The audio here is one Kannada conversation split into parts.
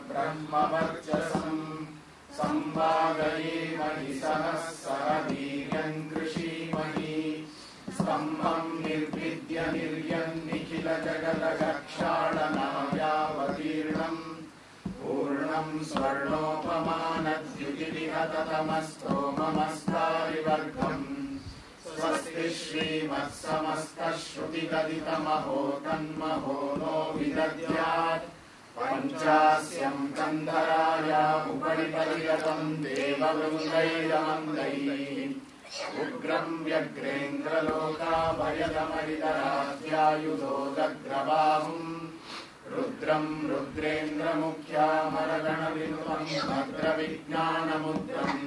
ब्रह्मवर्चसं संवादयेमहि सहः वीर्यं कृषीमहि स्तम्भं निर्विद्य निर्यन्निखिलजगदगक्षाళनायावतीर्णं पूर्णं स्वर्णोपमानद्युतिविहततमस्तोममस्तारिवर्गम् स्वस्ति श्रीमत्समस्तश्रुतिगदितमहो तन्महो नो विदद्यात् पञ्चास्यं कन्धराया उपरिपरिगतं देववृन्दैरमन्दैः उग्रं व्यग्रेन्द्रलोकाभयदमरितराध्यायुधोदग्रबाहुं रुद्रं रुद्रेन्द्रमुख्यामरगणविनुतं भद्रविज्ञानमुद्रम्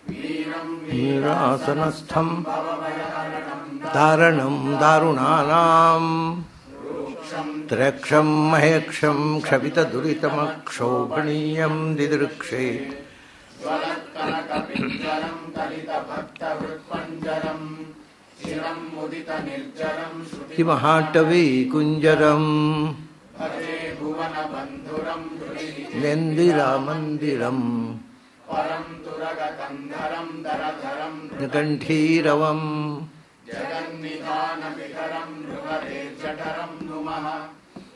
वीरं वीरासनस्थं धारणं दारुणानाम् त्रयक्षं महेक्षं क्षपितदुरितमक्षोभणीयं दिदृक्षे ज्वलत्कनकपिञ्जरं कलितभक्तवृत्पञ्जरं चिरं मुदितनिर्जरं श्रुतिमहाटवीकुञ्जरं भजे भुवनबन्धुरं नेन्दिरामन्दिरं परं तुरगकन्धरं दरधरं निकण्ठीरवम् जगन्निधानविहरं नृहरेर्जठरं नुमः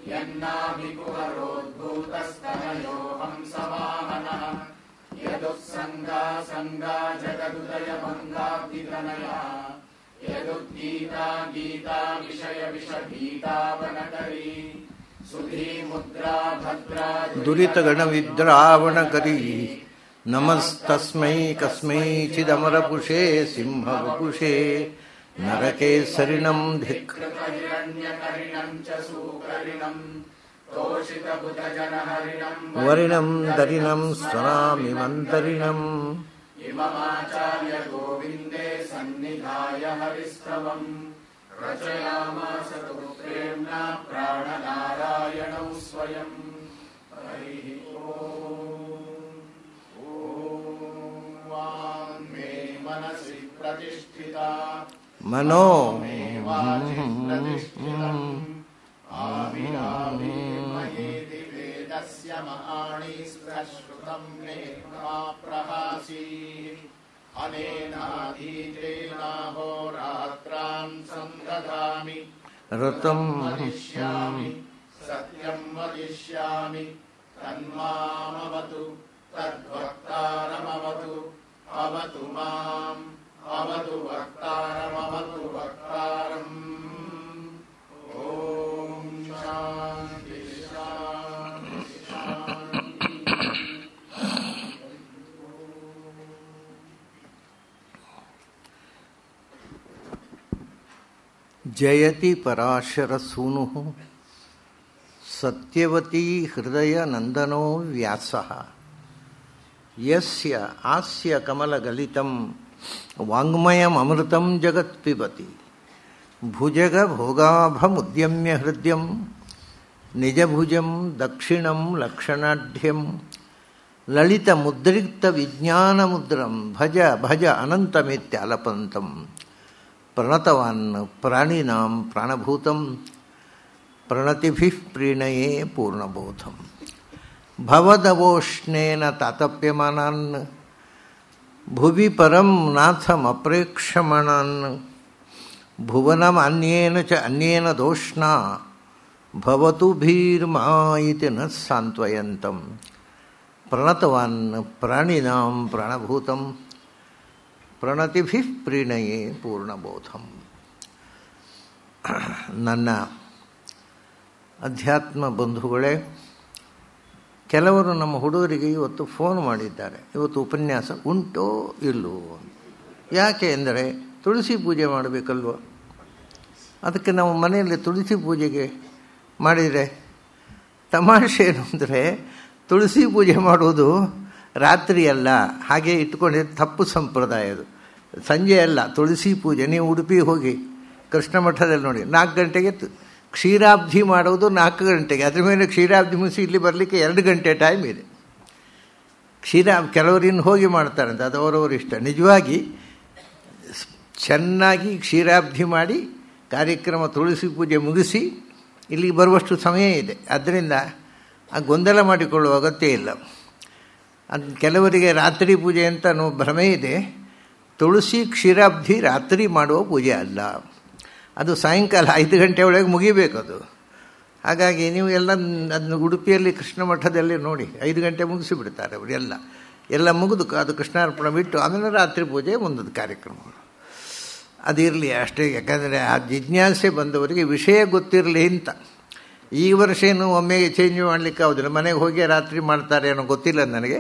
यन्नाभिकुहरोद्भूतस्तनयो हंसवाहनः यदुत्सङ्गा जगदुदयभङ्गाब्धितनया यदुद्गीता गीता विषयविषभीतावनकरी सुधीमुद्रा भद्रा दुरितगणविद्रावणकरी नमस्तस्मै कस्मैचिदमरपुषे सिंहवपुषे नरकेसरिणं धिक् वरिणं दरिणं स्वनामि मन्तरिणम् इममाचार्य गोविन्दे सन्निधाय हरिस्तवम् रचयामास तु प्रेम्णा प्राणनारायणौ स्वयम् हरिः ॐ मे मनसि प्रतिष्ठिता मनो आविराविर्मयेति वेदस्य महाणीश्वरश्रुतं मे मा प्रहासी अनेनाधीतेनाहोरात्रां सन्दधामि ऋतं वदिष्यामि सत्यं वदिष्यामि तन्मामवतु तद्वक्तारमवतु अवतु माम् अवतु वक्तारमवतु वक्तारम् ॐ शान्ति शान्ति शान्ति। जयति पराशरसूनुः सत्यवती हृदयनन्दनो व्यासः यस्य आस्य कमलगलितं वाङ्मयममृतं जगत्पिबति भुजगभोगाभमुद्यम्य हृद्यं निजभुजं दक्षिणं लक्षणाढ्यं ललितमुद्रिक्तविज्ञानमुद्रं भज भज अनन्तमित्यालपन्तं प्रणतवान् प्राणिनां प्राणभूतं प्रणतिभिः प्रीणये पूर्णबोधम् भवदवोष्णेन तातप्यमानान् भुवि परं नाथमप्रेक्षमाणान् भुवनमन्येन च अन्येन दोष्णा भवतु भीर्मा इति न सान्त्वयन्तं प्रणतवान् प्राणिनां प्राणभूतं प्रणतिभिः प्रीणये पूर्णबोधम्. ನನ್ನ ಅಧ್ಯಾತ್ಮ ಬಂಧುಗಳೇ, ಕೆಲವರು ನಮ್ಮ ಹುಡುಗರಿಗೆ ಇವತ್ತು ಫೋನ್ ಮಾಡಿದ್ದಾರೆ, ಇವತ್ತು ಉಪನ್ಯಾಸ ಉಂಟೋ ಇಲ್ಲವೋ. ಯಾಕೆ ಎಂದರೆ ತುಳಸಿ ಪೂಜೆ ಮಾಡಬೇಕಲ್ವ, ಅದಕ್ಕೆ ನಾವು ಮನೆಯಲ್ಲಿ ತುಳಸಿ ಪೂಜೆಗೆ ಮಾಡಿದರೆ ತಮಾಷೆ ಏನು ಅಂದರೆ ತುಳಸಿ ಪೂಜೆ ಮಾಡುವುದು ರಾತ್ರಿ ಅಲ್ಲ, ಹಾಗೆ ಇಟ್ಕೊಂಡಿದ್ದು ತಪ್ಪು ಸಂಪ್ರದಾಯ. ಅದು ಸಂಜೆ ಅಲ್ಲ ತುಳಸಿ ಪೂಜೆ. ನೀವು ಉಡುಪಿ ಹೋಗಿ ಕೃಷ್ಣ ಮಠದಲ್ಲಿ ನೋಡಿ 4 ಗಂಟೆಗೆ ಕ್ಷೀರಾಬ್ಧಿ ಮಾಡೋದು 4 ಗಂಟೆಗೆ. ಅದ್ರ ಮೇಲೆ ಕ್ಷೀರಾಬ್ಧಿ ಮುಗಿಸಿ ಇಲ್ಲಿ ಬರಲಿಕ್ಕೆ 2 ಗಂಟೆ ಟೈಮ್ ಇದೆ. ಕೆಲವರು ಇನ್ನು ಹೋಗಿ ಮಾಡ್ತಾರಂತೆ, ಅದು ಅವರವರು ಇಷ್ಟ. ನಿಜವಾಗಿ ಚೆನ್ನಾಗಿ ಕ್ಷೀರಾಬ್ಧಿ ಮಾಡಿ ಕಾರ್ಯಕ್ರಮ ತುಳಸಿ ಪೂಜೆ ಮುಗಿಸಿ ಇಲ್ಲಿಗೆ ಬರುವಷ್ಟು ಸಮಯ ಇದೆ. ಆದ್ದರಿಂದ ಆ ಗೊಂದಲ ಮಾಡಿಕೊಳ್ಳುವ ಅಗತ್ಯ ಇಲ್ಲ. ಅದು ಕೆಲವರಿಗೆ ರಾತ್ರಿ ಪೂಜೆ ಅಂತ ಭ್ರಮೆ ಇದೆ. ತುಳಸಿ ಕ್ಷೀರಾಬ್ಧಿ ರಾತ್ರಿ ಮಾಡುವ ಪೂಜೆ ಅಲ್ಲ, ಅದು ಸಾಯಂಕಾಲ 5 ಗಂಟೆ ಒಳಗೆ ಮುಗಿಬೇಕದು. ಹಾಗಾಗಿ ನೀವು ಅದನ್ನು ಉಡುಪಿಯಲ್ಲಿ ಕೃಷ್ಣ ಮಠದಲ್ಲಿ ನೋಡಿ 5 ಗಂಟೆ ಮುಗಿಸಿಬಿಡ್ತಾರೆ ಅವರೆಲ್ಲ. ಎಲ್ಲ ಮುಗಿದು ಅದು ಕೃಷ್ಣಾರ್ಪಣೆ ಬಿಟ್ಟು ಆಮೇಲೆ ರಾತ್ರಿ ಪೂಜೆ ಮುಂದದ ಕಾರ್ಯಕ್ರಮಗಳು. ಅದಿರಲಿ ಅಷ್ಟೇ. ಯಾಕಂದರೆ ಆ ಜಿಜ್ಞಾಸೆ ಬಂದವರಿಗೆ ವಿಷಯ ಗೊತ್ತಿರಲಿ ಅಂತ. ಈ ವರ್ಷ ಏನು ಒಮ್ಮೆಗೆ ಚೇಂಜ್ ಮಾಡಲಿಕ್ಕೆ ಆಗೋದಿಲ್ಲ. ಮನೆಗೆ ಹೋಗಿ ರಾತ್ರಿ ಮಾಡ್ತಾರೆ ಅನ್ನೋ ಗೊತ್ತಿಲ್ಲ ನನಗೆ.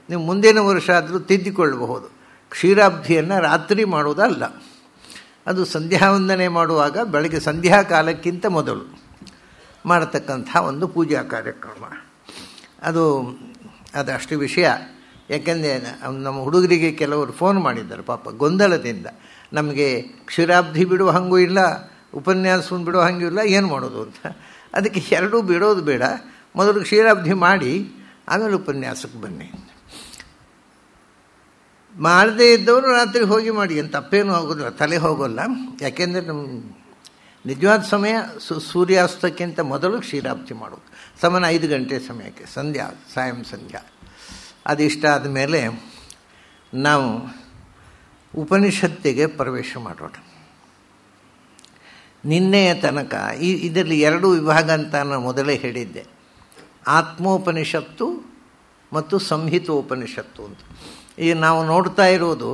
ನೀವು ಮುಂದಿನ ವರ್ಷ ಆದರೂ ತಿದ್ದಿಕೊಳ್ಳಬಹುದು. ಕ್ಷೀರಾಬ್ಧಿಯನ್ನು ರಾತ್ರಿ ಮಾಡೋದಲ್ಲ, ಅದು ಸಂಧ್ಯಾವಂದನೆ ಮಾಡುವಾಗ ಬೆಳಗ್ಗೆ ಸಂಧ್ಯಾ ಕಾಲಕ್ಕಿಂತ ಮೊದಲು ಮಾಡತಕ್ಕಂಥ ಒಂದು ಪೂಜಾ ಕಾರ್ಯಕ್ರಮ. ಅದು ಅಷ್ಟು ವಿಷಯ. ಯಾಕೆಂದರೆ ನಮ್ಮ ಹುಡುಗರಿಗೆ ಕೆಲವರು ಫೋನ್ ಮಾಡಿದ್ದಾರೆ ಪಾಪ ಗೊಂದಲದಿಂದ, ನಮಗೆ ಕ್ಷೀರಾಬ್ಧಿ ಬಿಡುವ ಹಾಗೂ ಇಲ್ಲ, ಉಪನ್ಯಾಸವನ್ನು ಬಿಡುವ ಹಾಗೂ ಇಲ್ಲ, ಏನು ಮಾಡೋದು ಅಂತ. ಅದಕ್ಕೆ ಎರಡೂ ಬಿಡೋದು ಬೇಡ, ಮೊದಲು ಕ್ಷೀರಾಬ್ಧಿ ಮಾಡಿ ಆಮೇಲೆ ಉಪನ್ಯಾಸಕ್ಕೆ ಬನ್ನಿ. ಮಾಡದೇ ಇದ್ದವರು ರಾತ್ರಿ ಹೋಗಿ ಮಾಡಿ, ಏನು ತಪ್ಪೇನೂ ಆಗೋದಿಲ್ಲ, ತಲೆ ಹೋಗೋಲ್ಲ. ಯಾಕೆಂದರೆ ನಮ್ಮ ನಿಜವಾದ ಸಮಯ ಸೂರ್ಯಾಸ್ತಕ್ಕಿಂತ ಮೊದಲು ಕ್ಷೀರಾಬ್ಧಿ ಮಾಡೋದು. ಸಮನ 5 ಗಂಟೆ ಸಮಯಕ್ಕೆ ಸಾಯಂ ಸಂಧ್ಯಾ. ಅದಿಷ್ಟ ಆದಮೇಲೆ ನಾವು ಉಪನಿಷತ್ತಿಗೆ ಪ್ರವೇಶ ಮಾಡೋಣ. ನಿನ್ನೆಯ ತನಕ ಇದರಲ್ಲಿ 2 ವಿಭಾಗ ಅಂತ ನಾನು ಮೊದಲೇ ಹೇಳಿದ್ದೆ, ಆತ್ಮೋಪನಿಷತ್ತು ಮತ್ತು ಸಂಹಿತೋಪನಿಷತ್ತು ಅಂತ. ಈಗ ನಾವು ನೋಡ್ತಾ ಇರೋದು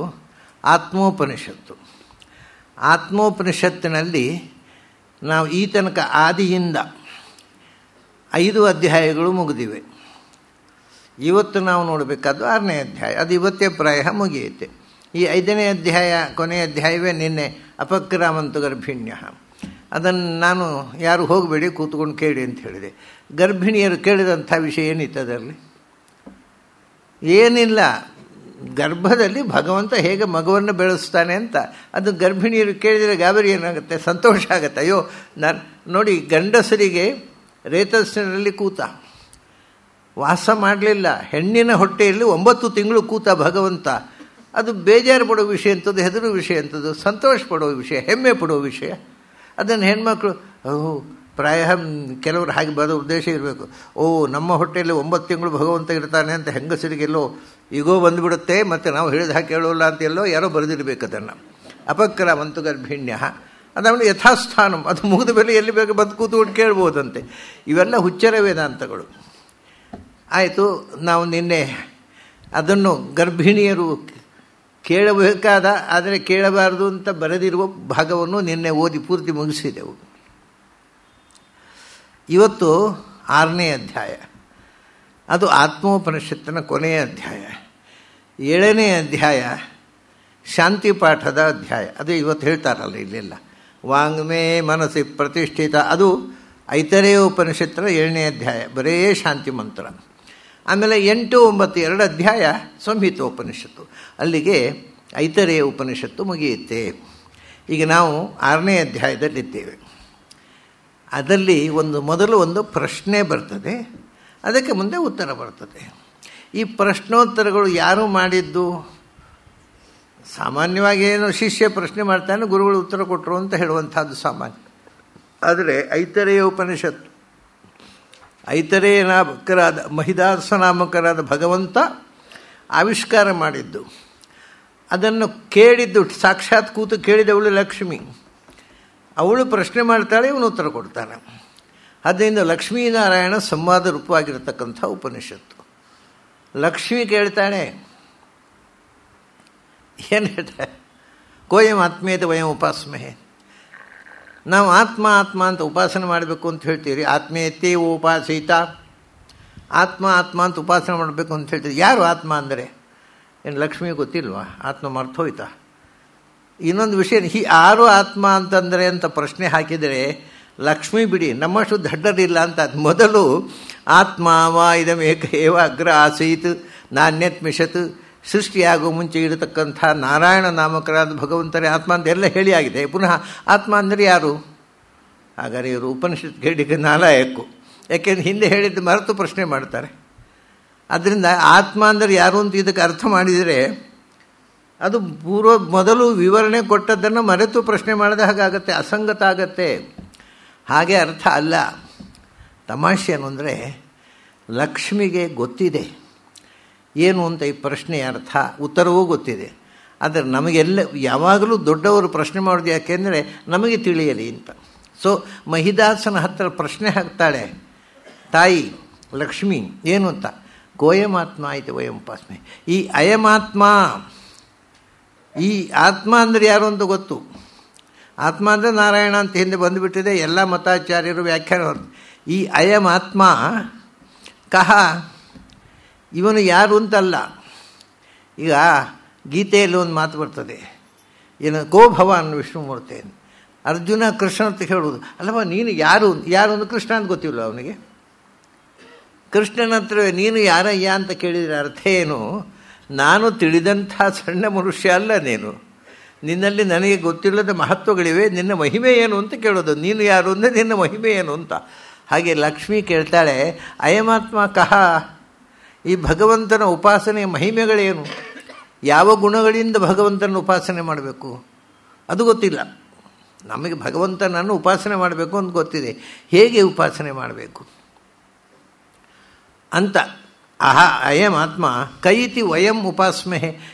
ಆತ್ಮೋಪನಿಷತ್ತು. ಆತ್ಮೋಪನಿಷತ್ತಿನಲ್ಲಿ ನಾವು ಈ ತನಕ ಆದಿಯಿಂದ 5 ಅಧ್ಯಾಯಗಳು ಮುಗಿದಿವೆ. ಇವತ್ತು ನಾವು ನೋಡಬೇಕಾದ್ದು 6ನೇ ಅಧ್ಯಾಯ. ಅದು ಇವತ್ತೇ ಪ್ರಾಯ ಮುಗಿಯುತ್ತೆ. ಈ 5ನೇ ಅಧ್ಯಾಯ ಕೊನೆಯ ಅಧ್ಯಾಯವೇ ನಿನ್ನೆ ಅಪಕ್ರಾಮಂತು ಗರ್ಭಿಣ್ಯ. ಅದನ್ನು ನಾನು ಯಾರು ಹೋಗಬೇಡಿ ಕೂತ್ಕೊಂಡು ಕೇಳಿ ಅಂತ ಹೇಳಿದೆ. ಗರ್ಭಿಣಿಯರು ಕೇಳಿದಂಥ ವಿಷಯ ಏನಿತ್ತು ಅದರಲ್ಲಿ? ಏನಿಲ್ಲ, ಗರ್ಭದಲ್ಲಿ ಭಗವಂತ ಹೇಗೆ ಮಗುವನ್ನು ಬೆಳೆಸ್ತಾನೆ ಅಂತ. ಅದು ಗರ್ಭಿಣಿಯರು ಕೇಳಿದರೆ ಗಾಬರಿ ಏನಾಗುತ್ತೆ, ಸಂತೋಷ ಆಗುತ್ತೆ. ಅಯ್ಯೋ ನಾನು ನೋಡಿ, ಗಂಡಸರಿಗೆ ರೇತಸ್ಸಿನಲ್ಲಿ ಕೂತ, ವಾಸ ಮಾಡಲಿಲ್ಲ, ಹೆಣ್ಣಿನ ಹೊಟ್ಟೆಯಲ್ಲಿ 9 ತಿಂಗಳು ಕೂತ ಭಗವಂತ. ಅದು ಬೇಜಾರು ಪಡೋ ವಿಷಯ ಅಂಥದ್ದು, ಹೆದರು ವಿಷಯ ಅಂಥದ್ದು, ಸಂತೋಷ ಪಡೋ ವಿಷಯ, ಹೆಮ್ಮೆ ಪಡೋ ವಿಷಯ. ಅದನ್ನು ಹೆಣ್ಮಕ್ಳು ಪ್ರಾಯ ಕೆಲವರು ಹಾಗೆ ಬರೋ ಉದ್ದೇಶ ಇರಬೇಕು. ನಮ್ಮ ಹೊಟ್ಟೆಯಲ್ಲಿ 9 ತಿಂಗಳು ಭಗವಂತ ಇರ್ತಾನೆ ಅಂತ ಹೆಂಗಸರಿಗೆಲ್ಲೋ ಈಗೋ ಬಂದುಬಿಡುತ್ತೆ, ಮತ್ತು ನಾವು ಹೇಳಿದ ಹಾಗೆ ಕೇಳೋಲ್ಲ ಅಂತ ಎಲ್ಲೋ ಯಾರೋ ಬರೆದಿರಬೇಕು ಅದನ್ನು. ಅಪಕ್ರಾಮಂತು ಗರ್ಭಿಣ್ಯ ಅದಾದ್ಮೇಲೆ ಯಥಾಸ್ಥಾನಂ, ಅದು ಮುಗಿದ ಮೇಲೆ ಎಲ್ಲಿ ಬೇಕು ಬಂದು ಕೂತ್ಕೊಂಡು ಕೇಳ್ಬೋದಂತೆ. ಇವೆಲ್ಲ ಹುಚ್ಚರ ವೇದಾಂತಗಳು. ಆಯಿತು, ನಾವು ನಿನ್ನೆ ಅದನ್ನು ಗರ್ಭಿಣಿಯರು ಕೇಳಬೇಕಾದ ಆದರೆ ಕೇಳಬಾರದು ಅಂತ ಬರೆದಿರುವ ಭಾಗವನ್ನು ನಿನ್ನೆ ಓದಿ ಪೂರ್ತಿ ಮುಗಿಸಿದೆವು. ಇವತ್ತು 6ನೇ ಅಧ್ಯಾಯ, ಅದು ಆತ್ಮೋಪನಿಷತ್ತಿನ ಕೊನೆಯ ಅಧ್ಯಾಯ. 7ನೇ ಅಧ್ಯಾಯ ಶಾಂತಿ ಪಾಠದ ಅಧ್ಯಾಯ. ಅದು ಇವತ್ತು ಹೇಳ್ತಾರಲ್ಲ ಇಲ್ಲೆಲ್ಲ, ವಾಂಗ್ಮೇ ಮನಸ್ಸಿ ಪ್ರತಿಷ್ಠಿತ. ಅದು ಐತರೇಯ ಉಪನಿಷತ್ತಿನ 7ನೇ ಅಧ್ಯಾಯ, ಬರೇ ಶಾಂತಿ ಮಂತ್ರ. ಆಮೇಲೆ 8, 9 2 ಅಧ್ಯಾಯ ಸಂಹಿತೋಪನಿಷತ್ತು. ಅಲ್ಲಿಗೆ ಐತರೇಯ ಉಪನಿಷತ್ತು ಮುಗಿಯುತ್ತೆ. ಈಗ ನಾವು 6ನೇ ಅಧ್ಯಾಯದಲ್ಲಿದ್ದೇವೆ. ಅದರಲ್ಲಿ ಮೊದಲು ಒಂದು ಪ್ರಶ್ನೆ ಬರ್ತದೆ, ಅದಕ್ಕೆ ಮುಂದೆ ಉತ್ತರ ಬರ್ತದೆ. ಈ ಪ್ರಶ್ನೋತ್ತರಗಳು ಯಾರು ಮಾಡಿದ್ದು? ಸಾಮಾನ್ಯವಾಗಿ ಏನು ಶಿಷ್ಯ ಪ್ರಶ್ನೆ ಮಾಡ್ತಾನೆ, ಗುರುಗಳು ಉತ್ತರ ಕೊಟ್ಟರು ಅಂತ ಹೇಳುವಂಥದ್ದು ಸಾಮಾನ್ಯ. ಆದರೆ ಐತರೇಯ ಉಪನಿಷತ್ತು ಐತರೇಯ ನಾಮಕರಾದ ಮಹಿದಾಸ ನಾಮಕರಾದ ಭಗವಂತ ಆವಿಷ್ಕಾರ ಮಾಡಿದ್ದು. ಅದನ್ನು ಕೇಳಿದ್ದು ಸಾಕ್ಷಾತ್ ಕೂತು ಕೇಳಿದವಳು ಲಕ್ಷ್ಮಿ. ಅವಳು ಪ್ರಶ್ನೆ ಮಾಡ್ತಾಳೆ, ಇವನು ಉತ್ತರ ಕೊಡ್ತಾನೆ. ಅದರಿಂದ ಲಕ್ಷ್ಮೀನಾರಾಯಣ ಸಂವಾದ ರೂಪವಾಗಿರತಕ್ಕಂಥ ಉಪನಿಷತ್ತು. ಲಕ್ಷ್ಮಿ ಕೇಳ್ತಾಳೆ, ಏನು ಹೇಳ್ತಾರೆ? ಕೋಯಂ ಆತ್ಮೇತ ವಯಂ ಉಪಾಸ್ಮಹೆ. ನಾವು ಆತ್ಮ ಆತ್ಮ ಅಂತ ಉಪಾಸನೆ ಮಾಡಬೇಕು ಅಂತ ಹೇಳ್ತೀವಿ. ಆತ್ಮೇತೇ ಉಪಾಸೀತ, ಆತ್ಮ ಆತ್ಮ ಅಂತ ಉಪಾಸನೆ ಮಾಡಬೇಕು ಅಂತ ಹೇಳ್ತೀವಿ. ಯಾರು ಆತ್ಮ ಅಂದರೆ? ಏನು ಲಕ್ಷ್ಮಿ ಗೊತ್ತಿಲ್ವಾ? ಆತ್ಮ ಮರ್ತೋಯ್ತಾ? ಇನ್ನೊಂದು ವಿಷಯ, ಯಾರು ಆತ್ಮ ಅಂತಂದರೆ ಅಂತ ಪ್ರಶ್ನೆ ಹಾಕಿದರೆ ಲಕ್ಷ್ಮೀ ಬಿಡಿ, ನಮ್ಮಷ್ಟು ದಡ್ಡರಿಲ್ಲ ಅಂತ. ಅದು ಮೊದಲು ಆತ್ಮ ವಾ ಇದಮೇಕ ಏವ ಅಗ್ರ ಆಸೀತ್ ನಾಣ್ಯತ್ ಮಿಷತ್. ಸೃಷ್ಟಿಯಾಗುವ ಮುಂಚೆ ಇರತಕ್ಕಂಥ ನಾರಾಯಣ ನಾಮಕರಾದ ಭಗವಂತರೇ ಆತ್ಮ ಅಂತ ಎಲ್ಲ ಹೇಳಿ ಆಗಿದೆ. ಪುನಃ ಆತ್ಮ ಅಂದರೆ ಯಾರು? ಹಾಗಾದರೆ ಇವರು ಉಪನಿಷತ್ ಕೇಳಿಕೆ ನಾಲಾಯಕ್ಕು. ಯಾಕೆಂದ್ರೆ ಹಿಂದೆ ಹೇಳಿದ್ದು ಮರೆತು ಪ್ರಶ್ನೆ ಮಾಡ್ತಾರೆ. ಆದ್ದರಿಂದ ಆತ್ಮ ಅಂದರೆ ಯಾರು ಅಂತ ಇದಕ್ಕೆ ಅರ್ಥ ಮಾಡಿದರೆ ಅದು ಮೊದಲು ವಿವರಣೆ ಕೊಟ್ಟದ್ದನ್ನು ಮರೆತು ಪ್ರಶ್ನೆ ಮಾಡಿದ ಹಾಗಾಗತ್ತೆ, ಅಸಂಗತ ಆಗತ್ತೆ. ಹಾಗೆ ಅರ್ಥ ಅಲ್ಲ. ತಮಾಷೆ ಏನು ಅಂದರೆ, ಲಕ್ಷ್ಮಿಗೆ ಗೊತ್ತಿದೆ ಏನು ಅಂತ ಈ ಪ್ರಶ್ನೆಯ ಅರ್ಥ, ಉತ್ತರವೂ ಗೊತ್ತಿದೆ. ಆದರೆ ನಮಗೆಲ್ಲ ಯಾವಾಗಲೂ ದೊಡ್ಡವರು ಪ್ರಶ್ನೆ ಮಾಡೋದು ಯಾಕೆಂದರೆ ನಮಗೆ ತಿಳಿಯಲಿ ಅಂತ. ಸೊ ಮಹಿದಾಸನ ಹತ್ತಿರ ಪ್ರಶ್ನೆ ಹಾಕ್ತಾಳೆ ತಾಯಿ ಲಕ್ಷ್ಮಿ, ಏನು ಅಂತ, ಕೋಯಮಾತ್ಮ ಆಯಿತು ವಯಂ ಉಪಾಸ್ಮೆ. ಈ ಅಯಮಾತ್ಮ, ಈ ಆತ್ಮ ಅಂದರೆ ಯಾರು ಅಂತ ಗೊತ್ತು. ಆತ್ಮ ಅಂದರೆ ನಾರಾಯಣ ಅಂತ ಹಿಂದೆ ಬಂದುಬಿಟ್ಟಿದೆ, ಎಲ್ಲ ಮತಾಚಾರ್ಯರು ವ್ಯಾಖ್ಯಾನ. ಈ ಅಯಮಾತ್ಮ ಕಹ, ಇವನು ಯಾರು ಅಂತಲ್ಲ. ಈಗ ಗೀತೆಯಲ್ಲಿ ಒಂದು ಮಾತು ಬರ್ತದೆ, ಏನು, ಕೋ ಭವಾನ್ ವಿಷ್ಣುಮೂರ್ತಿ. ಅರ್ಜುನ ಕೃಷ್ಣ ಅಂತ ಹೇಳುವುದು, ಅಲ್ಲವಾ ನೀನು ಯಾರು ಒಂದು ಕೃಷ್ಣ ಅಂತ ಗೊತ್ತಿಲ್ಲ ಅವನಿಗೆ. ಕೃಷ್ಣನ ಹತ್ರ ನೀನು ಯಾರಯ್ಯ ಅಂತ ಕೇಳಿದರೆ ಅರ್ಥ ಏನು, ನಾನು ತಿಳಿದಂಥ ಸಣ್ಣ ಮನುಷ್ಯ ಅಲ್ಲ ನೀನು, ನಿನ್ನಲ್ಲಿ ನನಗೆ ಗೊತ್ತಿಲ್ಲದ ಮಹತ್ವಗಳಿವೆ, ನಿನ್ನ ಮಹಿಮೆ ಏನು ಅಂತ ಕೇಳೋದು. ನೀನು ಯಾರು ಅಂದರೆ ನಿನ್ನ ಮಹಿಮೆ ಏನು ಅಂತ. ಹಾಗೆ ಲಕ್ಷ್ಮಿ ಕೇಳ್ತಾಳೆ, ಅಯಮಾತ್ಮ ಕಹ, ಈ ಭಗವಂತನ ಉಪಾಸನೆಯ ಮಹಿಮೆಗಳೇನು, ಯಾವ ಗುಣಗಳಿಂದ ಭಗವಂತನ ಉಪಾಸನೆ ಮಾಡಬೇಕು ಅದು ಗೊತ್ತಿಲ್ಲ ನಮಗೆ. ಭಗವಂತನನ್ನು ಉಪಾಸನೆ ಮಾಡಬೇಕು ಅಂತ ಗೊತ್ತಿದೆ, ಹೇಗೆ ಉಪಾಸನೆ ಮಾಡಬೇಕು ಅಂತ. ಅಯಮಾತ್ಮ ಕೈತಿ ವಯಂ ಉಪಾಸ್ಮೆ,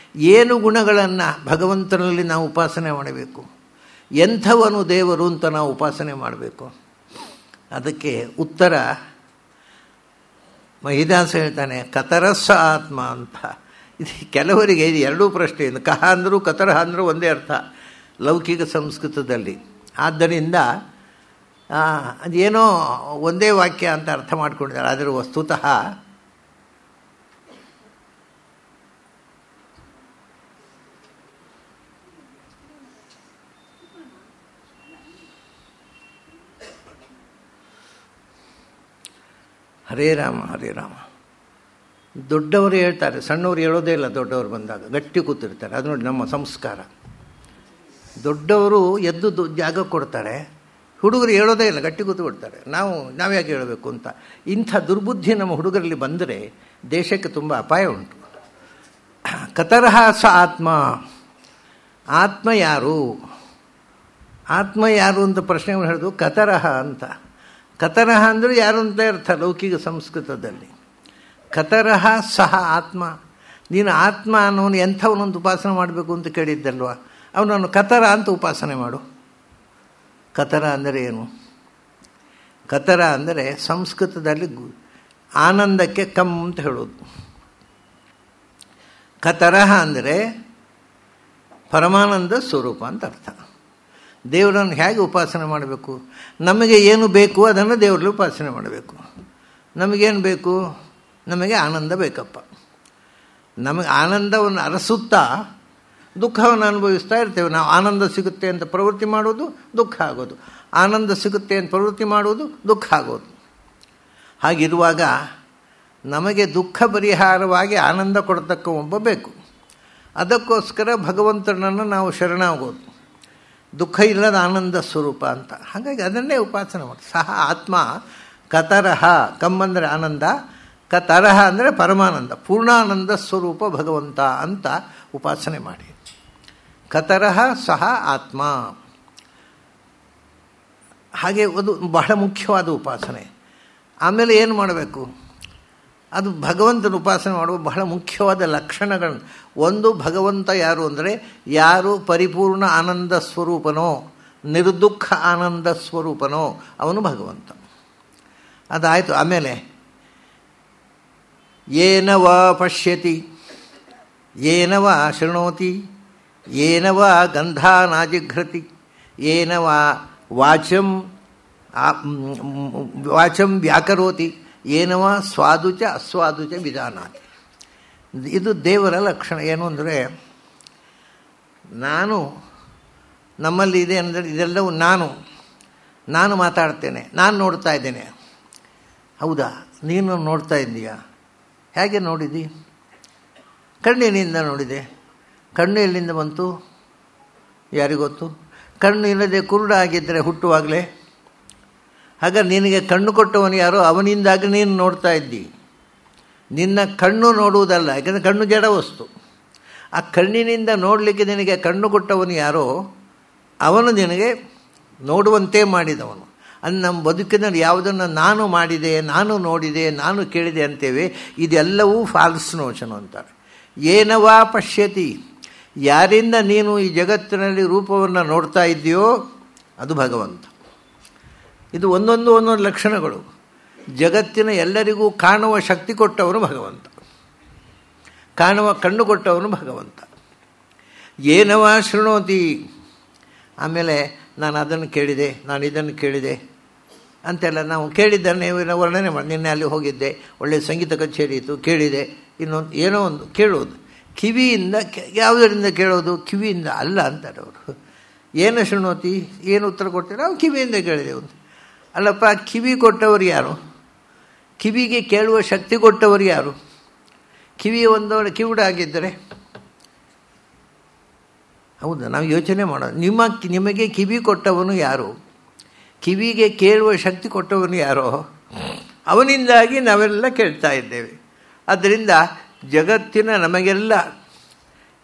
ಏನು ಗುಣಗಳನ್ನು ಭಗವಂತನಲ್ಲಿ ನಾವು ಉಪಾಸನೆ ಮಾಡಬೇಕು, ಎಂಥವನು ದೇವರು ಅಂತ ನಾವು ಉಪಾಸನೆ ಮಾಡಬೇಕು. ಅದಕ್ಕೆ ಉತ್ತರ ಮಹಿದಾಸ ಹೇಳ್ತಾನೆ, ಕತರಸ್ಸ ಆತ್ಮ ಅಂತ. ಇದು ಕೆಲವರಿಗೆ ಇದು ಎರಡೂ ಪ್ರಶ್ನೆ, ಇದು ಕಹ ಅಂದರೂ ಕತರಹ ಅಂದರೂ ಒಂದೇ ಅರ್ಥ ಲೌಕಿಕ ಸಂಸ್ಕೃತದಲ್ಲಿ. ಆದ್ದರಿಂದ ಅದೇನೋ ಒಂದೇ ವಾಕ್ಯ ಅಂತ ಅರ್ಥ ಮಾಡ್ಕೊಂಡಿದ್ದಾರೆ. ಆದರೆ ವಸ್ತುತಃ ಹರೇ ರಾಮ ಹರೇ ರಾಮ. ದೊಡ್ಡವರು ಹೇಳ್ತಾರೆ, ಸಣ್ಣವರು ಹೇಳೋದೇ ಇಲ್ಲ. ದೊಡ್ಡವರು ಬಂದಾಗ ಗಟ್ಟಿ ಕೂತಿರ್ತಾರೆ, ಅದು ನೋಡಿ ನಮ್ಮ ಸಂಸ್ಕಾರ. ದೊಡ್ಡವರು ಎದ್ದು ಜಾಗ ಕೊಡ್ತಾರೆ, ಹುಡುಗರು ಹೇಳೋದೇ ಇಲ್ಲ, ಗಟ್ಟಿ ಕೂತು ಬಿಡ್ತಾರೆ. ನಾವ್ಯಾಕೆ ಹೇಳಬೇಕು ಅಂತ. ಇಂಥ ದುರ್ಬುದ್ಧಿ ನಮ್ಮ ಹುಡುಗರಲ್ಲಿ ಬಂದರೆ ದೇಶಕ್ಕೆ ತುಂಬ ಅಪಾಯ ಉಂಟು. ಕತರಹ ಸ ಆತ್ಮ, ಆತ್ಮ ಯಾರು, ಆತ್ಮ ಯಾರು ಅಂತ ಪ್ರಶ್ನೆ ಹೇಳಿದ್ರು. ಕತರಹ ಅಂತ, ಕತರಹ ಅಂದರೆ ಯಾರು ಅಂತ ಅರ್ಥ ಲೌಕಿಕ ಸಂಸ್ಕೃತದಲ್ಲಿ. ಕತರಹ ಸಹ ಆತ್ಮ, ನೀನು ಆತ್ಮ ಅನ್ನೋನು ಎಂಥವನೊಂದು ಉಪಾಸನೆ ಮಾಡಬೇಕು ಅಂತ ಕೇಳಿದ್ದಲ್ವ, ಅವನನ್ನು ಕತರ ಅಂತ ಉಪಾಸನೆ ಮಾಡು. ಕತರ ಅಂದರೆ ಏನು? ಕತರ ಅಂದರೆ ಸಂಸ್ಕೃತದಲ್ಲಿ ಆನಂದಕ್ಕೆ ಕಮ್ ಅಂತ ಹೇಳೋದು. ಕತರಹ ಅಂದರೆ ಪರಮಾನಂದ ಸ್ವರೂಪ ಅಂತ ಅರ್ಥ. ದೇವರನ್ನು ಹೇಗೆ ಉಪಾಸನೆ ಮಾಡಬೇಕು, ನಮಗೆ ಏನು ಬೇಕು ಅದನ್ನು ದೇವರಲ್ಲಿ ಉಪಾಸನೆ ಮಾಡಬೇಕು. ನಮಗೇನು ಬೇಕು, ನಮಗೆ ಆನಂದ ಬೇಕಪ್ಪ. ನಮಗೆ ಆನಂದವನ್ನು ಅರಸುತ್ತಾ ದುಃಖವನ್ನು ಅನುಭವಿಸ್ತಾ ಇರ್ತೇವೆ. ನಾವು ಆನಂದ ಸಿಗುತ್ತೆ ಅಂತ ಪ್ರವೃತ್ತಿ ಮಾಡೋದು ದುಃಖ ಆಗೋದು, ಆನಂದ ಸಿಗುತ್ತೆ ಅಂತ ಪ್ರವೃತ್ತಿ ಮಾಡೋದು ದುಃಖ ಆಗೋದು. ಹಾಗಿರುವಾಗ ನಮಗೆ ದುಃಖ ಪರಿಹಾರವಾಗಿ ಆನಂದ ಕೊಡತಕ್ಕ ಒಬ್ಬ ಬೇಕು. ಅದಕ್ಕೋಸ್ಕರ ಭಗವಂತನನ್ನು ನಾವು ಶರಣಾಗೋದು, ದುಃಖ ಇಲ್ಲದ ಆನಂದ ಸ್ವರೂಪ ಅಂತ. ಹಾಗಾಗಿ ಅದನ್ನೇ ಉಪಾಸನೆ ಮಾಡಿ. ಸಹ ಆತ್ಮ ಕತರಹ, ಕಮ್ಮಂದರೆ ಆನಂದ, ಕತರಹ ಅಂದರೆ ಪರಮಾನಂದ, ಪೂರ್ಣಾನಂದ ಸ್ವರೂಪ ಭಗವಂತ ಅಂತ ಉಪಾಸನೆ ಮಾಡಿ. ಕತರಹ ಸಹ ಆತ್ಮ. ಹಾಗೆ ಅದು ಬಹಳ ಮುಖ್ಯವಾದ ಉಪಾಸನೆ. ಆಮೇಲೆ ಏನು ಮಾಡಬೇಕು, ಅದು ಭಗವಂತನ ಉಪಾಸನೆ ಮಾಡುವ ಬಹಳ ಮುಖ್ಯವಾದ ಲಕ್ಷಣಗಳನ್ನು. ಒಂದು, ಭಗವಂತ ಯಾರು ಅಂದರೆ ಯಾರು ಪರಿಪೂರ್ಣ ಆನಂದ ಸ್ವರೂಪನೋ, ನಿರ್ದುಃಖ ಆನಂದ ಸ್ವರೂಪನೋ ಅವನು ಭಗವಂತ. ಅದಾಯಿತು. ಆಮೇಲೆ ಯೇನ ವಾ ಪಶ್ಯತಿ, ಯೇನ ವಾ ಶೃಣೋತಿ, ಯೇನ ವಾ ಗಂಧಾನಾಜಿಘ್ರತಿ, ಯೇನ ವಾ ವಾಚಂ ವ್ಯಾಕರೋತಿ, ಯೇನ ವಾ ಸ್ವಾದು ಚ ಅಸ್ವಾದು ಚ ವಿಜಾನಾತಿ. ಇದು ದೇವರ ಲಕ್ಷಣ. ಏನು ಅಂದರೆ ನಾನು, ನಮ್ಮಲ್ಲಿ ಇದೆ ಅಂದರೆ ಇದೆಲ್ಲವೂ ನಾನು ಮಾತಾಡ್ತೇನೆ, ನಾನು ನೋಡ್ತಾ ಇದ್ದೇನೆ. ಹೌದಾ, ನೀನು ನೋಡ್ತಾ ಇದ್ದೀಯಾ? ಹೇಗೆ ನೋಡಿದಿ? ಕಣ್ಣಿನಿಂದ ನೋಡಿದೆ. ಕಣ್ಣು ಎಲ್ಲಿಂದ ಬಂತು ಯಾರಿಗೊತ್ತು? ಕಣ್ಣು ಇಲ್ಲದೆ ಕುರುಡಾಗಿದ್ದರೆ ಹುಟ್ಟುವಾಗಲೇ. ಹಾಗಾದ್ರೆ ನಿನಗೆ ಕಣ್ಣು ಕೊಟ್ಟವನು ಯಾರೋ, ಅವನಿಂದಾಗಿ ನೀನು ನೋಡ್ತಾ ಇದ್ದಿ. ನಿನ್ನ ಕಣ್ಣು ನೋಡುವುದಲ್ಲ, ಯಾಕೆಂದರೆ ಕಣ್ಣು ಜಡ ವಸ್ತು. ಆ ಕಣ್ಣಿನಿಂದ ನೋಡಲಿಕ್ಕೆ ನಿನಗೆ ಕಣ್ಣು ಕೊಟ್ಟವನು ಯಾರೋ, ಅವನು ನಿನಗೆ ನೋಡುವಂತೆ ಮಾಡಿದವನು. ಅದು ನಮ್ಮ ಬದುಕಿನಲ್ಲಿ ಯಾವುದನ್ನು ನಾನು ಮಾಡಿದೆ, ನಾನು ನೋಡಿದೆ, ನಾನು ಕೇಳಿದೆ ಅಂತೇವೆ, ಇದೆಲ್ಲವೂ ಫಾಲ್ಸ್ ನೋಷನ್ ಅಂತಾರೆ. ಏನವಾ ಪಶ್ಯತಿ, ಯಾರಿಂದ ನೀನು ಈ ಜಗತ್ತಿನಲ್ಲಿ ರೂಪವನ್ನು ನೋಡ್ತಾ ಇದ್ದೀಯೋ ಅದು ಭಗವಂತ. ಇದು ಒಂದೊಂದು ಲಕ್ಷಣಗಳು. ಜಗತ್ತಿನ ಎಲ್ಲರಿಗೂ ಕಾಣುವ ಶಕ್ತಿ ಕೊಟ್ಟವನು ಭಗವಂತ, ಕಾಣುವ ಕಣ್ಣು ಕೊಟ್ಟವನು ಭಗವಂತ. ಏನವಾ ಶೃಣೋತಿ, ಆಮೇಲೆ ನಾನು ಅದನ್ನು ಕೇಳಿದೆ, ನಾನು ಇದನ್ನು ಕೇಳಿದೆ ಅಂತೆಲ್ಲ ನಾವು ಕೇಳಿದ್ದನ್ನೇ ವರ್ಣನೆ ಮಾಡಿ. ನಿನ್ನೆ ಅಲ್ಲಿ ಹೋಗಿದ್ದೆ, ಒಳ್ಳೆಯ ಸಂಗೀತ ಕಚೇರಿ ಇತ್ತು, ಕೇಳಿದೆ. ಇನ್ನೊಂದು ಏನೋ ಒಂದು ಕೇಳೋದು, ಕಿವಿಯಿಂದ. ಯಾವುದರಿಂದ ಕೇಳೋದು? ಕಿವಿಯಿಂದ ಅಲ್ಲ ಅಂತಾರೆ ಅವರು. ಏನು ಶೃಣೋತಿ, ಏನು ಉತ್ತರ ಕೊಡ್ತಾರೆ? ನಾವು ಕಿವಿಯಿಂದ ಕೇಳಿದೆ. ಒಂದು ಅಲ್ಲಪ್ಪ, ಕಿವಿ ಕೊಟ್ಟವರು ಯಾರು? ಕಿವಿಗೆ ಕೇಳುವ ಶಕ್ತಿ ಕೊಟ್ಟವರು ಯಾರು? ಕಿವಿ ಒಂದೊಳ್ಳೆ ಕಿವುಡಾಗಿದ್ದರೆ ಹೌದಾ? ನಾವು ಯೋಚನೆ ಮಾಡೋದು, ನಿಮಗೆ ಕಿವಿ ಕೊಟ್ಟವನು ಯಾರು? ಕಿವಿಗೆ ಕೇಳುವ ಶಕ್ತಿ ಕೊಟ್ಟವನು ಯಾರೋ ಅವನಿಂದಾಗಿ ನಾವೆಲ್ಲ ಕೇಳ್ತಾ ಇದ್ದೇವೆ. ಆದ್ದರಿಂದ ಜಗತ್ತಿನ ನಮಗೆಲ್ಲ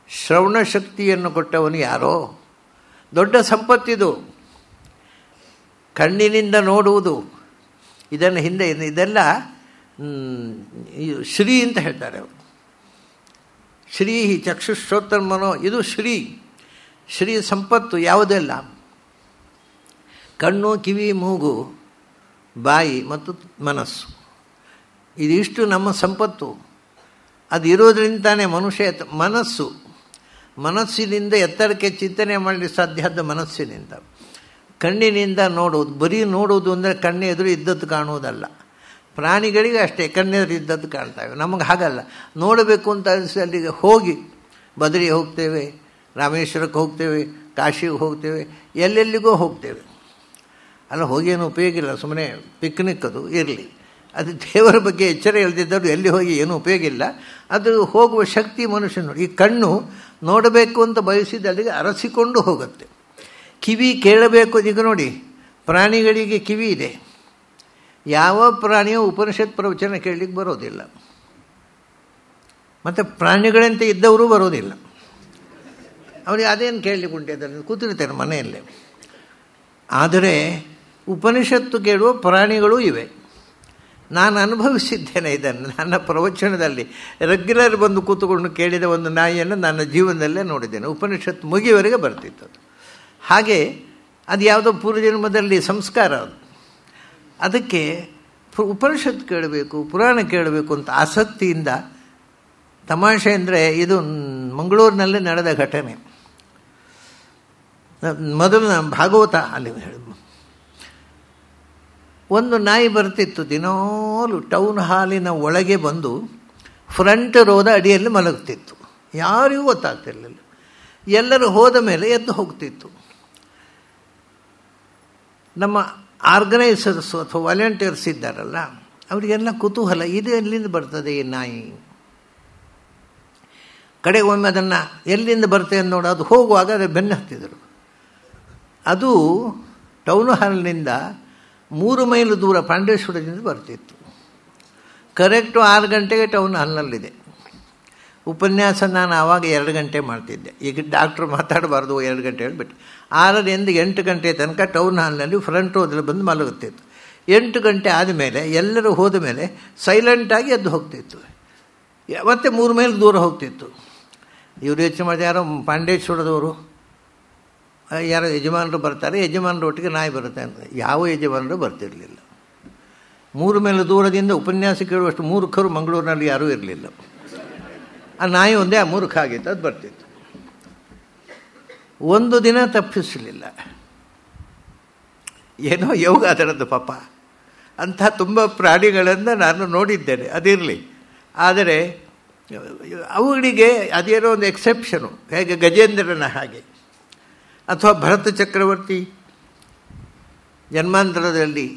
ಶ್ರವಣ ಶಕ್ತಿಯನ್ನು ಕೊಟ್ಟವನು ಯಾರೋ? ದೊಡ್ಡ ಸಂಪತ್ತಿದು. ಕಣ್ಣಿನಿಂದ ನೋಡುವುದು, ಇದನ್ನು ಹಿಂದೆ ಇದೆಲ್ಲ ಶ್ರೀ ಅಂತ ಹೇಳ್ತಾರೆ ಅವರು. ಶ್ರೀ ಚಕ್ಷುಶ್ರೋತ್ರಮನೋ, ಇದು ಶ್ರೀ ಸಂಪತ್ತು. ಯಾವುದೆಲ್ಲ? ಕಣ್ಣು, ಕಿವಿ, ಮೂಗು, ಬಾಯಿ ಮತ್ತು ಮನಸ್ಸು. ಇದಿಷ್ಟು ನಮ್ಮ ಸಂಪತ್ತು. ಅದು ಇರೋದ್ರಿಂದಾನೇ ಮನುಷ್ಯ ಮನಸ್ಸಿನಿಂದ ಎತ್ತರಕ್ಕೆ ಚಿಂತನೆ ಮಾಡಲಿಕ್ಕೆ ಸಾಧ್ಯ ಆದ ಮನಸ್ಸಿನಿಂದ. ಕಣ್ಣಿನಿಂದ ನೋಡುವುದು, ಬರೀ ನೋಡುವುದು ಅಂದರೆ ಕಣ್ಣು ಎದುರು ಇದ್ದದ್ದು ಕಾಣುವುದಲ್ಲ. ಪ್ರಾಣಿಗಳಿಗೆ ಅಷ್ಟೇ ಕಣ್ಣೆದುರು ಇದ್ದದ್ದು ಕಾಣ್ತವೆ, ನಮಗೆ ಹಾಗಲ್ಲ. ನೋಡಬೇಕು ಅಂತ ಅನಿಸಿ ಅಲ್ಲಿಗೆ ಹೋಗಿ ಬದರಿಗೆ ಹೋಗ್ತೇವೆ, ರಾಮೇಶ್ವರಕ್ಕೆ ಹೋಗ್ತೇವೆ, ಕಾಶಿಗೆ ಹೋಗ್ತೇವೆ, ಎಲ್ಲೆಲ್ಲಿಗೋ ಹೋಗ್ತೇವೆ. ಅಲ್ಲ, ಹೋಗೇನು ಉಪಯೋಗ ಇಲ್ಲ, ಸುಮ್ಮನೆ ಪಿಕ್ನಿಕ್ ಅದು ಇರಲಿ. ಅದು ದೇವರ ಬಗ್ಗೆ ಎಚ್ಚರ ಇಲ್ಲದಿದ್ದರೂ ಎಲ್ಲಿ ಹೋಗಿ ಏನೂ ಉಪಯೋಗ ಇಲ್ಲ. ಅದು ಹೋಗುವ ಶಕ್ತಿ ಮನುಷ್ಯನು. ಈ ಕಣ್ಣು ನೋಡಬೇಕು ಅಂತ ಬಯಸಿದ ಅಲ್ಲಿಗೆ ಅರಸಿಕೊಂಡು ಹೋಗುತ್ತೆ. ಕಿವಿ ಕೇಳಬೇಕು. ಈಗ ನೋಡಿ, ಪ್ರಾಣಿಗಳಿಗೆ ಕಿವಿ ಇದೆ. ಯಾವ ಪ್ರಾಣಿಯೂ ಉಪನಿಷತ್ ಪ್ರವಚನ ಕೇಳಲಿಕ್ಕೆ ಬರೋದಿಲ್ಲ, ಮತ್ತು ಪ್ರಾಣಿಗಳಂತೆ ಇದ್ದವರು ಬರೋದಿಲ್ಲ. ಅವರಿಗೆ ಅದೇನು ಕೇಳಲಿಕ್ಕೆ ಉಂಟು? ಅದನ್ನು ಕೂತಿರ್ತಾರೆ ಮನೆಯಲ್ಲೇ. ಆದರೆ ಉಪನಿಷತ್ತು ಕೇಳುವ ಪ್ರಾಣಿಗಳೂ ಇವೆ. ನಾನು ಅನುಭವಿಸಿದ್ದೇನೆ ಇದನ್ನು. ನನ್ನ ಪ್ರವಚನದಲ್ಲಿ ರೆಗ್ಯುಲರ್ ಬಂದು ಕೂತ್ಕೊಂಡು ಕೇಳಿದ ಒಂದು ನಾಯಿಯನ್ನು ನನ್ನ ಜೀವನದಲ್ಲೇ ನೋಡಿದ್ದೇನೆ. ಉಪನಿಷತ್ತು ಮುಗಿಯವರೆಗೆ ಬರ್ತಿತ್ತು ಅದು. ಹಾಗೆ ಅದು ಯಾವುದೋ ಪೂರ್ವಜನ್ಮದಲ್ಲಿ ಸಂಸ್ಕಾರ ಅದು. ಅದಕ್ಕೆ ಉಪನಿಷತ್ತು ಕೇಳಬೇಕು, ಪುರಾಣ ಕೇಳಬೇಕು ಅಂತ ಆಸಕ್ತಿಯಿಂದ. ತಮಾಷೆ ಅಂದರೆ ಇದು ಮಂಗಳೂರಿನಲ್ಲೇ ನಡೆದ ಘಟನೆ. ಮೊದಲು ಭಾಗವತ ಅಲ್ಲಿ ಒಂದು ನಾಯಿ ಬರ್ತಿತ್ತು ದಿನಾಲು ಟೌನ್ ಹಾಲಿನ ಒಳಗೆ ಬಂದು ಫ್ರಂಟ್ ರೋದ ಅಡಿಯಲ್ಲಿ ಮಲಗ್ತಿತ್ತು. ಯಾರಿಗೂ ಗೊತ್ತಾಗ್ತಿರಲಿಲ್ಲ. ಎಲ್ಲರೂ ಹೋದ ಮೇಲೆ ಎದ್ದು ಹೋಗ್ತಿತ್ತು. ನಮ್ಮ ಆರ್ಗನೈಸರ್ಸು ಅಥವಾ ವಾಲಂಟಿಯರ್ಸ್ ಇದ್ದಾರಲ್ಲ, ಅವರಿಗೆಲ್ಲ ಕುತೂಹಲ, ಇದು ಎಲ್ಲಿಂದ ಬರ್ತದೆ ಈ ನಾಯಿ? ಕಡೆಗೆ ಒಮ್ಮೆ ಅದನ್ನು ಎಲ್ಲಿಂದ ಬರ್ತದೆ ಅಂತ ನೋಡಿ ಅದು ಹೋಗುವಾಗ ಅದು ಬೆನ್ನು ಹತ್ತಿದರು. ಅದು ಟೌನ್ ಹಾಲ್ನಿಂದ 3 ಮೈಲು ದೂರ ಪಾಂಡೇಶ್ವರದಿಂದ ಬರ್ತಿತ್ತು. ಕರೆಕ್ಟು 6 ಗಂಟೆಗೆ ಟೌನ್ ಹಾಲ್ನಲ್ಲಿದೆ. ಉಪನ್ಯಾಸ ನಾನು ಆವಾಗ 2 ಗಂಟೆ ಮಾಡ್ತಿದ್ದೆ. ಈಗ ಡಾಕ್ಟ್ರು ಮಾತಾಡಬಾರ್ದು 2 ಗಂಟೆ ಹೇಳಿಬಿಟ್ಟು 6ರಿಂದ 8 ಗಂಟೆ ತನಕ ಟೌನ್ ಹಾಲ್ನಲ್ಲಿ ಫ್ರಂಟ್ ರೋದಲ್ಲಿ ಬಂದು ಮಲಗುತ್ತಿತ್ತು. 8 ಗಂಟೆ ಆದಮೇಲೆ ಎಲ್ಲರೂ ಹೋದ ಮೇಲೆ ಸೈಲೆಂಟಾಗಿ ಎದ್ದು ಹೋಗ್ತಿತ್ತು. ಮತ್ತೆ 3 ಮೈಲ್ ದೂರ ಹೋಗ್ತಿತ್ತು. ಇವರು ಯೋಚನೆ ಮಾಡಿದೆ, ಯಾರೋ ಪಾಂಡೇಶ್ವರದವರು ಯಾರೋ ಯಜಮಾನರು ಬರ್ತಾರೆ, ಯಜಮಾನರ ಒಟ್ಟಿಗೆ ನಾಯಿ ಬರುತ್ತೆ ಅಂತ. ಯಾವ ಯಜಮಾನರು ಬರ್ತಿರಲಿಲ್ಲ. 3 ಮೈಲು ದೂರದಿಂದ ಉಪನ್ಯಾಸ ಕೇಳುವಷ್ಟು ಮೂರ್ಖರು ಮಂಗಳೂರಿನಲ್ಲಿ ಯಾರೂ ಇರಲಿಲ್ಲ. ಆ ನಾಯಿ ಒಂದೇ ಆ ಮೂರ್ಖ ಆಗಿತ್ತು, ಅದು ಬರ್ತಿತ್ತು. ಒಂದು ದಿನ ತಪ್ಪಿಸಲಿಲ್ಲ. ಏನೋ ಯೋಗ ಅದರದ್ದು ಪಾಪ. ಅಂಥ ತುಂಬ ಪ್ರಾಣಿಗಳನ್ನು ನಾನು ನೋಡಿದ್ದೇನೆ, ಅದಿರಲಿ. ಆದರೆ ಅವುಗಳಿಗೆ ಅದೇನೋ ಒಂದು ಎಕ್ಸೆಪ್ಷನು. ಹೇಗೆ ಗಜೇಂದ್ರನ ಹಾಗೆ, ಅಥವಾ ಭರತ ಚಕ್ರವರ್ತಿ ಜನ್ಮಾಂತರದಲ್ಲಿ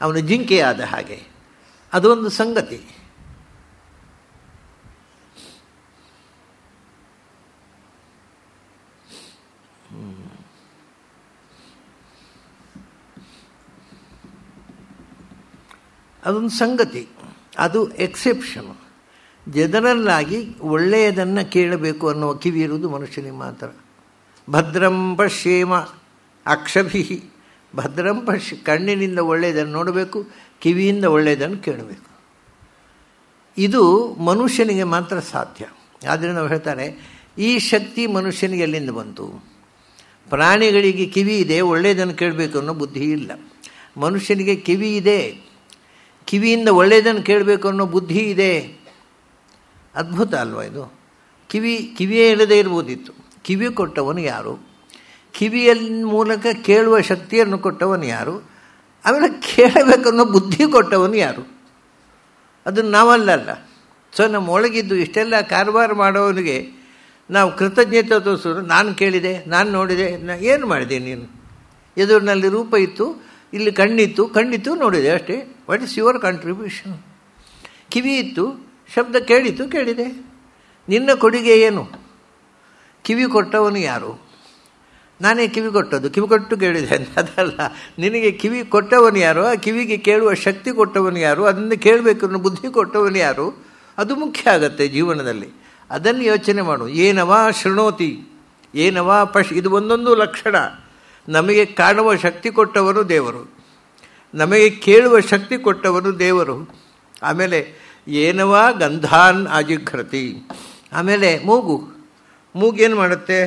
ಅವನು ಜಿಂಕೆಯಾದ ಹಾಗೆ, ಅದೊಂದು ಸಂಗತಿ. ಅದೊಂದು ಸಂಗತಿ, ಅದು ಎಕ್ಸೆಪ್ಷನು. ಜನರಲ್ಲಾಗಿ ಒಳ್ಳೆಯದನ್ನು ಕೇಳಬೇಕು ಅನ್ನುವ ಕಿವಿ ಇರುವುದು ಮನುಷ್ಯನಿಗೆ ಮಾತ್ರ. ಭದ್ರಂ ಪಶ್ಯೇಮ ಅಕ್ಷಭಿ ಭದ್ರಂ ಪಶ್ಯ, ಕಣ್ಣಿನಿಂದ ಒಳ್ಳೆಯದನ್ನು ನೋಡಬೇಕು, ಕಿವಿಯಿಂದ ಒಳ್ಳೆಯದನ್ನು ಕೇಳಬೇಕು. ಇದು ಮನುಷ್ಯನಿಗೆ ಮಾತ್ರ ಸಾಧ್ಯ. ಆದ್ದರಿಂದ ನಾವು ಹೇಳ್ತಾರೆ ಈ ಶಕ್ತಿ ಮನುಷ್ಯನಿಗೆ ಎಲ್ಲಿಂದ ಬಂತು? ಪ್ರಾಣಿಗಳಿಗೆ ಕಿವಿ ಇದೆ, ಒಳ್ಳೆಯದನ್ನು ಕೇಳಬೇಕು ಅನ್ನೋ ಬುದ್ಧಿ ಇಲ್ಲ. ಮನುಷ್ಯನಿಗೆ ಕಿವಿ ಇದೆ, ಕಿವಿಯಿಂದ ಒಳ್ಳೆಯದನ್ನು ಕೇಳಬೇಕು ಅನ್ನೋ ಬುದ್ಧಿ ಇದೆ. ಅದ್ಭುತ ಅಲ್ವಾ ಇದು? ಕಿವಿಯೇ ಇಲ್ಲದೆ ಇರ್ಬೋದಿತ್ತು. ಕಿವಿ ಕೊಟ್ಟವನು ಯಾರು? ಕಿವಿಯ ಮೂಲಕ ಕೇಳುವ ಶಕ್ತಿಯನ್ನು ಕೊಟ್ಟವನು ಯಾರು? ಆಮೇಲೆ ಕೇಳಬೇಕನ್ನೋ ಬುದ್ಧಿ ಕೊಟ್ಟವನು ಯಾರು? ಅದನ್ನು ನಾವಲ್ಲ. ಸೊ ನಮ್ಮ ಒಳಗಿದ್ದು ಇಷ್ಟೆಲ್ಲ ಕಾರವಾರ ಮಾಡೋವನಿಗೆ ನಾವು ಕೃತಜ್ಞತೆ ತೋರಿಸೋದು. ನಾನು ಕೇಳಿದೆ, ನಾನು ನೋಡಿದೆ, ಏನು ಮಾಡಿದೆ? ನೀನು ಎದುರಿನಲ್ಲಿ ರೂಪ ಇತ್ತು, ಇಲ್ಲಿ ಕಣ್ಣಿತ್ತು ನೋಡಿದೆ ಅಷ್ಟೇ. What is your contribution? ಕಿವಿ ಇತ್ತು, ಶಬ್ದ ಕೇಳಿದೆ. ನಿನ್ನ ಕೊಡುಗೆ ಏನು? ಕಿವಿ ಕೊಟ್ಟವನು ಯಾರು? ನಾನೇ ಕಿವಿ ಕೊಟ್ಟದ್ದು, ಕಿವಿ ಕೊಟ್ಟು ಕೇಳಿದೆ ಅಂತ ಅದಲ್ಲ. ನಿನಗೆ ಕಿವಿ ಕೊಟ್ಟವನು ಯಾರು? ಆ ಕಿವಿಗೆ ಕೇಳುವ ಶಕ್ತಿ ಕೊಟ್ಟವನು ಯಾರು? ಅದನ್ನು ಕೇಳಬೇಕು ಅನ್ನೋ ಬುದ್ಧಿ ಕೊಟ್ಟವನು ಯಾರು? ಅದು ಮುಖ್ಯ ಆಗತ್ತೆ ಜೀವನದಲ್ಲಿ. ಅದನ್ನು ಯೋಚನೆ ಮಾಡು. ಏನವಾ ಶೃಣೋತಿ, ಏನವಾ ಇದು ಒಂದೊಂದು ಲಕ್ಷಣ. ನಮಗೆ ಕಾಣುವ ಶಕ್ತಿ ಕೊಟ್ಟವನು ದೇವರು, ನಮಗೆ ಕೇಳುವ ಶಕ್ತಿ ಕೊಟ್ಟವನು ದೇವರು. ಆಮೇಲೆ ಏನವಾ ಗಂಧಾನ್ ಅಜಿಘ್ರತಿ. ಆಮೇಲೆ ಮೂಗೇನು ಮಾಡುತ್ತೆ?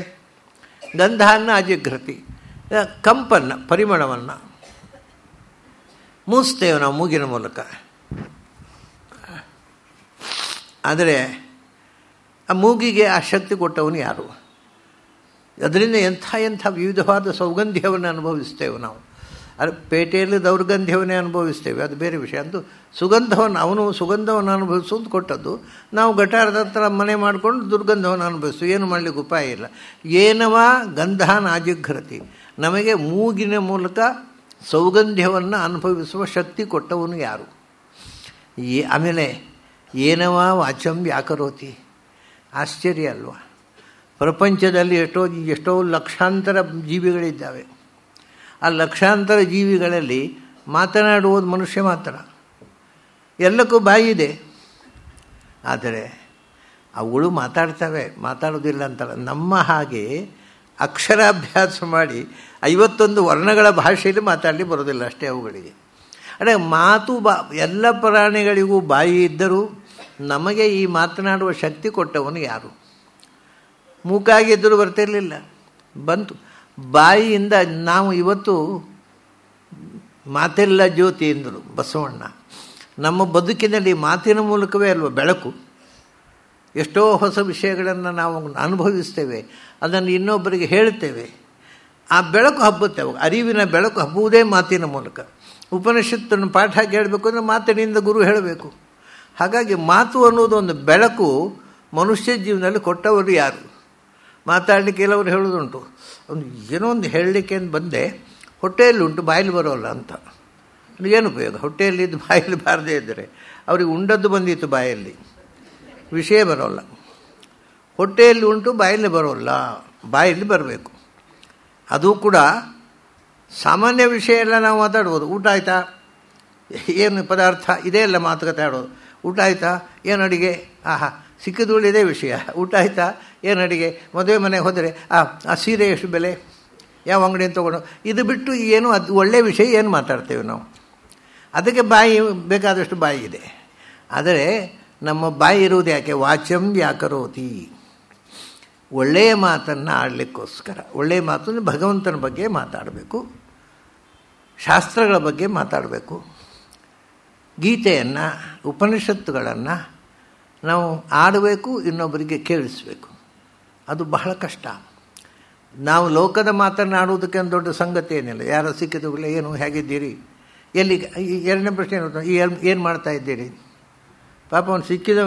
ಗಂಧಾನ್ನ ಅಜಿಘ್ರತಿ, ಕಂಪನ್ನು, ಪರಿಮಳವನ್ನು ಮೂಸ್ತೇವೆ ನಾವು ಮೂಗಿನ ಮೂಲಕ. ಆದರೆ ಆ ಮೂಗಿಗೆ ಆ ಶಕ್ತಿ ಕೊಟ್ಟವನು ಯಾರು? ಅದರಿಂದ ಎಂಥ ವಿವಿಧವಾದ ಸೌಗಂಧ್ಯವನ್ನು ಅನುಭವಿಸ್ತೇವೆ ನಾವು. ಅದು ಪೇಟೆಯಲ್ಲಿ ದೌರ್ಗಂಧ್ಯವನ್ನೇ ಅನುಭವಿಸ್ತೇವೆ, ಅದು ಬೇರೆ ವಿಷಯ. ಅಂತೂ ಅವನು ಸುಗಂಧವನ್ನು ಅನುಭವಿಸೋದು ಕೊಟ್ಟದ್ದು. ನಾವು ಗಟಾರದ ಹತ್ರ ಮನೆ ಮಾಡಿಕೊಂಡು ದುರ್ಗಂಧವನ್ನು ಅನುಭವಿಸ್ತೀವಿ. ಏನು ಮಾಡಲಿಕ್ಕೆ ಉಪಾಯ ಇಲ್ಲ. ಏನವಾ ಗಂಧಾನ ಅಜಿಘ್ರತಿ, ನಮಗೆ ಮೂಗಿನ ಮೂಲಕ ಸೌಗಂಧ್ಯವನ್ನು ಅನುಭವಿಸುವ ಶಕ್ತಿ ಕೊಟ್ಟವನು ಯಾರು? ಆಮೇಲೆ ಏನವಾ ವಾಚಂ ವ್ಯಾಕರೋತಿ. ಆಶ್ಚರ್ಯ ಅಲ್ವಾ? ಪ್ರಪಂಚದಲ್ಲಿ ಎಷ್ಟೋ ಲಕ್ಷಾಂತರ ಜೀವಿಗಳಿದ್ದಾವೆ. ಆ ಲಕ್ಷಾಂತರ ಜೀವಿಗಳಲ್ಲಿ ಮಾತನಾಡುವುದು ಮನುಷ್ಯ ಮಾತ್ರ. ಎಲ್ಲಕ್ಕೂ ಬಾಯಿ ಇದೆ, ಆದರೆ ಅವುಗಳು ಮಾತಾಡೋದಿಲ್ಲ ಅಂತಲ್ಲ. ನಮ್ಮ ಹಾಗೆ ಅಕ್ಷರಾಭ್ಯಾಸ ಮಾಡಿ 51 ವರ್ಣಗಳ ಭಾಷೆಯಲ್ಲಿ ಮಾತಾಡಲಿ ಬರೋದಿಲ್ಲ ಅಷ್ಟೇ ಅವುಗಳಿಗೆ. ಅದೇ ಎಲ್ಲ ಪ್ರಾಣಿಗಳಿಗೂ ಬಾಯಿ ಇದ್ದರೂ ನಮಗೆ ಈ ಮಾತನಾಡುವ ಶಕ್ತಿ ಕೊಟ್ಟವನು ಯಾರು? ಮೂಕಾಗಿದ್ದರೂ ಬರ್ತಿರಲಿಲ್ಲ, ಬಂತು. ಬಾಯಿಯಿಂದ ನಾವು ಇವತ್ತು ಮಾತೆಲ್ಲ ಜ್ಯೋತಿ ಎಂದರು ಬಸವಣ್ಣ. ನಮ್ಮ ಬದುಕಿನಲ್ಲಿ ಮಾತಿನ ಮೂಲಕವೇ ಅಲ್ವ ಬೆಳಕು. ಎಷ್ಟೋ ಹೊಸ ವಿಷಯಗಳನ್ನು ನಾವು ಅನುಭವಿಸ್ತೇವೆ, ಅದನ್ನು ಇನ್ನೊಬ್ಬರಿಗೆ ಹೇಳ್ತೇವೆ. ಆ ಬೆಳಕು ಹಬ್ಬುತ್ತೆ. ಅರಿವಿನ ಬೆಳಕು ಹಬ್ಬುವುದೇ ಮಾತಿನ ಮೂಲಕ. ಉಪನಿಷತ್ತನ್ನು ಪಾಠ ಕೇಳಬೇಕು ಅಂದರೆ ಮಾತಿನಿಂದ ಗುರು ಹೇಳಬೇಕು. ಹಾಗಾಗಿ ಮಾತು ಅನ್ನೋದು ಒಂದು ಬೆಳಕು ಮನುಷ್ಯ ಜೀವನದಲ್ಲಿ ಕೊಟ್ಟವರು ಯಾರು? ಮಾತಾಡಲಿಕ್ಕೆ ಕೆಲವರು ಹೇಳೋದುಂಟು, ಏನೋ ಒಂದು ಹೇಳಲಿಕ್ಕೆ ಅಂತ ಬಂದೆ, ಹೊಟ್ಟೆಯಲ್ಲಿ ಉಂಟು ಬಾಯಲ್ಲಿ ಬರೋಲ್ಲ ಅಂತ. ಏನು ಉಪಯೋಗ? ಹೊಟ್ಟೆಯಲ್ಲಿದ್ದು ಬಾಯಲ್ಲಿ ಬಾರದೇ ಇದ್ದರೆ ಅವ್ರಿಗೆ ಉಂಡದ್ದು ಬಂದಿತ್ತು ಬಾಯಲ್ಲಿ, ವಿಷಯ ಬರೋಲ್ಲ. ಹೊಟ್ಟೆಯಲ್ಲಿ ಉಂಟು ಬಾಯಲ್ಲಿ ಬರೋಲ್ಲ, ಬಾಯಲ್ಲಿ ಬರಬೇಕು. ಅದು ಕೂಡ ಸಾಮಾನ್ಯ ವಿಷಯ ಎಲ್ಲ ನಾವು ಮಾತಾಡ್ಬೋದು. ಊಟ ಆಯಿತಾ, ಏನು ಪದಾರ್ಥ, ಇದೇ ಎಲ್ಲ ಮಾತುಕತೆ ಆಡೋದು. ಊಟ ಆಯಿತಾ, ಏನು ಅಡಿಗೆ, ಸಿಕ್ಕಿದುಳಿದೇ ವಿಷಯ. ಊಟ ಆಯಿತಾ, ಏನು ಅಡಿಗೆ, ಮದುವೆ ಮನೆಗೆ ಹೋದರೆ ಆ ಸೀರೆ ಎಷ್ಟು ಬೆಲೆ, ಯಾವ ಅಂಗಡಿಯನ್ನು ತೊಗೊಂಡು, ಇದು ಬಿಟ್ಟು ಏನು ಅದು ಒಳ್ಳೆಯ ವಿಷಯ ಏನು ಮಾತಾಡ್ತೇವೆ ನಾವು? ಅದಕ್ಕೆ ಬಾಯಿ ಬೇಕಾದಷ್ಟು ಬಾಯಿ ಇದೆ. ಆದರೆ ನಮ್ಮ ಬಾಯಿ ಇರುವುದು ಯಾಕೆ? ವಾಚಂ ವ್ಯಾಕರೋತಿ. ಒಳ್ಳೆಯ ಮಾತನ್ನು ಆಡಲಿಕ್ಕೋಸ್ಕರ. ಒಳ್ಳೆಯ ಮಾತು ಭಗವಂತನ ಬಗ್ಗೆ ಮಾತಾಡಬೇಕು, ಶಾಸ್ತ್ರಗಳ ಬಗ್ಗೆ ಮಾತಾಡಬೇಕು, ಗೀತೆಯನ್ನು, ಉಪನಿಷತ್ತುಗಳನ್ನು ನಾವು ಆಡಬೇಕು, ಇನ್ನೊಬ್ಬರಿಗೆ ಕೇಳಿಸಬೇಕು. ಅದು ಬಹಳ ಕಷ್ಟ. ನಾವು ಲೋಕದ ಮಾತನ್ನಾಡುವುದಕ್ಕೆ ಒಂದು ದೊಡ್ಡ ಸಂಗತಿ ಏನಿಲ್ಲ. ಯಾರೋ ಸಿಕ್ಕಿದವುಗಳ ಏನು, ಹೇಗಿದ್ದೀರಿ, ಎಲ್ಲಿ, ಎರಡನೇ ಪ್ರಶ್ನೆ ಏನು ಮಾಡ್ತಾ ಇದ್ದೀರಿ? ಪಾಪ ಅವನು ಸಿಕ್ಕಿದ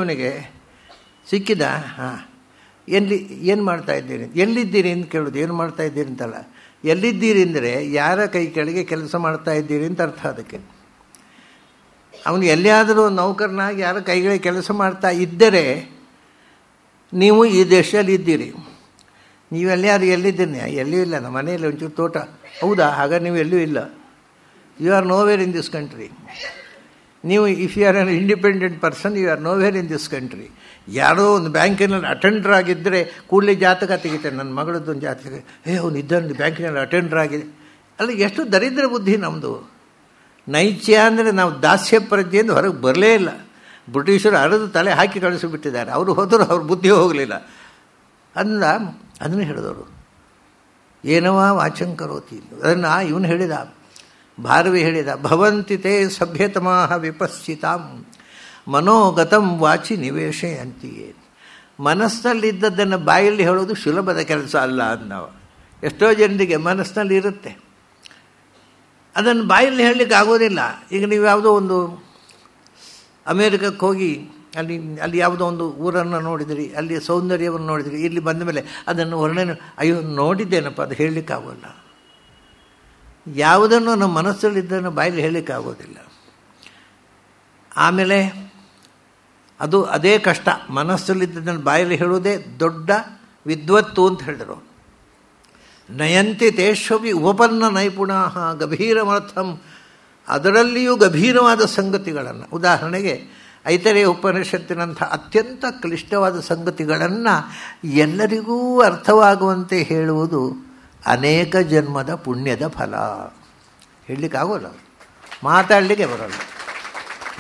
ಏನು ಮಾಡ್ತಾ ಇದ್ದೀರಿ, ಎಲ್ಲಿದ್ದೀರಿ ಅಂತ ಕೇಳೋದು. ಏನು ಮಾಡ್ತಾ ಇದ್ದೀರಿ ಅಂತಲ್ಲ, ಎಲ್ಲಿದ್ದೀರಿ ಅಂದರೆ ಯಾರ ಕೈ ಕೆಳಗೆ ಕೆಲಸ ಮಾಡ್ತಾ ಇದ್ದೀರಿ ಅಂತ ಅರ್ಥ. ಅದಕ್ಕೆ ಅವನು ಎಲ್ಲಿಯಾದರೂ ನೌಕರನಾಗಿ ಯಾರ ಕೈಗಳಿಗೆ ಕೆಲಸ ಮಾಡ್ತಾ ಇದ್ದರೆ ನೀವು ಈ ದೇಶದಲ್ಲಿ ಇದ್ದೀರಿ. ನೀವೆಲ್ಲಾರು ಎಲ್ಲಿದ್ದೀನಿ? ಎಲ್ಲಿಯೂ ಇಲ್ಲ, ನಮ್ಮ ಮನೆಯಲ್ಲಿ ಒಂಚೂರು ತೋಟ. ಹೌದಾ? ಹಾಗಾದ್ರೆ ನೀವು ಎಲ್ಲೂ ಇಲ್ಲ. You are nowhere in this country. ನೀವು if you are an independent person, you are nowhere in this country. ಯಾರೋ ಒಂದು ಬ್ಯಾಂಕಿನಲ್ಲಿ ಅಟೆಂಡರ್ ಆಗಿದ್ದರೆ ಕೂಡಲೇ ಜಾತಕ ತೆಗಿತಾರೆ. ನನ್ನ ಮಗಳದ್ದೊಂದು ಜಾತಕ, ಅವನು ಇದ್ದೊಂದು ಬ್ಯಾಂಕಿನಲ್ಲಿ ಅಟೆಂಡರ್ ಆಗಿದೆ. ಅಲ್ಲ, ಎಷ್ಟು ದರಿದ್ರ ಬುದ್ಧಿ ನಮ್ಮದು. ನೈತ್ಯ ಅಂದರೆ ನಾವು ದಾಸ್ಯ ಪ್ರಜ್ಞೆಯಿಂದ ಹೊರಗೆ ಬರಲೇ ಇಲ್ಲ. ಬ್ರಿಟಿಷರು ಅರದು ತಲೆ ಹಾಕಿ ಕಳಿಸಿಬಿಟ್ಟಿದ್ದಾರೆ. ಅವರು ಹೋದರೂ ಅವ್ರ ಬುದ್ಧಿ ಹೋಗಲಿಲ್ಲ. ಅದನ್ನು ಹೇಳಿದವರು ಏನವಾ ವಾಚಂಕರೋತಿ. ಅದನ್ನು ಇವನು ಹೇಳಿದ, ಭಾರವಿ ಹೇಳಿದ, ಭವಂತಿ ತೇ ಸಭ್ಯತಮಾಹ ವಿಪಶ್ಚಿತಾಂ ಮನೋಗತಂ ವಾಚಿ ನಿವೇಶೆ ಅಂತೀಯೇ. ಮನಸ್ಸಿನಲ್ಲಿದ್ದದ್ದನ್ನು ಬಾಯಲ್ಲಿ ಹೇಳೋದು ಸುಲಭದ ಕೆಲಸ ಅಲ್ಲ ಅಂತ ನಾವು. ಎಷ್ಟೋ ಜನರಿಗೆ ಮನಸ್ಸಿನಲ್ಲಿ ಇರುತ್ತೆ, ಅದನ್ನು ಬಾಯಲ್ಲಿ ಹೇಳಲಿಕ್ಕೆ ಆಗೋದಿಲ್ಲ. ಈಗ ನೀವು ಯಾವುದೋ ಒಂದು ಅಮೇರಿಕಕ್ಕೆ ಹೋಗಿ ಅಲ್ಲಿ ಯಾವುದೋ ಒಂದು ಊರನ್ನು ನೋಡಿದಿರಿ, ಅಲ್ಲಿ ಸೌಂದರ್ಯವನ್ನು ನೋಡಿದಿರಿ, ಇಲ್ಲಿ ಬಂದ ಮೇಲೆ ಅದನ್ನು ವರ್ಣನೆ, ಅಯ್ಯೋ ನೋಡಿದ್ದೇನಪ್ಪ, ಅದು ಹೇಳಲಿಕ್ಕಾಗೋಲ್ಲ. ಯಾವುದನ್ನು ನಮ್ಮ ಮನಸ್ಸಲ್ಲಿದ್ದನ್ನು ಬಾಯಲ್ಲಿ ಹೇಳಲಿಕ್ಕಾಗೋದಿಲ್ಲ. ಆಮೇಲೆ ಅದೇ ಕಷ್ಟ. ಮನಸ್ಸಲ್ಲಿದ್ದದನ್ನು ಬಾಯಲ್ಲಿ ಹೇಳೋದೇ ದೊಡ್ಡ ವಿದ್ವತ್ತು ಅಂತ ಹೇಳಿದರು. ನಯಂತಿ ತೇಷ್ವಪಿ ಉಪಪನ್ನ ನೈಪುಣ ಗಭೀರಮರ್ಥಂ. ಅದರಲ್ಲಿಯೂ ಗಭೀರವಾದ ಸಂಗತಿಗಳನ್ನು, ಉದಾಹರಣೆಗೆ ಐತರೇಯ ಉಪನಿಷತ್ತಿನಂಥ ಅತ್ಯಂತ ಕ್ಲಿಷ್ಟವಾದ ಸಂಗತಿಗಳನ್ನು ಎಲ್ಲರಿಗೂ ಅರ್ಥವಾಗುವಂತೆ ಹೇಳುವುದು ಅನೇಕ ಜನ್ಮದ ಪುಣ್ಯದ ಫಲ. ಹೇಳಲಿಕ್ಕಾಗೋಲ್ಲ, ಮಾತಾಡಲಿಕ್ಕೆ ಬರೋಲ್ಲ.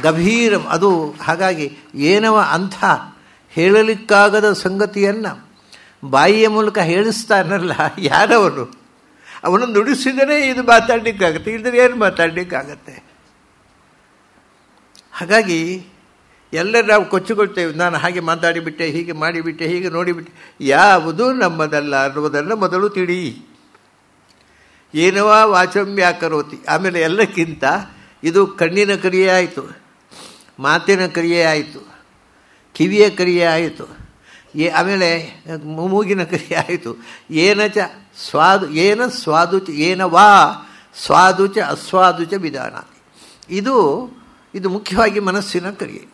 ಗಭೀರ ಅದು. ಹಾಗಾಗಿ ಏನವ ಅಂಥ ಹೇಳಲಿಕ್ಕಾಗದ ಸಂಗತಿಯನ್ನು ಬಾಯಿಯ ಮೂಲಕ ಹೇಳಿಸ್ತಾನಲ್ಲ ಯಾರವನು, ಅವನು ನುಡಿಸಿದರೆ ಇದು ಮಾತಾಡಲಿಕ್ಕಾಗತ್ತೆ, ಇಲ್ಲದ್ರೆ ಏನು ಮಾತಾಡಲಿಕ್ಕಾಗತ್ತೆ. ಹಾಗಾಗಿ ಎಲ್ಲರೂ ನಾವು ಕೊಚ್ಚಿಕೊಳ್ತೇವೆ, ನಾನು ಹಾಗೆ ಮಾತಾಡಿಬಿಟ್ಟೆ, ಹೀಗೆ ಮಾಡಿಬಿಟ್ಟೆ, ಹೀಗೆ ನೋಡಿಬಿಟ್ಟೆ. ಯಾವುದು ನಮ್ಮದಲ್ಲ ಅನ್ನುವುದನ್ನು ಮೊದಲು ತಿಳಿ. ಏನವಾ ವಾಚಂ ವ್ಯಾಕರೋತಿ. ಆಮೇಲೆ ಎಲ್ಲಕ್ಕಿಂತ ಇದು ಕಣ್ಣಿನ ಕ್ರಿಯೆ ಆಯಿತು, ಮಾತಿನ ಕ್ರಿಯೆ ಆಯಿತು, ಕಿವಿಯ ಕ್ರಿಯೆ ಆಯಿತು, ಆಮೇಲೆ ಮೂಗಿನ ಕ್ರಿಯೆ ಆಯಿತು. ಏನಚ ಸ್ವಾದು ಏನ ಸ್ವಾದುಚ ಏನವಾ ಸ್ವಾದುಚ ಅಸ್ವಾದುಚ ವಿಧಾನ. ಇದು ಮುಖ್ಯವಾಗಿ ಮನಸ್ಸಿನ ಕ್ರಿಯೆ.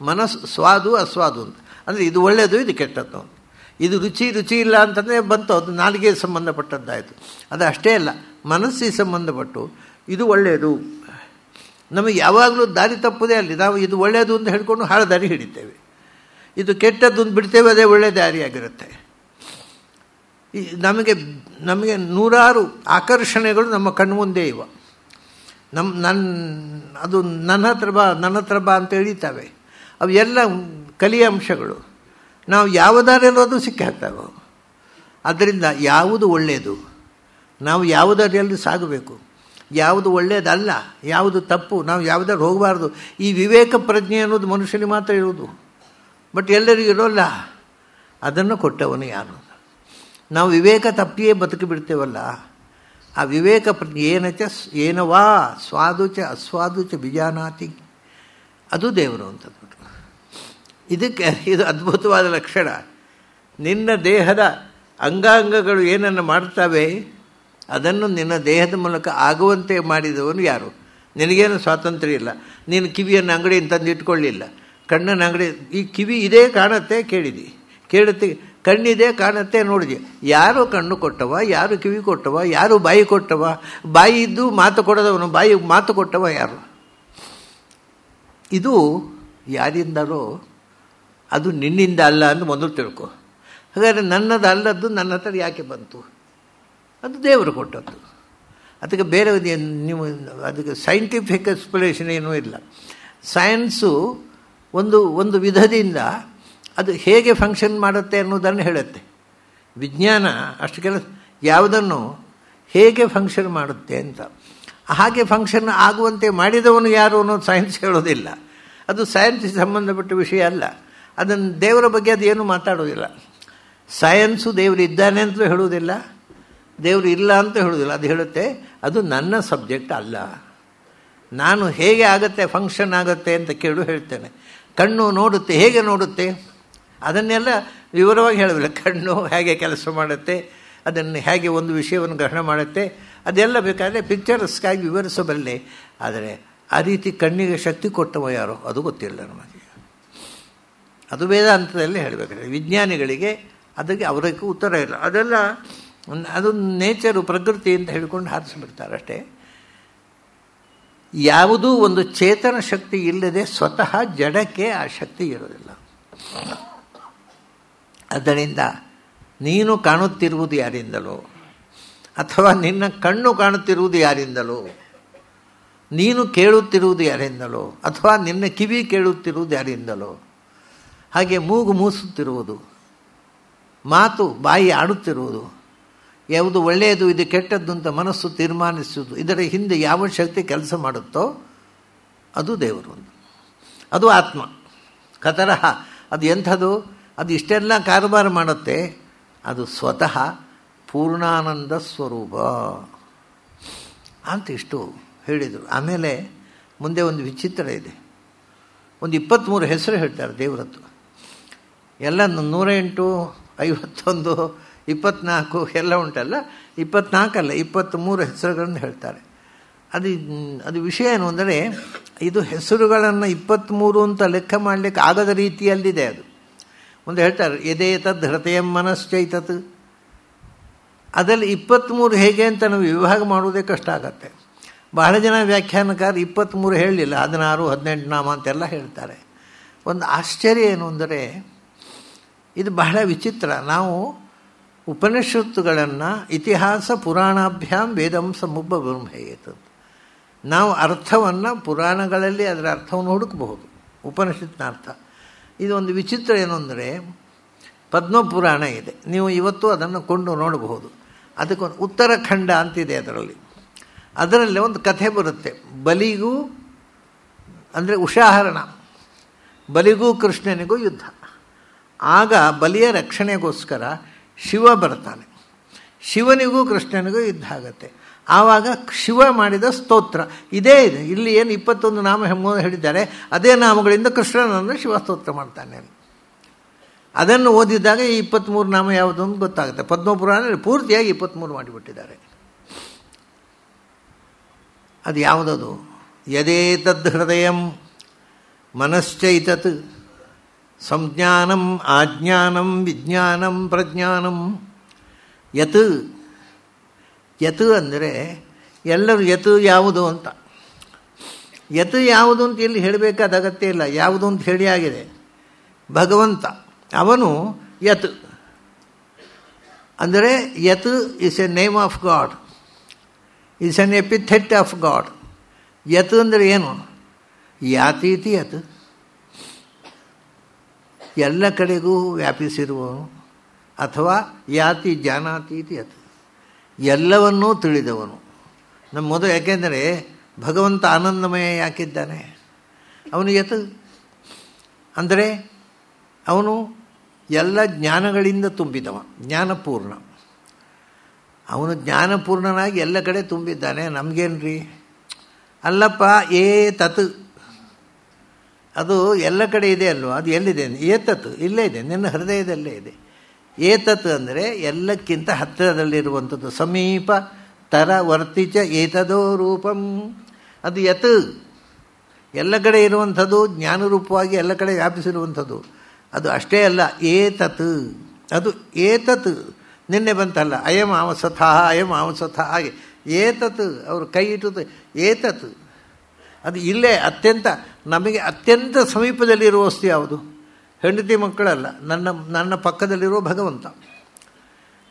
ಮನಸ್ಸು ಸ್ವಾದು ಅಸ್ವಾದು ಅಂತ ಅಂದರೆ ಇದು ಒಳ್ಳೆಯದು, ಇದು ಕೆಟ್ಟದ್ದು ಅಂತ. ಇದು ರುಚಿ ಇಲ್ಲ ಅಂತಂದರೆ ಬಂತು, ಅದು ನಾಲಿಗೆಗೆ ಸಂಬಂಧಪಟ್ಟದ್ದಾಯಿತು. ಅದು ಅಷ್ಟೇ ಅಲ್ಲ, ಮನಸ್ಸಿಗೆ ಸಂಬಂಧಪಟ್ಟು ಇದು ಒಳ್ಳೆಯದು. ನಮಗೆ ಯಾವಾಗಲೂ ದಾರಿ ತಪ್ಪುದೇ ಅಲ್ಲಿ. ನಾವು ಇದು ಒಳ್ಳೆಯದು ಅಂತ ಹೇಳ್ಕೊಂಡು ಹಾಳು ದಾರಿ ಹಿಡಿತೇವೆ. ಇದು ಕೆಟ್ಟದ್ದು ಅಂತ ಬಿಡ್ತೇವೆ, ಅದೇ ಒಳ್ಳೆಯ ದಾರಿಯಾಗಿರುತ್ತೆ. ನಮಗೆ ನೂರಾರು ಆಕರ್ಷಣೆಗಳು ನಮ್ಮ ಕಣ್ಣು ಮುಂದೆ ಇವೆ. ಅದು ನನ್ನ ಹತ್ರ ಬಾ ಅಂತ ಎಳೀತಾವೆ. ಅವು ಎಲ್ಲ ಕಲಿಯ ಅಂಶಗಳು. ನಾವು ಯಾವ ದಾರಿಯಲ್ಲೂ ಅದು ಸಿಕ್ಕಿ ಹಾಕ್ತಾವೆ. ಆದ್ದರಿಂದ ಯಾವುದು ಒಳ್ಳೆಯದು, ನಾವು ಯಾವುದರಲ್ಲಿ ಸಾಗಬೇಕು, ಯಾವುದು ಒಳ್ಳೆಯದಲ್ಲ, ಯಾವುದು ತಪ್ಪು, ನಾವು ಯಾವುದಾದ್ರು ಹೋಗಬಾರ್ದು. ಈ ವಿವೇಕ ಪ್ರಜ್ಞೆ ಅನ್ನೋದು ಮನುಷ್ಯನಿಗೆ ಮಾತ್ರ ಇರೋದು, ಬಟ್ ಎಲ್ಲರಿಗೂ ಇರೋಲ್ಲ. ಅದನ್ನು ಕೊಟ್ಟವನು ಯಾರು? ನಾವು ವಿವೇಕ ತಪ್ಪಿಯೇ ಬದುಕಿ ಬಿಡ್ತೇವಲ್ಲ. ಆ ವಿವೇಕ ಪ್ರಜ್ಞೆ ಏನವಾ ಸ್ವಾದುಚ ಅಸ್ವಾದುಚ ಬಿಜಾನಾತಿ, ಅದು ದೇವರು ಅಂತದ್ದು. ಇದು ಅದ್ಭುತವಾದ ಲಕ್ಷಣ. ನಿನ್ನ ದೇಹದ ಅಂಗಾಂಗಗಳು ಏನನ್ನು ಮಾಡ್ತವೆ ಅದನ್ನು ನಿನ್ನ ದೇಹದ ಮೂಲಕ ಆಗುವಂತೆ ಮಾಡಿದವನು ಯಾರು? ನಿನಗೇನು ಸ್ವಾತಂತ್ರ್ಯ ಇಲ್ಲ. ನೀನು ಕಿವಿಯನ್ನು ಅಂಗಡಿಯಿಂದ ತಂದು ಇಟ್ಕೊಳ್ಳಿಲ್ಲ, ಕಣ್ಣನ್ನು ಅಂಗಡಿ. ಈ ಕಿವಿ ಇದೇ ಕಾಣುತ್ತೆ, ಕೇಳುತ್ತೆ, ಕಣ್ಣಿದೆ ಕಾಣುತ್ತೆ, ನೋಡಿದೆ. ಯಾರು ಕಣ್ಣು ಕೊಟ್ಟವ, ಯಾರು ಕಿವಿ ಕೊಟ್ಟವ, ಯಾರು ಬಾಯಿ ಕೊಟ್ಟವ? ಬಾಯಿ ಇದ್ದು ಮಾತು ಕೊಡದವನು, ಬಾಯಿ ಮಾತು ಕೊಟ್ಟವ ಯಾರು? ಇದು ಯಾರಿಂದಲೋ, ಅದು ನಿನ್ನಿಂದ ಅಲ್ಲ ಅಂತ ಮೊದಲು ತಿಳ್ಕೊ. ಹಾಗಾದರೆ ನನ್ನದು ಅಲ್ಲದ್ದು ನನ್ನ ಹತ್ರ ಯಾಕೆ ಬಂತು? ಅದು ದೇವರು ಕೊಟ್ಟದ್ದು. ಅದಕ್ಕೆ ಬೇರೆ ನೀವು ಅದಕ್ಕೆ ಸೈಂಟಿಫಿಕ್ ಎಕ್ಸ್ಪ್ಲನೇಷನ್ ಏನೂ ಇಲ್ಲ. ಸೈನ್ಸು ಒಂದು ವಿಧದಿಂದ ಅದು ಹೇಗೆ ಫಂಕ್ಷನ್ ಮಾಡುತ್ತೆ ಅನ್ನೋದನ್ನು ಹೇಳುತ್ತೆ. ವಿಜ್ಞಾನ ಅಷ್ಟು ಕೆಲಸ ಯಾವುದನ್ನು ಹೇಗೆ ಫಂಕ್ಷನ್ ಮಾಡುತ್ತೆ ಅಂತ. ಹಾಗೆ ಫಂಕ್ಷನ್ ಆಗುವಂತೆ ಮಾಡಿದವನು ಯಾರು ಅನ್ನೋದು ಸೈನ್ಸ್ ಹೇಳೋದಿಲ್ಲ. ಅದು ಸೈನ್ಸ್ಗೆ ಸಂಬಂಧಪಟ್ಟ ವಿಷಯ ಅಲ್ಲ. ಅದನ್ನು ದೇವರ ಬಗ್ಗೆ ಅದು ಏನೂ ಮಾತಾಡೋದಿಲ್ಲ. ಸೈನ್ಸು ದೇವರು ಇದ್ದಾನೆ ಅಂತಲೂ ಹೇಳುವುದಿಲ್ಲ, ದೇವರು ಇಲ್ಲ ಅಂತ ಹೇಳುವುದಿಲ್ಲ. ಅದು ಹೇಳುತ್ತೆ ಅದು ನನ್ನ ಸಬ್ಜೆಕ್ಟ್ ಅಲ್ಲ. ನಾನು ಹೇಗೆ ಆಗುತ್ತೆ ಫಂಕ್ಷನ್ ಆಗುತ್ತೆ ಅಂತ ಹೇಳ್ತೇನೆ. ಕಣ್ಣು ನೋಡುತ್ತೆ, ಹೇಗೆ ನೋಡುತ್ತೆ ಅದನ್ನೆಲ್ಲ ವಿವರವಾಗಿ ಹೇಳೋದಿಲ್ಲ. ಕಣ್ಣು ಹೇಗೆ ಕೆಲಸ ಮಾಡುತ್ತೆ, ಅದನ್ನು ಹೇಗೆ ಒಂದು ವಿಷಯವನ್ನು ಗ್ರಹಣ ಮಾಡುತ್ತೆ, ಅದೆಲ್ಲ ಬೇಕಾದರೆ ಪಿಕ್ಚರ್ಸ್ಗಾಗಿ ವಿವರಿಸಬಲ್ಲೆ. ಆದರೆ ಆ ರೀತಿ ಕಣ್ಣಿಗೆ ಶಕ್ತಿ ಕೊಟ್ಟವ ಯಾರೋ ಅದು ಗೊತ್ತಿಲ್ಲ ನಮಗೆ. ಅದು ವೇದಾಂತದಲ್ಲಿ ಹೇಳಬೇಕಾದ್ರೆ ವಿಜ್ಞಾನಿಗಳಿಗೆ ಅದಕ್ಕೆ ಅವರಿಗೆ ಉತ್ತರ ಇಲ್ಲ. ಅದೆಲ್ಲ ಅದು ನೇಚರು, ಪ್ರಕೃತಿ ಅಂತ ಹೇಳ್ಕೊಂಡು ಹಾರಿಸಿಬಿಡ್ತಾರೆ ಅಷ್ಟೇ. ಯಾವುದೂ ಒಂದು ಚೇತನ ಶಕ್ತಿ ಇಲ್ಲದೆ ಸ್ವತಃ ಜಡಕ್ಕೆ ಆ ಶಕ್ತಿ ಇರೋದಿಲ್ಲ. ಆದ್ದರಿಂದ ನೀನು ಕಾಣುತ್ತಿರುವುದು ಯಾರಿಂದಲೋ, ಅಥವಾ ನಿನ್ನ ಕಣ್ಣು ಕಾಣುತ್ತಿರುವುದು ಯಾರಿಂದಲೋ, ನೀನು ಕೇಳುತ್ತಿರುವುದು ಯಾರಿಂದಲೋ, ಅಥವಾ ನಿನ್ನ ಕಿವಿ ಕೇಳುತ್ತಿರುವುದು ಯಾರಿಂದಲೋ, ಹಾಗೆ ಮೂಗು ಮೂಸುತ್ತಿರುವುದು, ಮಾತು ಬಾಯಿ ಆಡುತ್ತಿರುವುದು, ಯಾವುದು ಒಳ್ಳೆಯದು ಇದು ಕೆಟ್ಟದ್ದು ಅಂತ ಮನಸ್ಸು ತೀರ್ಮಾನಿಸುವುದು, ಇದರ ಹಿಂದೆ ಯಾವ ಶಕ್ತಿ ಕೆಲಸ ಮಾಡುತ್ತೋ ಅದು ದೇವರು, ಅದು ಆತ್ಮ. ಕತರಹ ಅದು ಎಂಥದ್ದು? ಅದು ಇಷ್ಟೆಲ್ಲ ಕಾರುಬಾರ ಮಾಡುತ್ತೆ, ಅದು ಸ್ವತಃ ಪೂರ್ಣಾನಂದ ಸ್ವರೂಪ ಅಂತ ಇಷ್ಟು ಹೇಳಿದರು. ಆಮೇಲೆ ಮುಂದೆ ಒಂದು ವಿಚಿತ್ರ ಇದೆ. ಒಂದು 23 ಹೆಸರು ಹೇಳ್ತಾರೆ ದೇವರತ್ತು. ಎಲ್ಲ 108, 51, 24 ಎಲ್ಲ ಉಂಟಲ್ಲ, 24 ಅಲ್ಲ 23 ಹೆಸರುಗಳನ್ನು ಹೇಳ್ತಾರೆ. ಅದು ವಿಷಯ ಏನು ಅಂದರೆ, ಇದು ಹೆಸರುಗಳನ್ನು 23 ಅಂತ ಲೆಕ್ಕ ಮಾಡಲಿಕ್ಕೆ ಆಗದ ರೀತಿಯಲ್ಲಿದೆ. ಅದು ಒಂದು ಹೇಳ್ತಾರೆ ಯದೇತದ್ ಹೃದಯಂ ಮನಶ್ಚೈತತ್, ಅದರಲ್ಲಿ 23 ಹೇಗೆ ಅಂತ ನಾವು ವಿಭಾಗ ಮಾಡುವುದೇ ಕಷ್ಟ ಆಗತ್ತೆ. ಬಹಳ ಜನ ವ್ಯಾಖ್ಯಾನಕಾರ 23 ಹೇಳಲಿಲ್ಲ, 16, 18 ನಾಮ ಅಂತೆಲ್ಲ ಹೇಳ್ತಾರೆ. ಒಂದು ಆಶ್ಚರ್ಯ ಏನು ಅಂದರೆ, ಇದು ಬಹಳ ವಿಚಿತ್ರ. ನಾವು ಉಪನಿಷತ್ತುಗಳನ್ನು ಇತಿಹಾಸ ಪುರಾಣಾಭ್ಯಾಂ ವೇದಂ ಸಮುಬ್ಬ ಬ್ರಹ್ಮೇಯತ್, ನಾವು ಅರ್ಥವನ್ನು ಪುರಾಣಗಳಲ್ಲಿ ಅದರ ಅರ್ಥವನ್ನು ಹುಡುಕಬಹುದು, ಉಪನಿಷತ್ತಿನ ಅರ್ಥ. ಇದು ಒಂದು ವಿಚಿತ್ರ ಏನು ಅಂದರೆ, ಪದ್ಮಪುರಾಣ ಇದೆ, ನೀವು ಇವತ್ತು ಅದನ್ನು ಕೊಂಡು ನೋಡಬಹುದು. ಅದಕ್ಕೊಂದು ಉತ್ತರಾಖಂಡ ಅಂತಿದೆ, ಅದರಲ್ಲಿ ಒಂದು ಕಥೆ ಬರುತ್ತೆ. ಬಲಿಗೂ ಅಂದರೆ ಉಷಾಹರಣ, ಬಲಿಗೂ ಕೃಷ್ಣನಿಗೂ ಯುದ್ಧ. ಆಗ ಬಲಿಯ ರಕ್ಷಣೆಗೋಸ್ಕರ ಶಿವ ಬರ್ತಾನೆ, ಶಿವನಿಗೂ ಕೃಷ್ಣನಿಗೂ ಯುದ್ಧ ಆಗತ್ತೆ. ಆವಾಗ ಶಿವ ಮಾಡಿದ ಸ್ತೋತ್ರ ಇದೇ ಇದೆ. ಇಲ್ಲಿ ಏನು 21 ನಾಮ ಹೇಳಿದ್ದಾರೆ, ಅದೇ ನಾಮಗಳಿಂದ ಕೃಷ್ಣನನ್ನು ಶಿವ ಸ್ತೋತ್ರ ಮಾಡ್ತಾನೆ. ಅದನ್ನು ಓದಿದಾಗ ಈ 23 ನಾಮ ಯಾವುದು ಅಂತ ಗೊತ್ತಾಗುತ್ತೆ. ಪದ್ಮಪುರಾಣ ಪೂರ್ತಿಯಾಗಿ 23 ಮಾಡಿಬಿಟ್ಟಿದ್ದಾರೆ. ಅದು ಯಾವುದದು? ಯದೇತದ್ ಹೃದಯಂ ಮನಶ್ಚೈತತ್ ಸಂಜ್ಞಾನಂ ಆಜ್ಞಾನಂ ವಿಜ್ಞಾನಂ ಪ್ರಜ್ಞಾನಂ. ಯತ್ ಯತ್ ಅಂದರೆ ಎಲ್ಲರೂ ಯತ್ ಯಾವುದು ಅಂತ, ಯತ್ ಯಾವುದು ಅಂತ ಇಲ್ಲಿ ಹೇಳಬೇಕಾದ ಅಗತ್ಯ ಇಲ್ಲ, ಯಾವುದು ಅಂತ ಹೇಳಿ ಆಗಿದೆ. ಭಗವಂತ ಅವನು ಯತ್ ಅಂದರೆ, ಯತ್ is A name of god, is N epithet of god. ಯತ್ ಅಂದರೆ ಏನು? ಯಾತೀತಿ ಯತ್, ಎಲ್ಲ ಕಡೆಗೂ ವ್ಯಾಪಿಸಿರುವವನು, ಅಥವಾ ಯಾತಿ ಜಾನಾತೀತಿ ಯತ್, ಎಲ್ಲವನ್ನೂ ತಿಳಿದವನು. ನಮ್ಮ ಮೊದಲು ಯಾಕೆಂದರೆ ಭಗವಂತ ಆನಂದಮಯ ಯಾಕಿದ್ದಾನೆ? ಅವನು ಯತ್ ಅಂದರೆ ಅವನು ಎಲ್ಲ ಜ್ಞಾನಗಳಿಂದ ತುಂಬಿದವ, ಜ್ಞಾನಪೂರ್ಣ. ಅವನು ಜ್ಞಾನಪೂರ್ಣನಾಗಿ ಎಲ್ಲ ಕಡೆ ತುಂಬಿದ್ದಾನೆ. ನಮಗೇನ್ರಿ? ಅಲ್ಲಪ್ಪ, ತತ್ ಅದು ಎಲ್ಲ ಕಡೆ ಇದೆ ಅಲ್ವ? ಅದು ಎಲ್ಲಿದೆ? ಏತತ್ ಇಲ್ಲೇ ಇದೆ, ನಿನ್ನ ಹೃದಯದಲ್ಲೇ ಇದೆ. ಏತತ್ ಅಂದರೆ ಎಲ್ಲಕ್ಕಿಂತ ಹತ್ತಿರದಲ್ಲಿರುವಂಥದ್ದು, ಸಮೀಪ ತರ ವರ್ತಿಚ ಏತದೋ ರೂಪಂ. ಅದು ಯತ್ ಎಲ್ಲ ಕಡೆ ಇರುವಂಥದ್ದು, ಜ್ಞಾನರೂಪವಾಗಿ ಎಲ್ಲ ಕಡೆ ವ್ಯಾಪಿಸಿರುವಂಥದ್ದು. ಅದು ಅಷ್ಟೇ ಅಲ್ಲ, ಏತತ್ ಅದು ಏತತ್. ನಿನ್ನೆ ಬಂತಲ್ಲ, ಅಯಂ ಆವಸಥಃ ಅಯಂ ಆವಸಥಃ, ಹಾಗೆ ಏತತ್ ಅವರು ಕೈ ಇಟ್ಟು ಏತತ್. ಅದು ಇಲ್ಲೇ ನಮಗೆ ಅತ್ಯಂತ ಸಮೀಪದಲ್ಲಿರುವ ವಸ್ತು ಯಾವುದು? ಹೆಂಡತಿ ಮಕ್ಕಳಲ್ಲ, ನನ್ನ ಪಕ್ಕದಲ್ಲಿರುವ ಭಗವಂತ.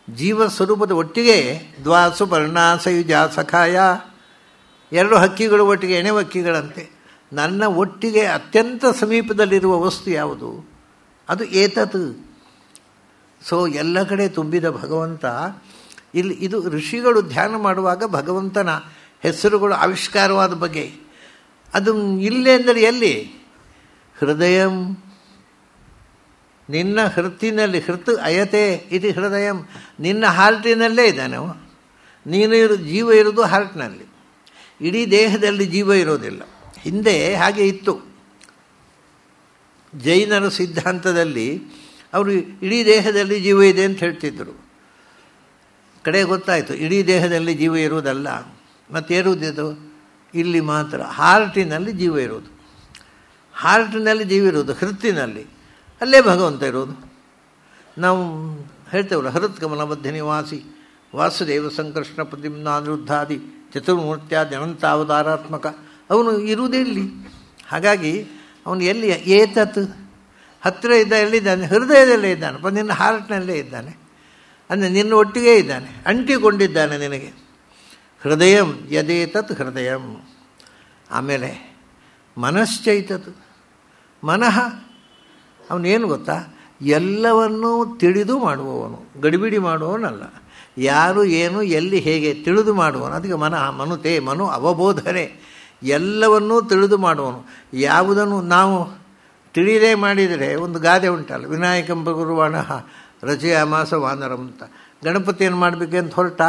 ಜೀವ ಸ್ವರೂಪದ ಒಟ್ಟಿಗೆ ದ್ವಾಸು ಪರ್ಣಾಸಯುಜ ಸಖಾಯ, 2 ಹಕ್ಕಿಗಳು ಒಟ್ಟಿಗೆ ಎಣೆ ಹಕ್ಕಿಗಳಂತೆ. ನನ್ನ ಒಟ್ಟಿಗೆ ಅತ್ಯಂತ ಸಮೀಪದಲ್ಲಿರುವ ವಸ್ತು ಯಾವುದು? ಅದು ಏತತ್. ಸೊ ಎಲ್ಲ ಕಡೆ ತುಂಬಿದ ಭಗವಂತ ಇಲ್ಲಿ. ಇದು ಋಷಿಗಳು ಧ್ಯಾನ ಮಾಡುವಾಗ ಭಗವಂತನ ಹೆಸರುಗಳು ಆವಿಷ್ಕಾರವಾದ ಬಗ್ಗೆ. ಅದು ಇಲ್ಲೇ ಅಂದರೆ ಎಲ್ಲಿ? ಹೃದಯಂ, ನಿನ್ನ ಹೃತ್ತಿನಲ್ಲಿ. ಹೃತ್ ಅಯತೆ ಇದು ಹೃದಯಂ, ನಿನ್ನ ಹಾರ್ಟಿನಲ್ಲೇ ಇದ್ದಾನೆ. ನೀನು ಜೀವ ಇರೋದು ಹಾರ್ಟ್ನಲ್ಲಿ, ಇಡೀ ದೇಹದಲ್ಲಿ ಜೀವ ಇರೋದಿಲ್ಲ. ಹಿಂದೆ ಹಾಗೆ ಇತ್ತು. ಜೈನರ ಸಿದ್ಧಾಂತದಲ್ಲಿ ಅವರು ಇಡೀ ದೇಹದಲ್ಲಿ ಜೀವ ಇದೆ ಅಂತ ಹೇಳ್ತಿದ್ದರು. ಕಡೆ ಗೊತ್ತಾಯಿತು ಇಡೀ ದೇಹದಲ್ಲಿ ಜೀವ ಇರುವುದಲ್ಲ, ಮತ್ತೇರುವುದಿದು ಇಲ್ಲಿ ಮಾತ್ರ ಹಾರ್ಟಿನಲ್ಲಿ ಜೀವ ಇರೋದು. ಹಾರ್ಟಿನಲ್ಲಿ ಜೀವ ಇರೋದು, ಹೃತ್ತಿನಲ್ಲಿ, ಅಲ್ಲೇ ಭಗವಂತ ಇರೋದು. ನಾವು ಹೇಳ್ತೇವಲ್ಲ, ಹೃತ್ಕಮಲ ಮಧ್ಯ ನಿವಾಸಿ ವಾಸುದೇವ ಸಂಕೃಷ್ಣ ಪ್ರತಿಮ್ನಾನಿರುದ್ಧಾದಿ ಚತುರ್ಮೂರ್ತ್ಯಾದಿ ಅನಂತಾವತಾರಾತ್ಮಕ. ಅವನು ಇರುವುದೇ ಇಲ್ಲಿ. ಹಾಗಾಗಿ ಅವನು ಎಲ್ಲಿ? ಏತತ್ ಹತ್ತಿರ ಇದ್ದ, ಎಲ್ಲಿದ್ದಾನೆ? ಹೃದಯದಲ್ಲೇ ಇದ್ದಾನೆ, ನಿನ್ನ ಹಾರ್ಟ್ನಲ್ಲೇ ಇದ್ದಾನೆ. ಅಂದರೆ ನಿನ್ನ ಒಟ್ಟಿಗೆ ಇದ್ದಾನೆ, ಅಂಟಿಕೊಂಡಿದ್ದಾನೆ ನಿನಗೆ. ಹೃದಯಂ ಯದೇತತ್ ಹೃದಯಂ. ಆಮೇಲೆ ಮನಶ್ಚೈತತ್, ಮನಃ ಅವನೇನು ಗೊತ್ತಾ, ಎಲ್ಲವನ್ನೂ ತಿಳಿದು ಮಾಡುವವನು, ಗಡಿಬಿಡಿ ಮಾಡುವವನಲ್ಲ. ಯಾರು ಏನು ಎಲ್ಲಿ ಹೇಗೆ ತಿಳಿದು ಮಾಡುವನು, ಅದಕ್ಕೆ ಮನಃ ಮನುತೆ, ಮನು ಅವಬೋಧನೆ, ಎಲ್ಲವನ್ನೂ ತಿಳಿದು ಮಾಡುವನು. ಯಾವುದನ್ನು ನಾವು ತಿಳಿದೇ ಮಾಡಿದರೆ, ಒಂದು ಗಾದೆ ಉಂಟಲ್ಲ, ವಿನಾಯಕಂ ಗುರುವಾಣ ರಚಯಾಮಾಸ ವಾನರಂ ಅಂತ. ಗಣಪತಿಯನ್ನು ಮಾಡಬೇಕಂತ ಹೊರಟ,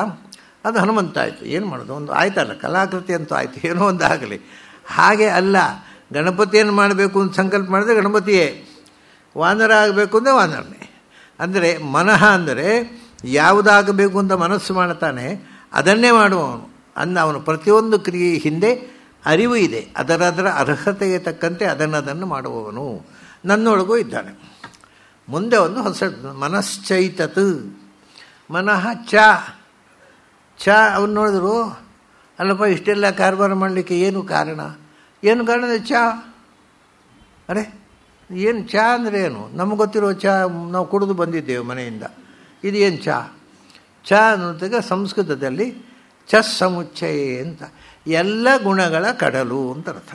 ಅದು ಹನುಮಂತ ಆಯಿತು. ಏನು ಮಾಡೋದು, ಒಂದು ಆಯ್ತಲ್ಲ, ಕಲಾಕೃತಿ ಅಂತೂ ಆಯಿತು, ಏನೋ ಒಂದು ಆಗಲಿ. ಹಾಗೆ ಅಲ್ಲ, ಗಣಪತಿಯನ್ನು ಮಾಡಬೇಕು ಅಂತ ಸಂಕಲ್ಪ ಮಾಡಿದ್ರೆ ಗಣಪತಿಯೇ, ವಾನರ ಆಗಬೇಕು ಅಂದರೆ ವಾನರನೇ. ಅಂದರೆ ಮನಃ ಅಂದರೆ ಯಾವುದಾಗಬೇಕು ಅಂತ ಮನಸ್ಸು ಮಾಡ್ತಾನೆ ಅದನ್ನೇ ಮಾಡುವವನು. ಅವನು ಪ್ರತಿಯೊಂದು ಕ್ರಿಯೆ ಹಿಂದೆ ಅರಿವು ಇದೆ, ಅದರ ಅರ್ಹತೆಗೆ ತಕ್ಕಂತೆ ಅದನ್ನು ಮಾಡುವವನು ನನ್ನೊಳಗೂ ಇದ್ದಾನೆ. ಮುಂದೆ ಒಂದು ಹೊಸ ಮನಶ್ಚೈತತ್, ಮನಃ ಚ ಅವನು ನೋಡಿದ್ರು, ಅಲ್ಲಪ್ಪ ಇಷ್ಟೆಲ್ಲ ಕಾರ್ಬಾರ ಮಾಡಲಿಕ್ಕೆ ಏನು ಕಾರಣ ಅಂದರೆ ಚಾ. ಅರೆ ಏನು ಚಾ ಅಂದರೆ ಏನು, ನಮಗೆ ಗೊತ್ತಿರೋ ಚಾ ನಾವು ಕುಡಿದು ಬಂದಿದ್ದೇವೆ ಮನೆಯಿಂದ. ಇದು ಏನು ಚಾ ಅನ್ನೋದಕ್ಕೆ ಸಂಸ್ಕೃತದಲ್ಲಿ ಸಮುಚ್ಚಯ ಅಂತ, ಎಲ್ಲ ಗುಣಗಳ ಕಡಲು ಅಂತ ಅರ್ಥ.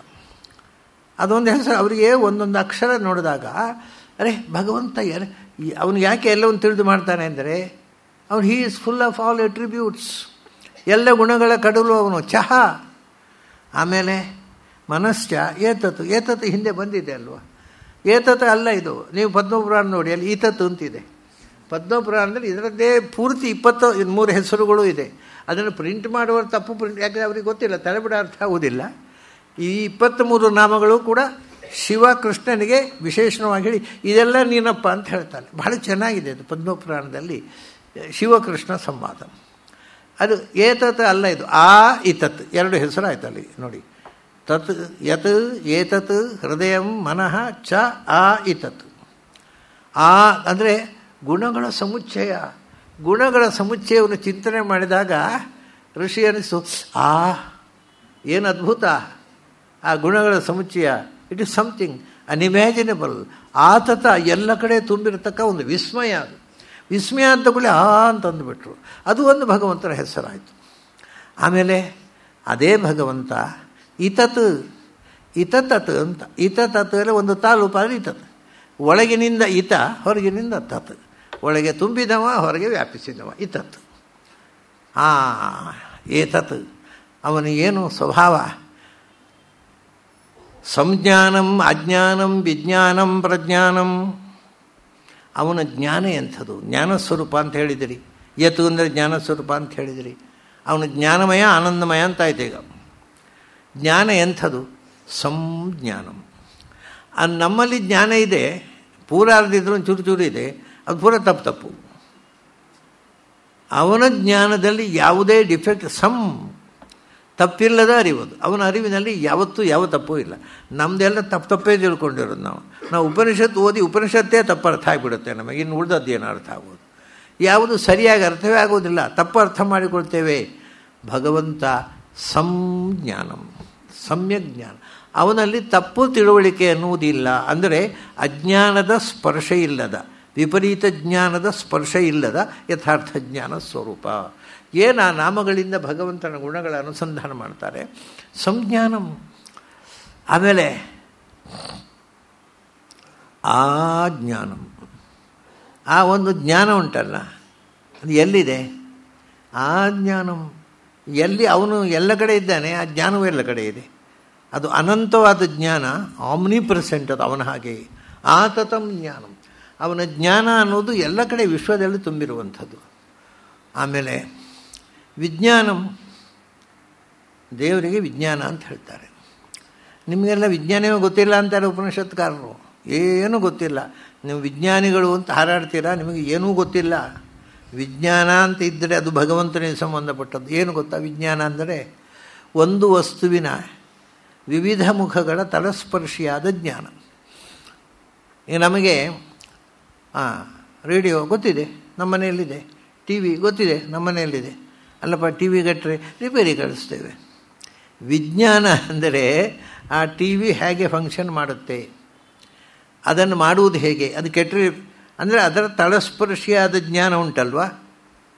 ಅದೊಂದು ಹೆಸರು. ಅವರಿಗೆ ಒಂದೊಂದು ಅಕ್ಷರ ನೋಡಿದಾಗ ಅರೆ ಭಗವಂತ ಅವನು ಯಾಕೆ ಎಲ್ಲವನ್ನು ತಿಳಿದು ಮಾಡ್ತಾನೆ ಅಂದರೆ, ಅವನು he is full of all attributes, ಎಲ್ಲ ಗುಣಗಳ ಕಡಲು ಅವನು. ಚಹಾ. ಆಮೇಲೆ ಮನಶ್ಚ ಏತತ್ತು ಹಿಂದೆ ಬಂದಿದೆ ಅಲ್ವ, ಏತತ್ತು ಅಲ್ಲ ಇದು. ನೀವು ಪದ್ಮಪುರಾಣ ನೋಡಿ, ಅಲ್ಲಿ ಈತತ್ತು ಅಂತಿದೆ. ಪದ್ಮಪುರಾಣದಲ್ಲಿ ಇದರದ್ದೇ ಪೂರ್ತಿ 23 ಹೆಸರುಗಳು ಇದೆ. ಅದನ್ನು ಪ್ರಿಂಟ್ ಮಾಡುವವರು ತಪ್ಪು ಪ್ರಿಂಟ್, ಯಾಕಂದರೆ ಅವ್ರಿಗೆ ಗೊತ್ತಿಲ್ಲ, ತಲೆಬಿಡ ಅರ್ಥ ಆಗುವುದಿಲ್ಲ. ಈ 23 ನಾಮಗಳು ಕೂಡ ಶಿವ ಕೃಷ್ಣನಿಗೆ ವಿಶೇಷವಾಗಿ ಹೇಳಿ ಇದೆಲ್ಲ ನೀನಪ್ಪ ಅಂತ ಹೇಳ್ತಾನೆ. ಬಹಳ ಚೆನ್ನಾಗಿದೆ ಅದು ಪದ್ಮಪುರಾಣದಲ್ಲಿ ಶಿವಕೃಷ್ಣ ಸಂವಾದ. ಅದು ಏತತ್ ಅಲ್ಲ, ಇದು ಇತತ್ 2 ಹೆಸರು ಆಯ್ತು ಅಲ್ಲಿ ನೋಡಿ. ತತ್ ಯತ್ ಏತತ್ ಹೃದಯಂ ಮನಃ ಚ ಇತತ್. ಅಂದರೆ ಗುಣಗಳ ಸಮುಚ್ಚಯ. ಗುಣಗಳ ಸಮುಚ್ಚಯವನ್ನು ಚಿಂತನೆ ಮಾಡಿದಾಗ ಋಷಿ ಅನಿಸು, ಏನು ಅದ್ಭುತ ಆ ಗುಣಗಳ ಸಮುಚ್ಚಯ. It is something unimaginable. ಆತತ ಎಲ್ಲ ಕಡೆ ತುಂಬಿರತಕ್ಕ ಒಂದು ವಿಸ್ಮಯ. ಅದು ವಿಸ್ಮಯ ಅಂತ ಕೂಡ ಅಂತಂದುಬಿಟ್ರು. ಅದು ಒಂದು ಭಗವಂತನ ಹೆಸರಾಯಿತು. ಆಮೇಲೆ ಅದೇ ಭಗವಂತ ಇತತ್ ಅಂತ. ಇತತ್ ಒಂದು ತಾಲೂಪಾದ್ರೆ ಇತತ್, ಒಳಗಿನಿಂದ ಇತ, ಹೊರಗಿನಿಂದ ತತ್. ಒಳಗೆ ತುಂಬಿದವ, ಹೊರಗೆ ವ್ಯಾಪಿಸಿದವ ಇತತ್. ಏತತ್ ಅವನು ಏನು ಸ್ವಭಾವ, ಸಂಜ್ಞಾನಂ ಅಜ್ಞಾನಂ ವಿಜ್ಞಾನಂ ಪ್ರಜ್ಞಾನಂ. ಅವನ ಜ್ಞಾನ ಎಂಥದ್ದು, ಜ್ಞಾನಸ್ವರೂಪ ಅಂತ ಹೇಳಿದಿರಿ. ಯತು ಅಂದರೆ ಜ್ಞಾನಸ್ವರೂಪ ಅಂತ ಹೇಳಿದಿರಿ. ಅವನು ಜ್ಞಾನಮಯ ಆನಂದಮಯ ಅಂತ ಆಯ್ತು. ಈಗ ಜ್ಞಾನ ಎಂಥದ್ದು, ಸಂಜ್ಞಾನಂ. ನಮ್ಮಲ್ಲಿ ಜ್ಞಾನ ಇದೆ, ಪೂರ ಅರ್ದಿದ್ರು ಒಂದು ಚೂರು ಇದೆ, ಅದು ಪೂರ ತಪ್ಪು. ಅವನ ಜ್ಞಾನದಲ್ಲಿ ಯಾವುದೇ ಡಿಫೆಕ್ಟ್, ತಪ್ಪಿಲ್ಲದ ಅರಿವುದು. ಅವನ ಅರಿವಿನಲ್ಲಿ ಯಾವತ್ತೂ ಯಾವ ತಪ್ಪು ಇಲ್ಲ. ನಮ್ಮದೆಲ್ಲ ತಪ್ಪೇ ತಿಳ್ಕೊಂಡಿರೋದು. ನಾವು ಉಪನಿಷತ್ತು ಓದಿ ಉಪನಿಷತ್ತೇ ತಪ್ಪು ಅರ್ಥ ಆಗಿಬಿಡುತ್ತೆ ನಮಗೆ. ಇನ್ನು ಉಳಿದದ್ದೇನು ಅರ್ಥ ಆಗೋದು, ಯಾವುದು ಸರಿಯಾಗಿ ಅರ್ಥವೇ ಆಗೋದಿಲ್ಲ, ತಪ್ಪು ಅರ್ಥ ಮಾಡಿಕೊಳ್ತೇವೆ. ಭಗವಂತ ಸಂಜ್ಞಾನಂ, ಸಮ್ಯಕ್ ಜ್ಞಾನ. ಅವನಲ್ಲಿ ತಪ್ಪು ತಿಳುವಳಿಕೆ ಅನ್ನುವುದಿಲ್ಲ. ಅಂದರೆ ಅಜ್ಞಾನದ ಸ್ಪರ್ಶ ಇಲ್ಲದ, ವಿಪರೀತ ಜ್ಞಾನದ ಸ್ಪರ್ಶ ಇಲ್ಲದ ಯಥಾರ್ಥ ಜ್ಞಾನ ಸ್ವರೂಪ. ಏನು ಆ ನಾಮಗಳಿಂದ ಭಗವಂತನ ಗುಣಗಳ ಅನುಸಂಧಾನ ಮಾಡ್ತಾರೆ, ಸಂಜ್ಞಾನಂ. ಆಮೇಲೆ ಆ ಜ್ಞಾನಂ, ಆ ಒಂದು ಜ್ಞಾನ ಉಂಟಲ್ಲ, ಅದು ಎಲ್ಲಿದೆ? ಆ ಜ್ಞಾನಂ ಎಲ್ಲಿ? ಅವನು ಎಲ್ಲ ಕಡೆ ಇದ್ದಾನೆ, ಆ ಜ್ಞಾನವೂ ಎಲ್ಲ ಕಡೆ ಇದೆ. ಅದು ಅನಂತವಾದ ಜ್ಞಾನ, ಆಮ್ನಿ ಪ್ರೆಸೆಂಟ್. ಅದು ಅವನ ಹಾಗೆ ಆತತಂ ಜ್ಞಾನಂ. ಅವನ ಜ್ಞಾನ ಅನ್ನೋದು ಎಲ್ಲ ಕಡೆ ವಿಶ್ವದಲ್ಲಿ ತುಂಬಿರುವಂಥದ್ದು. ಆಮೇಲೆ ವಿಜ್ಞಾನಂ, ದೇವರಿಗೆ ವಿಜ್ಞಾನ ಅಂತ ಹೇಳ್ತಾರೆ. ನಿಮಗೆಲ್ಲ ವಿಜ್ಞಾನವೇ ಗೊತ್ತಿಲ್ಲ ಅಂತಾರೆ ಉಪನಿಷತ್ಕಾರರು. ಏನೂ ಗೊತ್ತಿಲ್ಲ, ನೀವು ವಿಜ್ಞಾನಿಗಳು ಅಂತ ಹಾರಾಡ್ತೀರಾ, ನಿಮಗೆ ಏನೂ ಗೊತ್ತಿಲ್ಲ. ವಿಜ್ಞಾನ ಅಂತ ಇದ್ದರೆ ಅದು ಭಗವಂತನಿಗೆ ಸಂಬಂಧಪಟ್ಟದ್ದು. ಏನು ಗೊತ್ತಾ ವಿಜ್ಞಾನ ಅಂದರೆ? ಒಂದು ವಸ್ತುವಿನ ವಿವಿಧ ಮುಖಗಳ ತಲಸ್ಪರ್ಶಿಯಾದ ಜ್ಞಾನ. ಈಗ ನಮಗೆ ರೇಡಿಯೋ ಗೊತ್ತಿದೆ, ನಮ್ಮ ಮನೆಯಲ್ಲಿದೆ. ಟಿ ವಿ ಗೊತ್ತಿದೆ, ನಮ್ಮ ಮನೆಯಲ್ಲಿದೆ. ಅಲ್ಲಪ್ಪ ಟಿ ವಿ ಗಟ್ಟರೆ ರಿಪೇರಿ ಕಳಿಸ್ತೇವೆ. ವಿಜ್ಞಾನ ಅಂದರೆ ಆ ಟಿ ವಿ ಹೇಗೆ ಫಂಕ್ಷನ್ ಮಾಡುತ್ತೆ, ಅದನ್ನು ಮಾಡುವುದು ಹೇಗೆ, ಅದು ಕೆಟ್ಟರೆ ಅಂದರೆ ಅದರ ತಳಸ್ಪರ್ಶಿಯಾದ ಜ್ಞಾನ ಉಂಟಲ್ವ,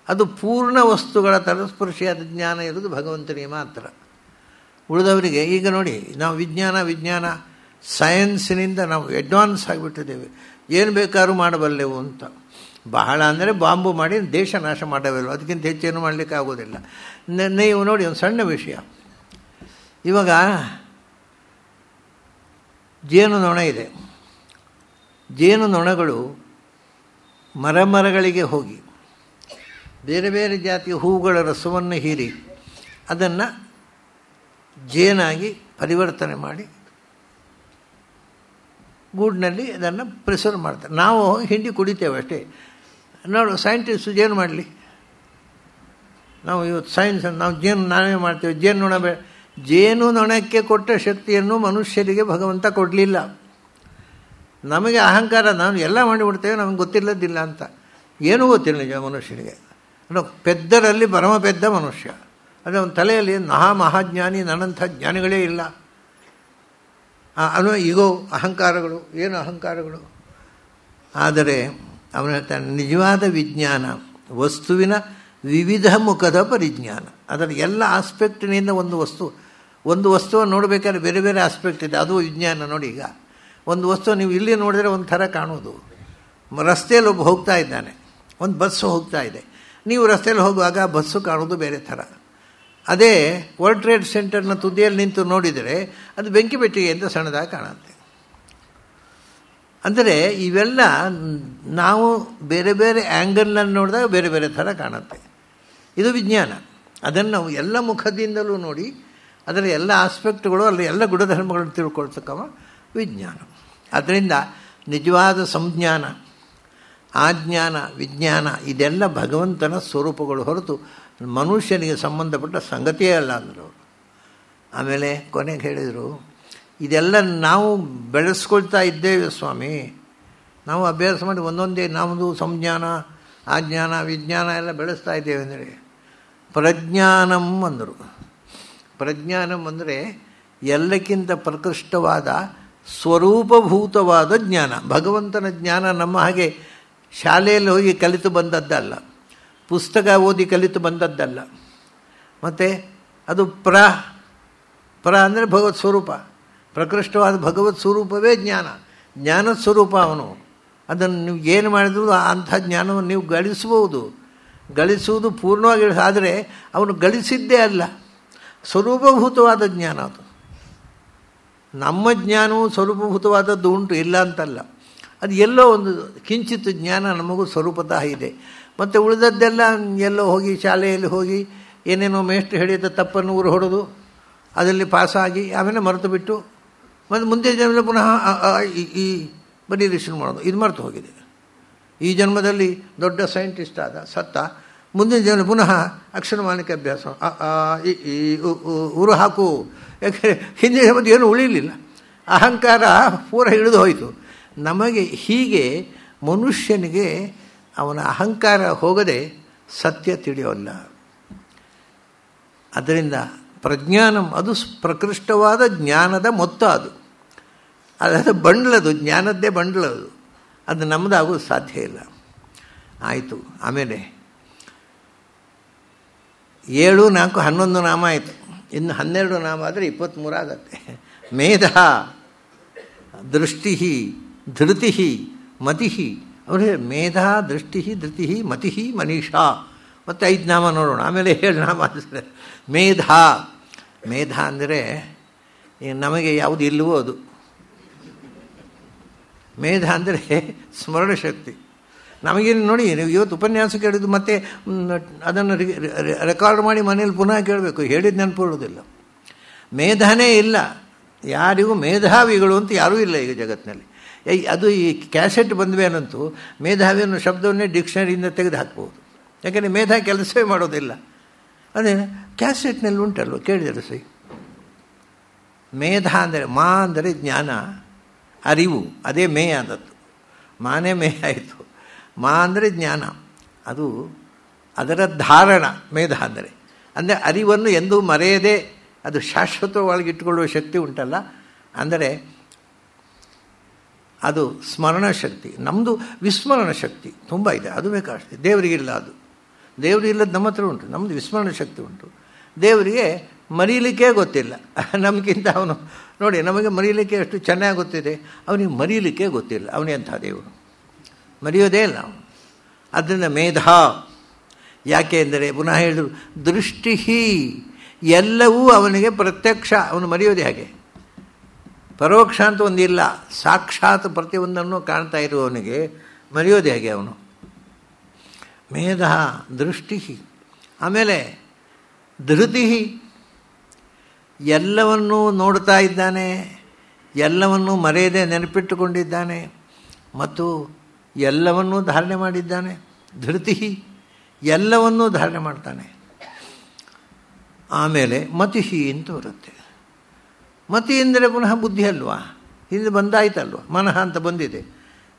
ಅದು ಪೂರ್ಣ ವಸ್ತುಗಳ ತಲಸ್ಪರ್ಶಿಯಾದ ಜ್ಞಾನ ಇರೋದು ಭಗವಂತನಿಗೆ ಮಾತ್ರ. ಉಳಿದವರಿಗೆ ಈಗ ನೋಡಿ, ನಾವು ವಿಜ್ಞಾನ ಸೈನ್ಸಿನಿಂದ ನಾವು ಅಡ್ವಾನ್ಸ್ ಆಗಿಬಿಟ್ಟಿದ್ದೇವೆ, ಏನು ಬೇಕಾದ್ರೂ ಮಾಡಬಲ್ಲೆವು ಅಂತ. ಬಹಳ ಅಂದರೆ ಬಾಂಬು ಮಾಡಿ ದೇಶ ನಾಶ ಮಾಡಬಲ್ಲೆವು, ಅದಕ್ಕಿಂತ ಹೆಚ್ಚೇನು ಮಾಡಲಿಕ್ಕೆ ಆಗೋದಿಲ್ಲ. ನೀವು ನೋಡಿ ಒಂದು ಸಣ್ಣ ವಿಷಯ, ಇವಾಗ ಜೇನುನೊಣ ಇದೆ. ಜೇನುನೊಣಗಳು ಮರಗಳಿಗೆ ಹೋಗಿ ಬೇರೆ ಬೇರೆ ಜಾತಿಯ ಹೂವುಗಳ ರಸವನ್ನು ಹೀರಿ ಅದನ್ನು ಜೇನಾಗಿ ಪರಿವರ್ತನೆ ಮಾಡಿ ಗೂಡಿನಲ್ಲಿ ಅದನ್ನು ಪ್ರಿಸರ್ವ್ ಮಾಡ್ತಾರೆ. ನಾವು ಹಿಂಡಿ ಕುಡಿತೇವೆ ಅಷ್ಟೇ. ನೋಡು, ಸೈಂಟಿಸ್ಟು ಜೇನು ಮಾಡಲಿ, ನಾವು ಇವತ್ತು ಸೈನ್ಸ್ ನಾವು ನಾವೇ ಮಾಡ್ತೇವೆ. ಜೇನುನೊಣಕ್ಕೆ ಕೊಟ್ಟ ಶಕ್ತಿಯನ್ನು ಮನುಷ್ಯರಿಗೆ ಭಗವಂತ ಕೊಡಲಿಲ್ಲ. ನಮಗೆ ಅಹಂಕಾರ, ನಾವು ಎಲ್ಲ ಮಾಡಿಬಿಡ್ತೇವೆ, ನಮಗೆ ಗೊತ್ತಿಲ್ಲದಿಲ್ಲ ಅಂತ. ಏನೂ ಗೊತ್ತಿಲ್ಲ ನಿಜ ಮನುಷ್ಯನಿಗೆ. ಪೆದ್ದರಲ್ಲಿ ಪರಮ ಪೆದ್ದ ಮನುಷ್ಯ. ಅದೇ ಒಂದು ತಲೆಯಲ್ಲಿ ಮಹಾಜ್ಞಾನಿ, ನನ್ನಂಥ ಜ್ಞಾನಿಗಳೇ ಇಲ್ಲ ಅನ್ನೋ ಈಗೋ ಅಹಂಕಾರಗಳು, ಏನು ಅಹಂಕಾರಗಳು. ಆದರೆ ಅವನ ಹೇಳ್ತಾನೆ, ನಿಜವಾದ ವಿಜ್ಞಾನ ವಸ್ತುವಿನ ವಿವಿಧ ಮುಖದ ಪರಿಜ್ಞಾನ. ಅದರ ಎಲ್ಲ ಆಸ್ಪೆಕ್ಟಿನಿಂದ ಒಂದು ವಸ್ತುವನ್ನು ನೋಡಬೇಕಾದ್ರೆ ಬೇರೆ ಬೇರೆ ಆಸ್ಪೆಕ್ಟ್ ಇದೆ, ಅದು ವಿಜ್ಞಾನ. ನೋಡಿ, ಈಗ ಒಂದು ವಸ್ತು ನೀವು ಇಲ್ಲಿ ನೋಡಿದರೆ ಒಂದು ಥರ ಕಾಣೋದು. ರಸ್ತೆಯಲ್ಲಿ ಒಬ್ಬ ಹೋಗ್ತಾ ಇದ್ದಾನೆ, ಒಂದು ಬಸ್ಸು ಹೋಗ್ತಾ ಇದೆ, ನೀವು ರಸ್ತೆಯಲ್ಲಿ ಹೋಗುವಾಗ ಬಸ್ಸು ಕಾಣೋದು ಬೇರೆ ಥರ. ಅದೇ ವರ್ಲ್ಡ್ ಟ್ರೇಡ್ ಸೆಂಟರ್ನ ತುದಿಯಲ್ಲಿ ನಿಂತು ನೋಡಿದರೆ ಅದು ಬೆಂಕಿ ಪೆಟ್ಟಿಗೆ ಅಂತ ಸಣ್ಣದಾಗಿ ಕಾಣುತ್ತೆ. ಅಂದರೆ ಇವೆಲ್ಲ ನಾವು ಬೇರೆ ಬೇರೆ ಆ್ಯಂಗಲ್ನಲ್ಲಿ ನೋಡಿದಾಗ ಬೇರೆ ಬೇರೆ ಥರ ಕಾಣುತ್ತೆ. ಇದು ವಿಜ್ಞಾನ. ಅದನ್ನು ನಾವು ಎಲ್ಲ ಮುಖದಿಂದಲೂ ನೋಡಿ ಅದರ ಎಲ್ಲ ಆಸ್ಪೆಕ್ಟ್ಗಳು, ಅಲ್ಲಿ ಎಲ್ಲ ಗುಣಧರ್ಮಗಳನ್ನು ತಿಳ್ಕೊಳ್ತಕ್ಕವ ವಿಜ್ಞಾನ. ಅದರಿಂದ ನಿಜವಾದ ಸಂಜ್ಞಾನ, ಆಜ್ಞಾನ, ವಿಜ್ಞಾನ ಇದೆಲ್ಲ ಭಗವಂತನ ಸ್ವರೂಪಗಳು ಹೊರತು ಮನುಷ್ಯನಿಗೆ ಸಂಬಂಧಪಟ್ಟ ಸಂಗತಿಯೇ ಅಲ್ಲ ಅಂದರು ಅವರು. ಆಮೇಲೆ ಕೊನೆಗೆ ಹೇಳಿದರು, ಇದೆಲ್ಲ ನಾವು ಬೆಳೆಸ್ಕೊಳ್ತಾ ಇದ್ದೇವೆ ಸ್ವಾಮಿ, ನಾವು ಅಭ್ಯಾಸ ಮಾಡಿ ಒಂದೊಂದೇ ನಮ್ಮದು ಸಂಜ್ಞಾನ, ಆಜ್ಞಾನ, ವಿಜ್ಞಾನ ಎಲ್ಲ ಬೆಳೆಸ್ತಾ ಇದ್ದೇವೆ ಅಂದರೆ ಪ್ರಜ್ಞಾನಂ ಅಂದರು. ಪ್ರಜ್ಞಾನಂ ಅಂದರೆ ಎಲ್ಲಕ್ಕಿಂತ ಪ್ರಕೃಷ್ಟವಾದ ಸ್ವರೂಪಭೂತವಾದ ಜ್ಞಾನ. ಭಗವಂತನ ಜ್ಞಾನ ನಮ್ಮ ಹಾಗೆ ಶಾಲೆಯಲ್ಲಿ ಹೋಗಿ ಕಲಿತು ಬಂದದ್ದಲ್ಲ, ಪುಸ್ತಕ ಓದಿ ಕಲಿತು ಬಂದದ್ದಲ್ಲ. ಮತ್ತು ಅದು ಪ್ರ ಅಂದರೆ ಭಗವತ್ ಸ್ವರೂಪ, ಪ್ರಕೃಷ್ಟವಾದ ಭಗವತ್ ಸ್ವರೂಪವೇ ಜ್ಞಾನ. ಜ್ಞಾನದ ಸ್ವರೂಪ ಅವನು. ಅದನ್ನು ನೀವು ಏನು ಮಾಡಿದ್ರು ಅಂಥ ಜ್ಞಾನವನ್ನು ನೀವು ಗಳಿಸುವುದು ಪೂರ್ಣವಾಗಿ. ಆದರೆ ಅವನು ಗಳಿಸಿದ್ದೇ ಅಲ್ಲ, ಸ್ವರೂಪಭೂತವಾದ ಜ್ಞಾನ ಅದು. ನಮ್ಮ ಜ್ಞಾನವು ಸ್ವರೂಪಭೂತವಾದದ್ದು ಉಂಟು, ಇಲ್ಲ ಅಂತಲ್ಲ. ಅದು ಎಲ್ಲೋ ಒಂದು ಕಿಂಚಿತ್ ಜ್ಞಾನ ನಮಗೂ ಸ್ವರೂಪತಃ ಇದೆ. ಮತ್ತು ಉಳಿದದ್ದೆಲ್ಲ ಎಲ್ಲೋ ಹೋಗಿ ಶಾಲೆಯಲ್ಲಿ ಹೋಗಿ ಏನೇನೋ ಮೇಷ್ಟ್ರು ಹೇಳಿದ ತಪ್ಪನ್ನು ಊರು ಹೊಡೆದು ಅದರಲ್ಲಿ ಪಾಸಾಗಿ ಆಮೇಲೆ ಮರೆತು ಬಿಟ್ಟು ಮತ್ತು ಮುಂದೆ ಜನ್ಮದಲ್ಲಿ ಪುನಃ ಈ ಬರೀಲಿ ಶುರು ಮಾಡೋದು. ಇದು ಮರೆತು ಹೋಗಿದೆ. ಈ ಜನ್ಮದಲ್ಲಿ ದೊಡ್ಡ ಸೈಂಟಿಸ್ಟ್ ಆದ, ಸತ್ತ, ಮುಂದಿನ ಜನ್ಮ ಪುನಃ ಅಕ್ಷರಮಾಲಿಕೆ ಅಭ್ಯಾಸ, ಊರು ಹಾಕು. ಯಾಕೆಂದರೆ ಹಿಂದಿನ ಜನ್ಮದ ಏನು ಉಳಿಲಿಲ್ಲ, ಅಹಂಕಾರ ಪೂರ ಹಿಡಿದು ಹೋಯಿತು. ನಮಗೆ ಹೀಗೆ ಮನುಷ್ಯನಿಗೆ ಅವನ ಅಹಂಕಾರ ಹೋಗದೆ ಸತ್ಯ ತಿಳಿಯೋಲ್ಲ. ಅದರಿಂದ ಪ್ರಜ್ಞಾನಂ ಅದು ಪ್ರಕೃಷ್ಟವಾದ ಜ್ಞಾನದ ಮೊತ್ತ. ಅದು ಬಂಡ್ಲದು, ಜ್ಞಾನದ್ದೇ ಬಂಡ್ಲದು. ಅದು ನಮ್ಮದಾಗೋದು ಸಾಧ್ಯ ಇಲ್ಲ. ಆಯಿತು. ಆಮೇಲೆ 7, 4, 11 ನಾಮ ಆಯಿತು. ಇನ್ನು 12 ನಾಮ ಆದರೆ 23 ಆಗತ್ತೆ. ಮೇಧ, ದೃಷ್ಟಿ, ಧೃತಿ, ಮತಿ. ಅವರೇ ಮೇಧ, ದೃಷ್ಟಿ, ಧೃತಿ, ಮತಿ, ಮನೀಷಾ. ಮತ್ತು 5 ನಾಮ ನೋಡೋಣ, ಆಮೇಲೆ 7 ನಾಮ ಅಂದರೆ ಮೇಧ ಅಂದರೆ ನಮಗೆ ಯಾವುದು ಇಲ್ಲವೋ ಅದು. ಮೇಧ ಅಂದರೆ ಸ್ಮರಣಶಕ್ತಿ. ನಮಗೇನು ನೋಡಿ, ನೀವು ಇವತ್ತು ಉಪನ್ಯಾಸ ಕೇಳಿದ್ದು ಮತ್ತೆ ಅದನ್ನು ರೆಕಾರ್ಡ್ ಮಾಡಿ ಮನೇಲಿ ಪುನಃ ಕೇಳಬೇಕು, ಹೇಳಿದ ನೆನಪು ಇರೋದಿಲ್ಲ. ಮೇಧನೇ ಇಲ್ಲ. ಯಾರಿಗೂ ಮೇಧಾವಿಗಳು ಅಂತ ಯಾರೂ ಇಲ್ಲ ಈಗ ಜಗತ್ತಿನಲ್ಲಿ. ಅದು ಈ ಕ್ಯಾಸೆಟ್ ಬಂದ್ವೇನಂತೂ ಮೇಧಾವಿ ಅನ್ನೋ ಶಬ್ದವನ್ನೇ ಡಿಕ್ಷನರಿಯಿಂದ ತೆಗೆದು ಹಾಕ್ಬೋದು. ಯಾಕೆಂದರೆ ಮೇಧ ಕೆಲಸವೇ ಮಾಡೋದಿಲ್ಲ. ಅದೇ ಕ್ಯಾಸೆಟ್ನಲ್ಲಿ ಉಂಟಲ್ವ, ಕೇಳಿದರೆ ಸೈ. ಮೇಧ ಅಂದರೆ ಮಾ ಅಂದರೆ ಜ್ಞಾನ, ಅರಿವು. ಅದೇ ಮೇ ಆದದ್ದು. ಮಾನೇ ಮೇ ಆಯಿತು. ಮಾ ಅಂದರೆ ಜ್ಞಾನ, ಅದು ಅದರ ಧಾರಣ. ಮೇಧ ಅಂದರೆ ಅರಿವನ್ನು ಎಂದೂ ಮರೆಯದೆ ಅದು ಶಾಶ್ವತವಾಗಿಟ್ಟುಕೊಳ್ಳುವ ಶಕ್ತಿ ಉಂಟಲ್ಲ, ಅಂದರೆ ಅದು ಸ್ಮರಣ ಶಕ್ತಿ. ನಮ್ಮದು ವಿಸ್ಮರಣ ಶಕ್ತಿ ತುಂಬ ಇದೆ, ಅದು ಬೇಕಷ್ಟೇ. ದೇವರಿಗಿಲ್ಲ ಅದು. ದೇವರು ಇಲ್ಲದ ನಮ್ಮ ಹತ್ರ ಉಂಟು, ನಮ್ಮದು ವಿಸ್ಮರಣ ಶಕ್ತಿ ಉಂಟು. ದೇವರಿಗೆ ಮರೀಲಿಕ್ಕೆ ಗೊತ್ತಿಲ್ಲ, ನಮಗಿಂತ ಅವನು ನೋಡಿ, ನಮಗೆ ಮರೀಲಿಕ್ಕೆ ಎಷ್ಟು ಚೆನ್ನಾಗಿ ಗೊತ್ತಿದೆ, ಅವನಿಗೆ ಮರೀಲಿಕ್ಕೆ ಗೊತ್ತಿಲ್ಲ. ಅವನೆಂಥ ದೇವರು, ಮರೆಯೋದೇ ಇಲ್ಲ ಅವನು. ಅದರಿಂದ ಮೇಧಾ. ಯಾಕೆ ಎಂದರೆ ಪುನಃ ಹೇಳಿದ್ರು, ದೃಷ್ಟಿ ಎಲ್ಲವೂ ಅವನಿಗೆ ಪ್ರತ್ಯಕ್ಷ. ಅವನು ಮರೆಯೋದು ಹೇಗೆ? ಪರೋಕ್ಷ ಅಂತ ಒಂದಿಲ್ಲ, ಸಾಕ್ಷಾತ್ ಪ್ರತಿಯೊಂದನ್ನು ಕಾಣ್ತಾ ಇರುವವನಿಗೆ ಮರೆಯೋದು ಹೇಗೆ ಅವನು? ಮೇಧ ದೃಷ್ಟಿ. ಆಮೇಲೆ ಧೃತಿ, ಎಲ್ಲವನ್ನೂ ನೋಡ್ತಾ ಇದ್ದಾನೆ, ಎಲ್ಲವನ್ನೂ ಮರೆಯದೆ ನೆನಪಿಟ್ಟುಕೊಂಡಿದ್ದಾನೆ ಮತ್ತು ಎಲ್ಲವನ್ನೂ ಧಾರಣೆ ಮಾಡಿದ್ದಾನೆ. ಧೃತಿ, ಎಲ್ಲವನ್ನೂ ಧಾರಣೆ ಮಾಡ್ತಾನೆ. ಆಮೇಲೆ ಮತಿಹಿ ಅಂತ ಬರುತ್ತೆ. ಮತಿ ಎಂದರೆ ಪುನಃ ಬುದ್ಧಿ ಅಲ್ವಾ? ಹಿಂದೆ ಬಂದಾಯ್ತಲ್ವ, ಮನಃ ಅಂತ ಬಂದಿದೆ.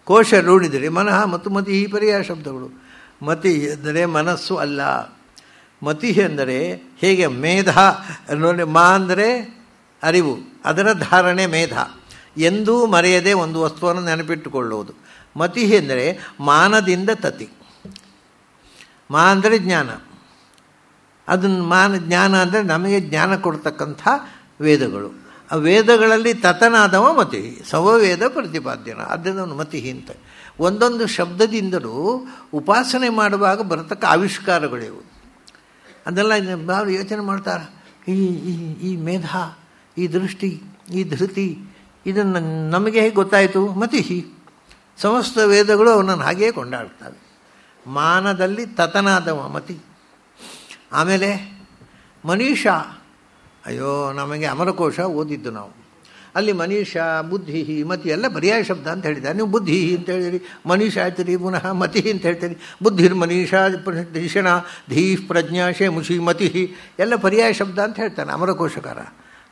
ಕೋಶ ನೋಡಿದರೆ ಮನಃ ಮತ್ತು ಮತಿ ಪರ್ಯಾಯ ಶಬ್ದಗಳು. ಮತಿ ಎಂದರೆ ಮನಸ್ಸು ಅಲ್ಲ. ಮತಿ ಎಂದರೆ ಹೇಗೆ ಮೇಧ ನೋಡಿ, ಮಾ ಅಂದರೆ ಅರಿವು, ಅದರ ಧಾರಣೆ ಮೇಧ. ಎಂದೂ ಮರೆಯದೆ ಒಂದು ವಸ್ತುವನ್ನು ನೆನಪಿಟ್ಟುಕೊಳ್ಳುವುದು. ಮತಿ ಎಂದರೆ ಮಾನದಿಂದ ತತಿ. ಮಾ ಅಂದರೆ ಜ್ಞಾನ. ಅದನ್ನು ಜ್ಞಾನ ಅಂದರೆ ನಮಗೆ ಜ್ಞಾನ ಕೊಡ್ತಕ್ಕಂಥ ವೇದಗಳು. ಆ ವೇದಗಳಲ್ಲಿ ತತನಾದವ ಮತಿ, ಸವವೇದ ಪ್ರತಿಪಾದ್ಯನ. ಅದನ್ನು ಮತಿ ಅಂತ. ಒಂದೊಂದು ಶಬ್ದದಿಂದಲೂ ಉಪಾಸನೆ ಮಾಡುವಾಗ ಬರತಕ್ಕ ಆವಿಷ್ಕಾರಗಳಿವು. ಅದೆಲ್ಲ ನಾವು ಯೋಚನೆ ಮಾಡ್ತಾರೆ. ಈ ಮೇಧ, ಈ ದೃಷ್ಟಿ, ಈ ಧೃತಿ, ಇದನ್ನು ನಮಗೆ ಹೇಗೆ ಗೊತ್ತಾಯಿತು? ಮತಿ. ಸಮಸ್ತ ವೇದಗಳು ಅವನನ್ನು ಹಾಗೇ ಕೊಂಡಾಡ್ತವೆ. ಮಾನದಲ್ಲಿ ತತನಾದವ ಮತಿ. ಆಮೇಲೆ ಮನೀಷ. ಅಯ್ಯೋ, ನಮಗೆ ಅಮರಕೋಶ ಓದಿದ್ದು ನಾವು. ಅಲ್ಲಿ ಮನೀಷ, ಬುದ್ಧಿ, ಮತಿ ಎಲ್ಲ ಪರ್ಯಾಯ ಶಬ್ದ ಅಂತ ಹೇಳಿದ್ದಾರೆ. ನೀವು ಬುದ್ಧಿ ಅಂತ ಹೇಳಿರಿ, ಮನೀಷ ಆಯ್ತೀರಿ, ಪುನಃ ಮತಿ ಅಂತ ಹೇಳ್ತೀರಿ. ಬುದ್ಧಿರ್ ಮನೀಷ, ಧಿಷಣ, ಧೀ, ಪ್ರಜ್ಞಾ, ಶೇಮುಷಿ, ಮತಿ ಎಲ್ಲ ಪರ್ಯಾಯ ಶಬ್ದ ಅಂತ ಹೇಳ್ತಾನೆ ಅಮರಕೋಶಕಾರ.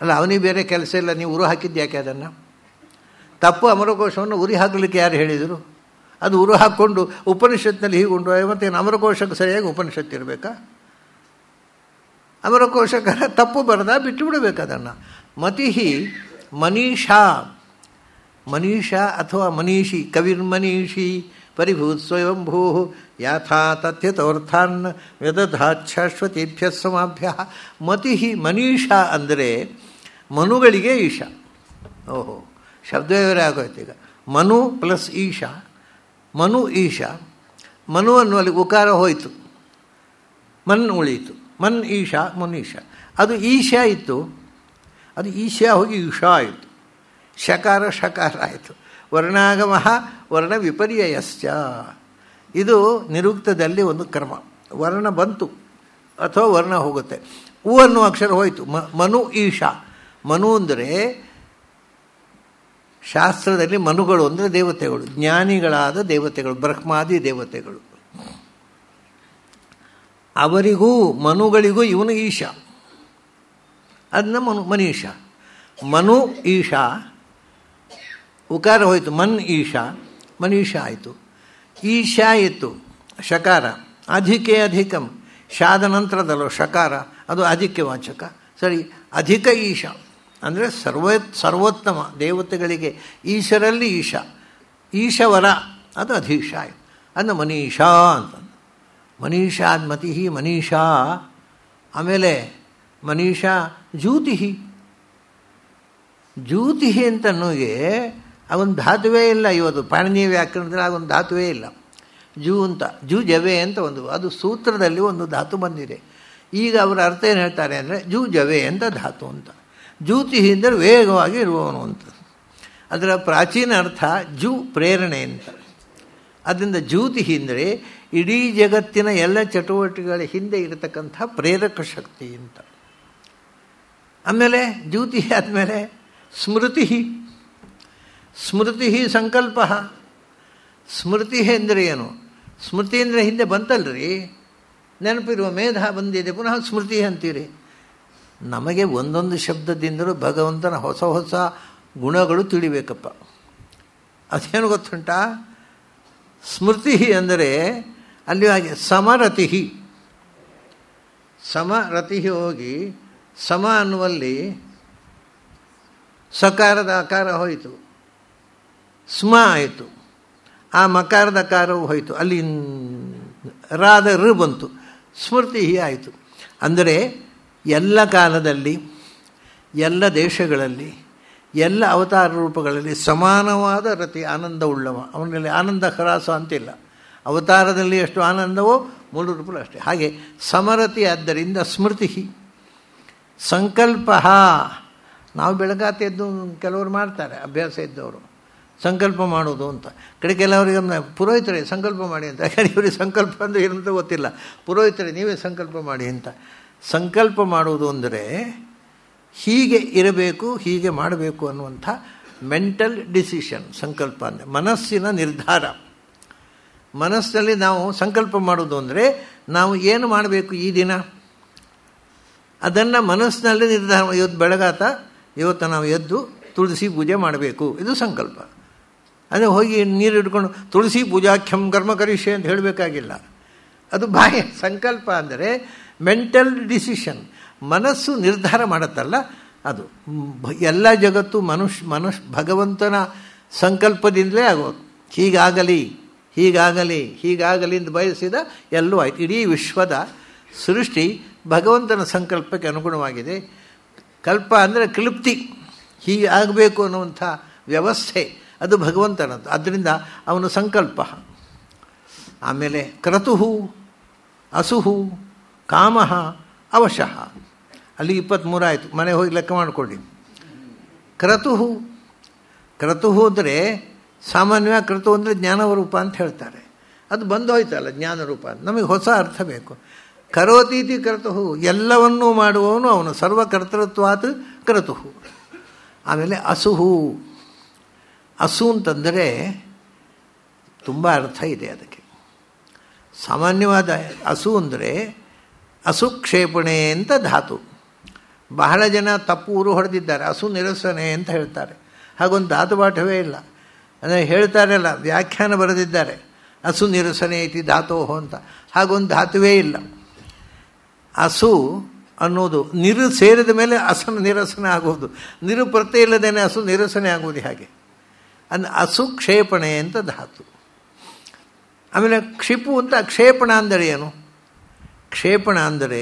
ಅಲ್ಲ, ಅವನಿಗೆ ಬೇರೆ ಕೆಲಸ ಇಲ್ಲ. ನೀವು ಉರು ಹಾಕಿದ್ದು ಯಾಕೆ ಅದನ್ನು? ತಪ್ಪು. ಅಮರಕೋಶವನ್ನು ಉರಿ ಹಾಕಲಿಕ್ಕೆ ಯಾರು ಹೇಳಿದರು? ಅದು ಉರು ಹಾಕ್ಕೊಂಡು ಉಪನಿಷತ್ನಲ್ಲಿ ಹೀಗುಂಡು ಮತ್ತೇನು ಅಮರಕೋಶಕ್ಕೆ ಸರಿಯಾಗಿ ಉಪನಿಷತ್ತಿರಬೇಕಾ? ಅಮರಕೋಶಕರ ತಪ್ಪು ಬರದ ಬಿಟ್ಟು ಬಿಡಬೇಕು ಅದನ್ನು. ಮತಿ ಮನೀಷಾ. ಮನೀಷಾ ಅಥವಾ ಮನೀಷಿ, ಕವಿರ್ಮನೀಷಿ ಪರಿಭೂತ್ ಸ್ವಯಂಭೂ ಯಾಥಾ ತಥ್ಯತೋರ್ಥಾನ್ ವ್ಯದಧಾಚ್ಛಾಶ್ವತೀಭ್ಯ ಸಮಾಭ್ಯ. ಮತಿ ಮನೀಷಾ ಅಂದರೆ ಮನುಗಳಿಗೆ ಈಶಾ. ಓಹೋ, ಶಬ್ದವೇ ಆಗೋಯ್ತು ಈಗ. ಮನು ಪ್ಲಸ್ ಈಶಾ, ಮನು ಈಶಾ. ಮನು ಅನ್ನುವಲ್ಲಿ ಉಕಾರ ಹೋಯಿತು, ಮನ್ ಉಳೀತು. ಮನ್ ಈಶಾ, ಮುನೀಶಾ. ಅದು ಈಶಾ ಇತ್ತು, ಅದು ಈಶಾ ಹೋಗಿ ಈಶಾ ಆಯಿತು. ಶಕಾರ ಶಕಾರ ಆಯಿತು. ವರ್ಣಾಗಮ ವರ್ಣ ವಿಪರ್ಯಯಶ್ಚ. ಇದು ನಿರುಕ್ತದಲ್ಲಿ ಒಂದು ಕ್ರಮ. ವರ್ಣ ಬಂತು ಅಥವಾ ವರ್ಣ ಹೋಗುತ್ತೆ. ಉ ಅನ್ನುವ ಅಕ್ಷರ ಹೋಯಿತು. ಮನು ಈಶಾ. ಮನು ಅಂದರೆ ಶಾಸ್ತ್ರದಲ್ಲಿ ಮನುಗಳು ಅಂದರೆ ದೇವತೆಗಳು, ಜ್ಞಾನಿಗಳಾದ ದೇವತೆಗಳು, ಬ್ರಹ್ಮಾದಿ ದೇವತೆಗಳು. ಅವರಿಗೂ ಮನುಗಳಿಗೂ ಇವನು ಈಶಾ. ಅದನ್ನ ಮನೀಷ. ಮನು ಈಶಾ, ಉಕಾರ ಹೋಯಿತು. ಮನ್ ಈಶಾ, ಮನೀಷಾ ಆಯಿತು. ಈಶಾ ಇತ್ತು ಶಕಾರ. ಅಧಿಕೆ ಅಧಿಕಂ, ಶಾದ ನಂತರದಲ್ಲೋ ಶಕಾರ, ಅದು ಅಧಿಕ್ಯ ವಾಚಕ. ಸರಿ, ಅಧಿಕ ಈಶಾ ಅಂದರೆ ಸರ್ವೋತ್ತಮ ದೇವತೆಗಳಿಗೆ ಈಶರಲ್ಲಿ ಈಶಾ, ಈಶವರ, ಅದು ಅಧೀಶ ಆಯಿತು. ಅದನ್ನು ಮನೀಷಾ ಅಂತ. ಮನೀಷಾ ಮತಿ ಮನೀಷಾ. ಆಮೇಲೆ ಮನೀಷಾ ಜ್ಯೂತಿ. ಜ್ಯೂತಿ ಅಂತ ಅನ್ನೋಗೆ ಅವೊಂದು ಧಾತುವೇ ಇಲ್ಲ. ಇವತ್ತು ಪಾಣಿನಿಯ ವ್ಯಾಕರಣದಲ್ಲಿ ಆಗೊಂದು ಧಾತುವೇ ಇಲ್ಲ. ಜೂ ಅಂತ, ಜೂ ಜವೆ ಅಂತ ಒಂದು, ಅದು ಸೂತ್ರದಲ್ಲಿ ಒಂದು ಧಾತು ಬಂದಿದೆ. ಈಗ ಅವರ ಅರ್ಥ ಏನು ಹೇಳ್ತಾರೆ ಅಂದರೆ ಜೂ ಜವೆ ಅಂತ ಧಾತು ಅಂತ. ಜ್ಯೂತಿ ಅಂದರೆ ವೇಗವಾಗಿ ಇರುವವನು ಅಂತ. ಅದರ ಪ್ರಾಚೀನ ಅರ್ಥ ಜೂ ಪ್ರೇರಣೆ ಅಂತ. ಅದರಿಂದ ಜ್ಯೂತಿ ಅಂದರೆ ಇಡೀ ಜಗತ್ತಿನ ಎಲ್ಲ ಚಟುವಟಿಕೆಗಳ ಹಿಂದೆ ಇರತಕ್ಕಂಥ ಪ್ರೇರಕ ಶಕ್ತಿ ಅಂತ. ಆಮೇಲೆ ಜ್ಯೂತಿ ಆದಮೇಲೆ ಸ್ಮೃತಿ. ಸ್ಮೃತಿ ಸಂಕಲ್ಪ. ಸ್ಮೃತಿ ಅಂದರೆ ಏನು? ಸ್ಮೃತಿ ಅಂದರೆ ಹಿಂದೆ ಬಂತಲ್ರಿ, ನೆನಪಿರುವ ಮೇಧ ಬಂದಿದೆ, ಪುನಃ ಸ್ಮೃತಿ ಅಂತೀರಿ. ನಮಗೆ ಒಂದೊಂದು ಶಬ್ದದಿಂದಲೂ ಭಗವಂತನ ಹೊಸ ಹೊಸ ಗುಣಗಳು ತಿಳಿಬೇಕಪ್ಪ. ಅದೇನು ಗೊತ್ತುಂಟಾ? ಸ್ಮೃತಿ ಅಂದರೆ ಅಲ್ಲಿ ಹಾಗೆ ಸಮರತಿ. ಸಮರತಿ ಹೋಗಿ ಸಮ ಅನ್ನುವಲ್ಲಿ ಸಕಾರದ ಆಕಾರ ಹೋಯಿತು, ಸ್ಮ ಆಯಿತು. ಆ ಮಕಾರದ ಆಕಾರವು ಹೋಯಿತು, ಅಲ್ಲಿ ರಾದ ಋ ಬಂತು. ಸ್ಮೃತಿ ಆಯಿತು. ಅಂದರೆ ಎಲ್ಲ ಕಾಲದಲ್ಲಿ, ಎಲ್ಲ ದೇಶಗಳಲ್ಲಿ, ಎಲ್ಲ ಅವತಾರ ರೂಪಗಳಲ್ಲಿ ಸಮಾನವಾದ ರತಿ ಆನಂದ ಉಳ್ಳವ. ಅವನಲ್ಲಿ ಆನಂದ ಹ್ರಾಸ ಅಂತಿಲ್ಲ. ಅವತಾರದಲ್ಲಿ ಎಷ್ಟು ಆನಂದವೋ ಮೂಲ ರೂಪಗಳು ಅಷ್ಟೇ. ಹಾಗೆ ಸಮರತಿ ಆದ್ದರಿಂದ ಸ್ಮೃತಿ. ಸಂಕಲ್ಪ, ನಾವು ಬೆಳಗಾತ ಎದ್ದು ಕೆಲವರು ಮಾಡ್ತಾರೆ, ಅಭ್ಯಾಸ ಇದ್ದವರು ಸಂಕಲ್ಪ ಮಾಡೋದು ಅಂತ. ಕೆಲವರಿಗೆ ಪುರೋಹಿತರೇ ಸಂಕಲ್ಪ ಮಾಡಿ ಅಂತ. ಯಾಕಂದರೆ ಇವರಿಗೆ ಸಂಕಲ್ಪ ಅಂದರೆ ಏನಂತ ಗೊತ್ತಿಲ್ಲ. ಪುರೋಹಿತರೇ ನೀವೇ ಸಂಕಲ್ಪ ಮಾಡಿ ಅಂತ. ಸಂಕಲ್ಪ ಮಾಡುವುದು ಅಂದರೆ ಹೀಗೆ ಇರಬೇಕು, ಹೀಗೆ ಮಾಡಬೇಕು ಅನ್ನುವಂಥ ಮೆಂಟಲ್ ಡಿಸಿಷನ್. ಸಂಕಲ್ಪ ಅಂದರೆ ಮನಸ್ಸಿನ ನಿರ್ಧಾರ. ಮನಸ್ಸಿನಲ್ಲಿ ನಾವು ಸಂಕಲ್ಪ ಮಾಡೋದು ಅಂದರೆ ನಾವು ಏನು ಮಾಡಬೇಕು ಈ ದಿನ ಅದನ್ನು ಮನಸ್ಸಿನಲ್ಲಿ ನಿರ್ಧಾರ. ಇವತ್ತು ಬೆಳಗಾತ, ಇವತ್ತು ನಾವು ಎದ್ದು ತುಳಸಿ ಪೂಜೆ ಮಾಡಬೇಕು, ಇದು ಸಂಕಲ್ಪ. ಅಂದರೆ ಹೋಗಿ ನೀರು ಇಟ್ಕೊಂಡು ತುಳಸಿ ಪೂಜಾಖ್ಯಂ ಕರ್ಮ ಕರಿಷ್ಯೆ ಅಂತ ಹೇಳಬೇಕಾಗಿಲ್ಲ. ಅದು ಬಾಹ್ಯ ಸಂಕಲ್ಪ. ಅಂದರೆ ಮೆಂಟಲ್ ಡಿಸಿಷನ್, ಮನಸ್ಸು ನಿರ್ಧಾರ ಮಾಡುತ್ತಲ್ಲ ಅದು. ಎಲ್ಲ ಜಗತ್ತು ಭಗವಂತನ ಸಂಕಲ್ಪದಿಂದಲೇ ಆಗೋದು. ಹೀಗಾಗಲಿ ಹೀಗಾಗಲಿ ಹೀಗಾಗಲಿ ಅಂತ ಬಯಸಿದ ಎಲ್ಲೂ ಆಯ್ತು. ಇಡೀ ವಿಶ್ವದ ಸೃಷ್ಟಿ ಭಗವಂತನ ಸಂಕಲ್ಪಕ್ಕೆ ಅನುಗುಣವಾಗಿದೆ. ಕಲ್ಪ ಅಂದರೆ ಕ್ಲೃಪ್ತಿ, ಹೀಗೆ ಆಗಬೇಕು ಅನ್ನುವಂಥ ವ್ಯವಸ್ಥೆ ಅದು ಭಗವಂತನದ್ದು. ಆದ್ದರಿಂದ ಅವನು ಸಂಕಲ್ಪ. ಆಮೇಲೆ ಕ್ರತುಹು, ಅಸುಹು, ಕಾಮಃ, ಅವಶಃ. ಅಲ್ಲಿ 23 ಆಯಿತು. ಮನೆ ಹೋಗಿ ಲೆಕ್ಕ ಮಾಡಿಕೊಳ್ಳಿ. ಕ್ರತುಹು, ಕ್ರತುಹು ಅಂದರೆ ಸಾಮಾನ್ಯವಾಗಿ ಕ್ರತು ಅಂದರೆ ಜ್ಞಾನವರೂಪ ಅಂತ ಹೇಳ್ತಾರೆ. ಅದು ಬಂದೋಯ್ತಲ್ಲ ಜ್ಞಾನರೂಪ ಅಂತ. ನಮಗೆ ಹೊಸ ಅರ್ಥ ಬೇಕು. ಕರೋತೀತಿ ಕ್ರತುಹು, ಎಲ್ಲವನ್ನೂ ಮಾಡುವವನು ಅವನು. ಸರ್ವಕರ್ತೃತ್ವಾತ್ ಕ್ರತುಹು. ಆಮೇಲೆ ಅಸುಹು. ಅಸು ಅಂತಂದರೆ ತುಂಬ ಅರ್ಥ ಇದೆ ಅದಕ್ಕೆ. ಸಾಮಾನ್ಯವಾದ ಅಸು ಅಂದರೆ ಅಸುಕ್ಷೇಪಣೆ ಅಂತ ಧಾತು. ಬಹಳ ಜನ ತಪ್ಪು ಊರು ಹೊಡೆದಿದ್ದಾರೆ. ಅಸು ನಿರಸನೆ ಅಂತ ಹೇಳ್ತಾರೆ. ಹಾಗೊಂದು ಧಾತು ಪಾಠವೇ ಇಲ್ಲ. ಅಂದರೆ ಹೇಳ್ತಾರಲ್ಲ, ವ್ಯಾಖ್ಯಾನ ಬರೆದಿದ್ದಾರೆ ಅಸು ನಿರಸನೆ ಐತಿ ಧಾತೋಹೋ ಅಂತ. ಹಾಗೊಂದು ಧಾತುವೇ ಇಲ್ಲ. ಅಸು ಅನ್ನೋದು ನಿರು ಸೇರಿದ ಮೇಲೆ ಅಸನ ನಿರಸನೆ ಆಗೋದು. ನಿರು ಪ್ರತ್ಯಯ ಇಲ್ಲದೇನೆ ಅಸು ನಿರಸನೆ ಆಗೋದು. ಹಾಗೆ ಅಸು ಕ್ಷೇಪಣೆ ಅಂತ ಧಾತು. ಆಮೇಲೆ ಕ್ಷಿಪು ಅಂತ ಕ್ಷೇಪಣ ಅಂದರೆ ಏನು? ಕ್ಷೇಪಣ ಅಂದರೆ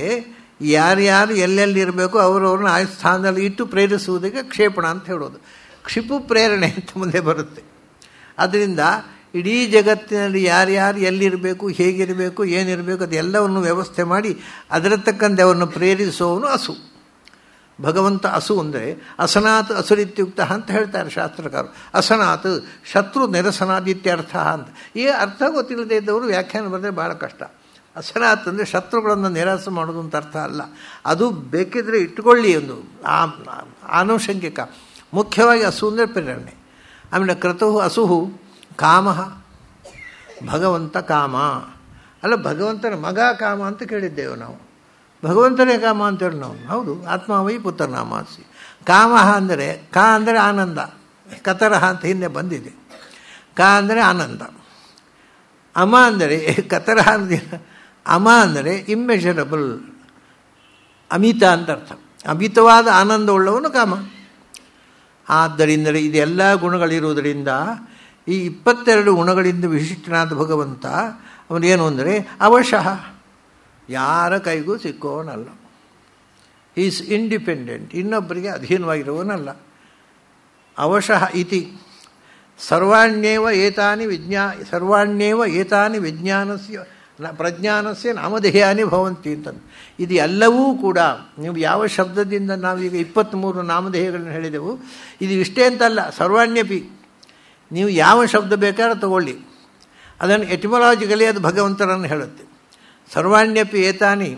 ಯಾರ್ಯಾರು ಎಲ್ಲೆಲ್ಲಿ ಇರಬೇಕು ಅವರವ್ರನ್ನ ಆ ಸ್ಥಾನದಲ್ಲಿ ಇಟ್ಟು ಪ್ರೇರಿಸುವುದಕ್ಕೆ ಕ್ಷೇಪಣ ಅಂತ ಹೇಳೋದು. ಕ್ಷಿಪು ಪ್ರೇರಣೆ ಅಂತ ಮುಂದೆ ಬರುತ್ತೆ. ಅದರಿಂದ ಇಡೀ ಜಗತ್ತಿನಲ್ಲಿ ಯಾರ್ಯಾರು ಎಲ್ಲಿರಬೇಕು, ಹೇಗಿರಬೇಕು, ಏನಿರಬೇಕು ಅದೆಲ್ಲವನ್ನು ವ್ಯವಸ್ಥೆ ಮಾಡಿ ಅದರ ತಕ್ಕಂತೆ ಅವನ್ನು ಪ್ರೇರಿಸುವವನು ಅಸು. ಭಗವಂತ ಅಸು ಅಂದರೆ ಅಸನಾತ್ ಅಸುರಿತ್ಯುಕ್ತ ಅಂತ ಹೇಳ್ತಾರೆ ಶಾಸ್ತ್ರಕಾರರು. ಅಸನಾತ್ ಶತ್ರು ನಿರಸನಾದಿತ್ಯರ್ಥ ಅಂತ. ಈ ಅರ್ಥ ಗೊತ್ತಿಲ್ಲದೆ ಇದ್ದವರು ವ್ಯಾಖ್ಯಾನ ಬರೆದರೆ ಭಾಳ ಕಷ್ಟ. ಅಸನಾತ್ ಅಂದರೆ ಶತ್ರುಗಳನ್ನು ನಿರಾಸ ಮಾಡೋದು ಅಂತ ಅರ್ಥ ಅಲ್ಲ. ಅದು ಬೇಕಿದ್ರೆ ಇಟ್ಕೊಳ್ಳಿ, ಒಂದು ಆನುಷಂಗಿಕ. ಮುಖ್ಯವಾಗಿ ಅಸು ಅಂದರೆ ಪ್ರೇರಣೆ. ಆಮೇಲೆ ಕ್ರತುಹು ಅಸುಹು ಕಾಮಃ. ಭಗವಂತ ಕಾಮ ಅಲ್ಲ, ಭಗವಂತನ ಮಗ ಕಾಮ ಅಂತ ಕೇಳಿದ್ದೇವೆ ನಾವು. ಭಗವಂತನೇ ಕಾಮ ಅಂತೇಳಿ ನಾವು. ಹೌದು, ಆತ್ಮಾವೈ ಪುತ್ರನಾಮಾಸಿ. ಕಾಮ ಅಂದರೆ ಕಾ ಅಂದರೆ ಆನಂದ. ಕತರಹ ಅಂತ ಹಿಂದೆ ಬಂದಿದೆ. ಕಾ ಅಂದರೆ ಆನಂದ. ಅಮ ಅಂದರೆ ಕತರಹ ಅಮ ಅಂದರೆ ಇಮ್ಮೆಷರಬಲ್, ಅಮಿತ ಅಂತ ಅರ್ಥ. ಅಮಿತವಾದ ಆನಂದ ಉಳ್ಳವನು ಕಾಮ. ಆದ್ದರಿಂದ ಇದೆಲ್ಲ ಗುಣಗಳಿರುವುದರಿಂದ ಈ 22 ಗುಣಗಳಿಂದ ವಿಶಿಷ್ಟನಾದ ಭಗವಂತ ಅವನೇನು ಅಂದರೆ ಅವಶಃ, ಯಾರ ಕೈಗೂ ಸಿಕ್ಕುವವನಲ್ಲ. ಈಸ್ ಇಂಡಿಪೆಂಡೆಂಟ್, ಇನ್ನೊಬ್ಬರಿಗೆ ಅಧೀನವಾಗಿರುವವನಲ್ಲ. ಅವಶಃ ಇತಿ ಸರ್ವಾಣ್ಯೇವ ಏತಾನಿ ವಿಜ್ಞಾನಸ್ಯ ಪ್ರಜ್ಞಾನಸ್ಯ ನಾಮಧೇಯಾನಿ ಭವಂತಿ ಅಂತಂದು. ಇದು ಎಲ್ಲವೂ ಕೂಡ ನೀವು ಯಾವ ಶಬ್ದದಿಂದ ನಾವೀಗ 23 ನಾಮಧೇಯಗಳನ್ನು ಹೇಳಿದೆವು. ಇದು ಇಷ್ಟೇ ಅಂತಲ್ಲ, ಸರ್ವಾಣ್ಯಪಿ. ನೀವು ಯಾವ ಶಬ್ದ ಬೇಕಾದ್ರೆ ತಗೊಳ್ಳಿ, ಅದನ್ನು ಎಟಿಮೊಲಾಜಿಕಲಿ ಅದು ಭಗವಂತನನ್ನು ಹೇಳುತ್ತೆ. ಸರ್ವಾಣ್ಯಪಿ ಏತಾನಿ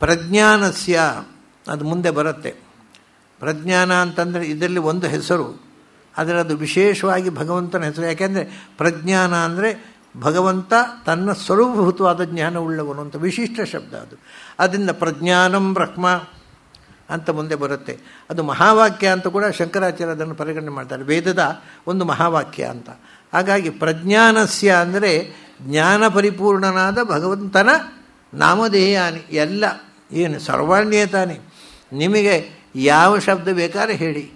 ಪ್ರಜ್ಞಾನಸ್ಯ, ಅದು ಮುಂದೆ ಬರುತ್ತೆ. ಪ್ರಜ್ಞಾನ ಅಂತಂದರೆ ಇದರಲ್ಲಿ ಒಂದು ಹೆಸರು, ಆದರೆ ಅದು ವಿಶೇಷವಾಗಿ ಭಗವಂತನ ಹೆಸರು. ಯಾಕೆಂದರೆ ಪ್ರಜ್ಞಾನ ಅಂದರೆ ಭಗವಂತ ತನ್ನ ಸ್ವರೂಪಭೂತವಾದ ಜ್ಞಾನವುಳ್ಳವನು ಅಂತ ವಿಶಿಷ್ಟ ಶಬ್ದ ಅದು. ಅದರಿಂದ ಪ್ರಜ್ಞಾನಂ ಬ್ರಹ್ಮ ಅಂತ ಮುಂದೆ ಬರುತ್ತೆ. ಅದು ಮಹಾವಾಕ್ಯ ಅಂತ ಕೂಡ ಶಂಕರಾಚಾರ್ಯ ಅದನ್ನು ಪರಿಗಣನೆ ಮಾಡ್ತಾರೆ. ವೇದದ ಒಂದು ಮಹಾವಾಕ್ಯ ಅಂತ. ಹಾಗಾಗಿ ಪ್ರಜ್ಞಾನಸ್ಯ ಅಂದರೆ ಜ್ಞಾನ ಪರಿಪೂರ್ಣನಾದ ಭಗವಂತನ ನಾಮಧೇಯಾನಿ. ಎಲ್ಲ ಏನು ಸರ್ವಾಣ್ಯೇತಾನಿ. ನಿಮಗೆ ಯಾವ ಶಬ್ದ ಬೇಕಾದ್ರೆ ಹೇಳಿ,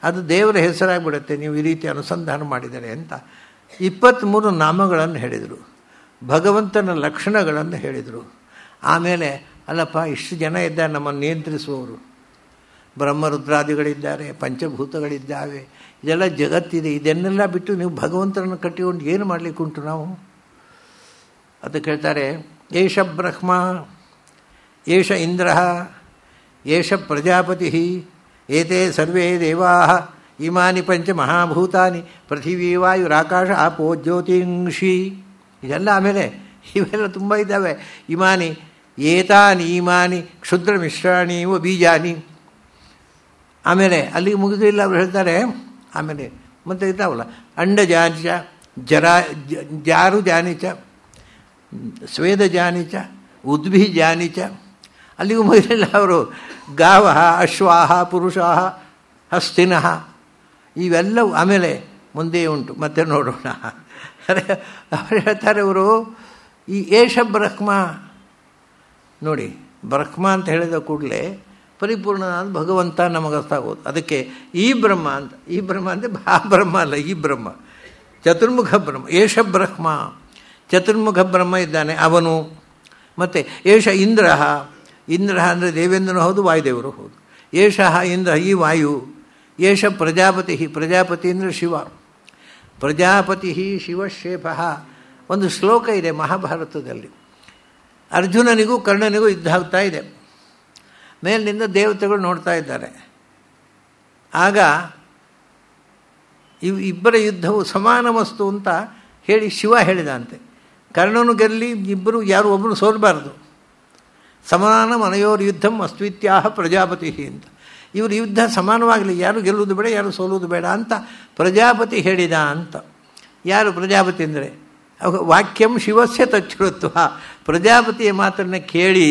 ಅದು ದೇವರ ಹೆಸರಾಗಿಬಿಡುತ್ತೆ ನೀವು ಈ ರೀತಿ ಅನುಸಂಧಾನ ಮಾಡಿದರೆ ಅಂತ. 23 ನಾಮಗಳನ್ನು ಹೇಳಿದರು. ಭಗವಂತನ ಲಕ್ಷಣಗಳನ್ನು ಹೇಳಿದರು. ಆಮೇಲೆ ಅಲ್ಲಪ್ಪ ಇಷ್ಟು ಜನ ಇದ್ದಾರೆ ನಮ್ಮನ್ನು ನಿಯಂತ್ರಿಸುವವರು, ಬ್ರಹ್ಮರುದ್ರಾದಿಗಳಿದ್ದಾರೆ, ಪಂಚಭೂತಗಳಿದ್ದಾವೆ, ಇದೆಲ್ಲ ಜಗತ್ತಿದೆ, ಇದನ್ನೆಲ್ಲ ಬಿಟ್ಟು ನೀವು ಭಗವಂತನನ್ನು ಕಟ್ಟಿಕೊಂಡು ಏನು ಮಾಡಲಿಕ್ಕುಂಟು ನಾವು? ಅದಕ್ಕೆ ಹೇಳ್ತಾರೆ, ಏಷ ಬ್ರಹ್ಮ, ಏಷ ಇಂದ್ರ, ಏಷ ಪ್ರಜಾಪತಿ, ಏತೆ ಸರ್ವೇ ದೇವಾ, ಇಮಾನಿ ಪಂಚ ಮಹಾಭೂತಾನಿ ಪೃಥಿವೀ ವಾಯುರಾಕಾಶ ಆಪೋ ಜ್ಯೋತಿಂಷಿ. ಇದೆಲ್ಲ ಆಮೇಲೆ ಇವೆಲ್ಲ ತುಂಬ ಇದ್ದಾವೆ. ಇಮಾನಿ ಏತಾನಿ ಇಮಾನಿ ಕ್ಷುದ್ರ ಮಿಶ್ರಾಣಿ ಇವ ಬೀಜಾನಿ. ಆಮೇಲೆ ಅಲ್ಲಿಗೆ ಮುಗಿದಿಲ್ಲ, ಅವರು ಹೇಳ್ತಾರೆ ಆಮೇಲೆ ಮತ್ತೆ ಇದ್ದಾವಲ್ಲ, ಅಂಡಜಾನಿಚ ಜಾರು ಜಾನಿಚ ಸ್ವೇದ ಜಾನಿಚ ಉದ್ಭಿಜಾನಿಚ. ಅಲ್ಲಿಗೂ ಮುಗಿಲಿಲ್ಲ ಅವರು. ಗಾವ ಅಶ್ವಾಹ ಪುರುಷಾಹ ಹಸ್ತಿನಃ ಇವೆಲ್ಲವೂ ಆಮೇಲೆ ಮುಂದೆ ಉಂಟು, ಮತ್ತೆ ನೋಡೋಣ. ಅವರು ಹೇಳ್ತಾರೆ ಅವರು ಈ ಏಷ ಬ್ರಹ್ಮ ನೋಡಿ, ಬ್ರಹ್ಮ ಅಂತ ಹೇಳಿದ ಕೂಡಲೇ ಪರಿಪೂರ್ಣನಾದ ಭಗವಂತ ನಮಗರ್ತಾಗೋದು. ಅದಕ್ಕೆ ಈ ಬ್ರಹ್ಮ ಅಂತ, ಈ ಬ್ರಹ್ಮ ಅಂದರೆ ಆ ಬ್ರಹ್ಮ ಅಲ್ಲ, ಈ ಬ್ರಹ್ಮ ಚತುರ್ಮುಖ ಬ್ರಹ್ಮ. ಏಷ ಬ್ರಹ್ಮ ಚತುರ್ಮುಖ ಬ್ರಹ್ಮ ಇದ್ದಾನೆ ಅವನು. ಮತ್ತು ಏಷ ಇಂದ್ರ, ಇಂದ್ರ ಅಂದರೆ ದೇವೇಂದ್ರನು ಹೌದು, ವಾಯುದೇವರು ಹೌದು. ಏಷ ಇಂದ್ರ ಈ ವಾಯು. ಏಷ ಪ್ರಜಾಪತಿ, ಪ್ರಜಾಪತಿ ಅಂದರೆ ಶಿವ. ಪ್ರಜಾಪತಿ ಶಿವಶೇಫ. ಒಂದು ಶ್ಲೋಕ ಇದೆ ಮಹಾಭಾರತದಲ್ಲಿ, ಅರ್ಜುನನಿಗೂ ಕರ್ಣನಿಗೂ ಯುದ್ಧ ಆಗ್ತಾ ಇದೆ. ಮೇಲಿನಿಂದ ದೇವತೆಗಳು ನೋಡ್ತಾ ಇದ್ದಾರೆ. ಆಗ ಇಬ್ಬರ ಯುದ್ಧವು ಸಮಾನ ವಸ್ತು ಅಂತ ಹೇಳಿ ಶಿವ ಹೇಳಿದಂತೆ. ಕರ್ಣನು ಗೆಲ್ಲಿ ಇಬ್ಬರು ಯಾರು ಒಬ್ಬರು ಸೋಲಬಾರ್ದು. ಸಮಾನ ಮನೆಯೋರು ಯುದ್ಧಂ ಅಸ್ವಿತ್ಯಾಹ ಪ್ರಜಾಪತಿ ಅಂತ. ಇವರು ಯುದ್ಧ ಸಮಾನವಾಗಲಿ, ಯಾರು ಗೆಲ್ಲುವುದು ಬೇಡ, ಯಾರು ಸೋಲುವುದು ಬೇಡ ಅಂತ ಪ್ರಜಾಪತಿ ಹೇಳಿದ ಅಂತ. ಯಾರು ಪ್ರಜಾಪತಿ ಅಂದರೆ ವಾಕ್ಯಂ ಶಿವಸ್ಯ ತಚ್ಛೃತ್ವ, ಪ್ರಜಾಪತಿಯ ಮಾತನ್ನು ಕೇಳಿ,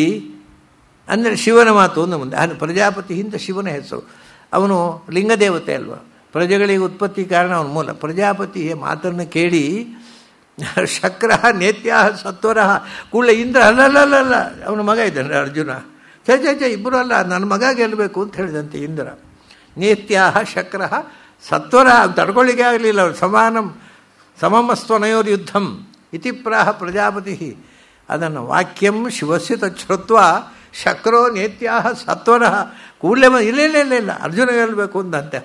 ಅಂದರೆ ಶಿವನ ಮಾತು ಒಂದು ಮುಂದೆ. ಪ್ರಜಾಪತಿ ಹಿಂದ ಶಿವನ ಹೆಸರು. ಅವನು ಲಿಂಗದೇವತೆ ಅಲ್ವಾ, ಪ್ರಜೆಗಳಿಗೆ ಉತ್ಪತ್ತಿ ಕಾರಣ ಅವನ ಮೂಲ. ಪ್ರಜಾಪತಿಯ ಮಾತನ್ನು ಕೇಳಿ ಶಕ್ರ ನೇತ್ಯ ಸತ್ವರ ಕೂಡಲೇ ಇಂದ್ರ ಅಲ್ಲಲ್ಲ ಅವನ ಮಗ ಇದ್ದಾನೆ ಅರ್ಜುನ. ಚ ಇಬ್ಬರು ಅಲ್ಲ, ನನ್ನ ಮಗ ಗೆಲ್ಲಬೇಕು ಅಂತ ಹೇಳಿದಂತೆ ಇಂದ್ರ. ನೇತ್ಯ ಶಕ್ರ ಸತ್ವರ ತಡ್ಕೊಳ್ಳಿಕ್ಕೆ ಆಗಲಿಲ್ಲ ಅವರು. ಸಮಮಸ್ತ್ವನಯೋರ್ ಯುದ್ಧಂ ಇತಿ ಪ್ರಾಹ ಪ್ರಜಾಪತಿ. ಅದನ್ನು ವಾಕ್ಯಂ ಶಿವಸ್ಯ ತಚ್ಛೃತ್ವ ಶಕ್ರೋ ನೇತ್ಯ ಸತ್ವರ ಕೂಡಲೇ ಇಲ್ಲ ಅರ್ಜುನ ಗೆಲ್ಲಬೇಕು ಅಂದಂತೆ.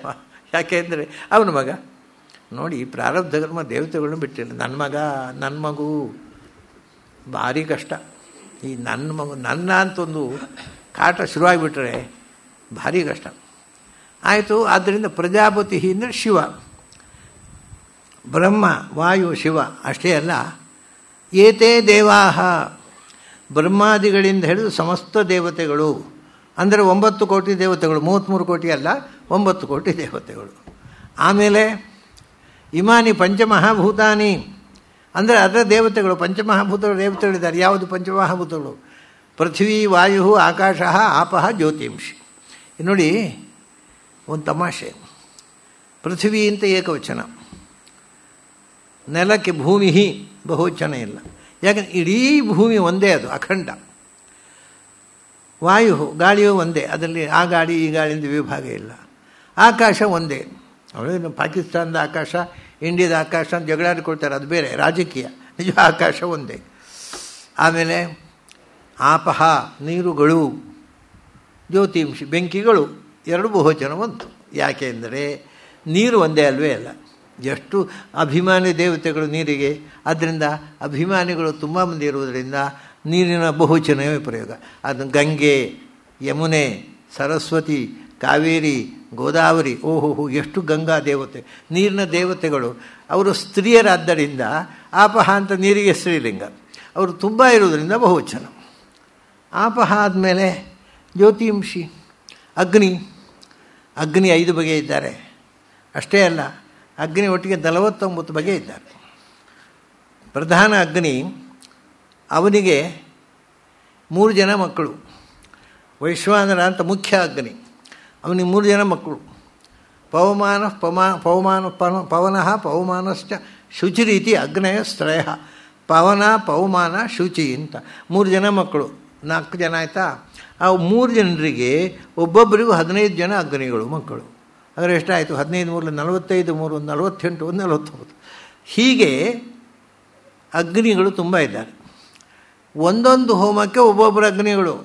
ಯಾಕೆಂದರೆ ಅವನ ಮಗ. ನೋಡಿ, ಪ್ರಾರಬ್ಧ ಕರ್ಮ ದೇವತೆಗಳನ್ನ ಬಿಟ್ಟಿಲ್ಲ. ನನ್ನ ಮಗು ಭಾರಿ ಕಷ್ಟ. ಈ ನನ್ನ ಮಗು ನನ್ನ ಅಂತೊಂದು ಕಾಟ ಶುರುವಾಗಿಬಿಟ್ರೆ ಭಾರಿ ಕಷ್ಟ ಆಯಿತು. ಆದ್ದರಿಂದ ಪ್ರಜಾಪತಿ ಅಂದರೆ ಶಿವ, ಬ್ರಹ್ಮ, ವಾಯು, ಶಿವ. ಅಷ್ಟೇ ಅಲ್ಲ, ಏತೇ ದೇವಾಹ, ಬ್ರಹ್ಮಾದಿಗಳಿಂದ ಹಿಡಿದು ಸಮಸ್ತ ದೇವತೆಗಳು ಅಂದರೆ 9 ಕೋಟಿ ದೇವತೆಗಳು, 33 ಕೋಟಿ ಅಲ್ಲ, 9 ಕೋಟಿ ದೇವತೆಗಳು. ಆಮೇಲೆ ಇಮಾನಿ ಪಂಚಮಹಾಭೂತಾನಿ ಅಂದರೆ ಅದರ ದೇವತೆಗಳು. ಪಂಚಮಹಾಭೂತಗಳು ದೇವತೆಗಳಿದ್ದಾರೆ. ಯಾವುದು ಪಂಚಮಹಾಭೂತಗಳು? ಪೃಥ್ವಿ, ವಾಯು, ಆಕಾಶ, ಆಪಃ, ಜ್ಯೋತಿಂಷಿ. ನೋಡಿ ಒಂದು ತಮಾಷೆ. ಪೃಥ್ವಿ ಅಂತ ಏಕವಚನ, ನೆಲಕ್ಕೆ ಭೂಮಿ ಬಹುವಚನ ಇಲ್ಲ. ಯಾಕಂದರೆ ಇಡೀ ಭೂಮಿ ಒಂದೇ, ಅದು ಅಖಂಡ. ವಾಯು ಗಾಳಿಯೂ ಒಂದೇ, ಅದರಲ್ಲಿ ಆ ಗಾಳಿ ಈ ಗಾಳಿಯಿಂದ ವಿಭಾಗ ಇಲ್ಲ. ಆಕಾಶ ಒಂದೇ. ಅವಳು ಪಾಕಿಸ್ತಾನದ ಆಕಾಶ, ಇಂಡಿಯಾದ ಆಕಾಶ ಅಂತ ಜಗಳಾಡಿಕೊಳ್ತಾರೆ, ಅದು ಬೇರೆ ರಾಜಕೀಯ. ನಿಜ ಆಕಾಶ ಒಂದೇ. ಆಮೇಲೆ ಆಪಹ ನೀರುಗಳು, ಜ್ಯೋತಿಂಷಿ ಬೆಂಕಿಗಳು, 2 ಬಹುವಚನ ಬಂತು. ಯಾಕೆ ಅಂದರೆ ನೀರು ಒಂದೇ ಅಲ್ವೇ ಅಲ್ಲ. ಎಷ್ಟು ಅಭಿಮಾನಿ ದೇವತೆಗಳು ನೀರಿಗೆ, ಆದ್ದರಿಂದ ಅಭಿಮಾನಿಗಳು ತುಂಬ ಮಂದಿ ಇರುವುದರಿಂದ ನೀರಿನ ಬಹುವಚನವೇ ಪ್ರಯೋಗ. ಅದು ಗಂಗೆ, ಯಮುನೆ, ಸರಸ್ವತಿ, ಕಾವೇರಿ, ಗೋದಾವರಿ. ಓಹೋ, ಎಷ್ಟು ಗಂಗಾ ದೇವತೆ, ನೀರಿನ ದೇವತೆಗಳು. ಅವರು ಸ್ತ್ರೀಯರಾದ್ದರಿಂದ ಆಪಹ ಅಂತ ನೀರಿಗೆ ಸ್ತ್ರೀಲಿಂಗ. ಅವರು ತುಂಬ ಇರುವುದರಿಂದ ಬಹುವಚನ. ಆಪಹ ಆದಮೇಲೆ ಜ್ಯೋತಿಂಷಿ ಅಗ್ನಿ. 5 ಬಗೆ ಇದ್ದಾರೆ. ಅಷ್ಟೇ ಅಲ್ಲ, ಅಗ್ನಿ ಒಟ್ಟಿಗೆ 49 ಬಗೆ ಇದ್ದಾರೆ. ಪ್ರಧಾನ ಅಗ್ನಿ, ಅವನಿಗೆ 3 ಜನ ಮಕ್ಕಳು. ವೈಶ್ವಾನರ ಅಂತ ಮುಖ್ಯ ಅಗ್ನಿ, ಅವನಿಗೆ 3 ಜನ ಮಕ್ಕಳು. ಪವನಃ ಪವಮಾನಶ್ಚ ಶುಚಿರೀತಿ ಅಗ್ನಯ ಸ್ತ್ರಯ. ಪವನ, ಪವಮಾನ, ಶುಚಿ ಅಂತ 3 ಜನ ಮಕ್ಕಳು. 4 ಜನ ಆಯಿತಾ. ಆ 3 ಜನರಿಗೆ ಒಬ್ಬೊಬ್ಬರಿಗೂ 15 ಜನ ಅಗ್ನಿಗಳು ಮಕ್ಕಳು. ಆದರೆ ಎಷ್ಟಾಯಿತು? 15 3 45, 3 48, 49. ಹೀಗೆ ಅಗ್ನಿಗಳು ತುಂಬ ಇದ್ದಾರೆ. ಒಂದೊಂದು ಹೋಮಕ್ಕೆ ಒಬ್ಬೊಬ್ಬರು ಅಗ್ನಿಗಳು.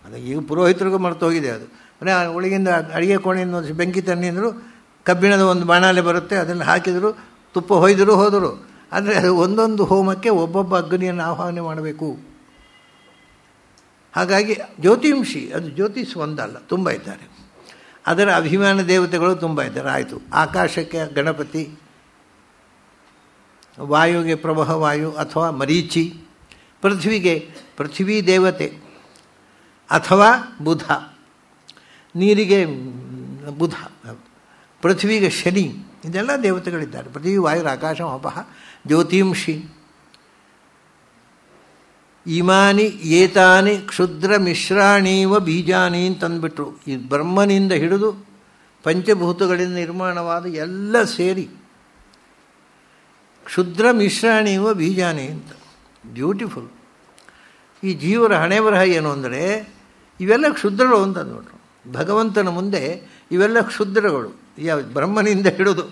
ಅದು ಈಗ ಪುರೋಹಿತರಿಗೂ ಮರೆತು ಹೋಗಿದೆ. ಅದು ಅಂದರೆ ಒಳಗಿಂದ ಅಡುಗೆ ಕೋಣೆಯಿಂದ ಒಂದು ಬೆಂಕಿ ತನ್ನಿಂದರು, ಕಬ್ಬಿಣದ ಒಂದು ಬಾಣಲೆ ಬರುತ್ತೆ, ಅದನ್ನು ಹಾಕಿದರು, ತುಪ್ಪ ಹೊಯ್ದರು ಹೋದರು. ಅಂದರೆ ಅದು ಒಂದೊಂದು ಹೋಮಕ್ಕೆ ಒಬ್ಬೊಬ್ಬ ಅಗ್ನಿಯನ್ನು ಆಹ್ವಾನ ಮಾಡಬೇಕು. ಹಾಗಾಗಿ ಜ್ಯೋತಿಂಷಿ, ಅದು ಜ್ಯೋತಿಷ್ ಒಂದಲ್ಲ, ತುಂಬ ಇದ್ದಾರೆ. ಅದರ ಅಭಿಮಾನ ದೇವತೆಗಳು ತುಂಬ ಇದ್ದಾರೆ. ಆಯಿತು, ಆಕಾಶಕ್ಕೆ ಗಣಪತಿ, ವಾಯುಗೆ ಪ್ರಭಹ ವಾಯು ಅಥವಾ ಮರೀಚಿ, ಪೃಥ್ವಿಗೆ ಪೃಥ್ವೀ ದೇವತೆ ಅಥವಾ ಬುಧ, ನೀರಿಗೆ ಬುಧ, ಪೃಥ್ವಿಗೆ ಶನಿ, ಇದೆಲ್ಲ ದೇವತೆಗಳಿದ್ದಾರೆ. ಪೃಥ್ವಿ ವಾಯುರ್ ಆಕಾಶ ಅಪಹ ಜ್ಯೋತಿಂಷಿ. ಇಮಾನಿ ಏತಾನಿ ಕ್ಷುದ್ರ ಮಿಶ್ರಾಣೀವ ಬೀಜಾನಿ ಅಂತಂದ್ಬಿಟ್ರು. ಈ ಬ್ರಹ್ಮನಿಂದ ಹಿಡಿದು ಪಂಚಭೂತಗಳಿಂದ ನಿರ್ಮಾಣವಾದ ಎಲ್ಲ ಸೇರಿ ಕ್ಷುದ್ರ ಮಿಶ್ರಾಣೀವ ಬೀಜಾನಿ ಅಂತ. ಬ್ಯೂಟಿಫುಲ್. ಈ ಜೀವರ ಹಣೆ ಬರಹ ಏನು ಅಂದರೆ ಇವೆಲ್ಲ ಕ್ಷುದ್ರಗಳು ಅಂತ ನೋಡ್ರು. ಭಗವಂತನ ಮುಂದೆ ಇವೆಲ್ಲ ಕ್ಷುದ್ರಗಳು. ಯಾವ ಬ್ರಹ್ಮನಿಂದ ಹಿಡಿದು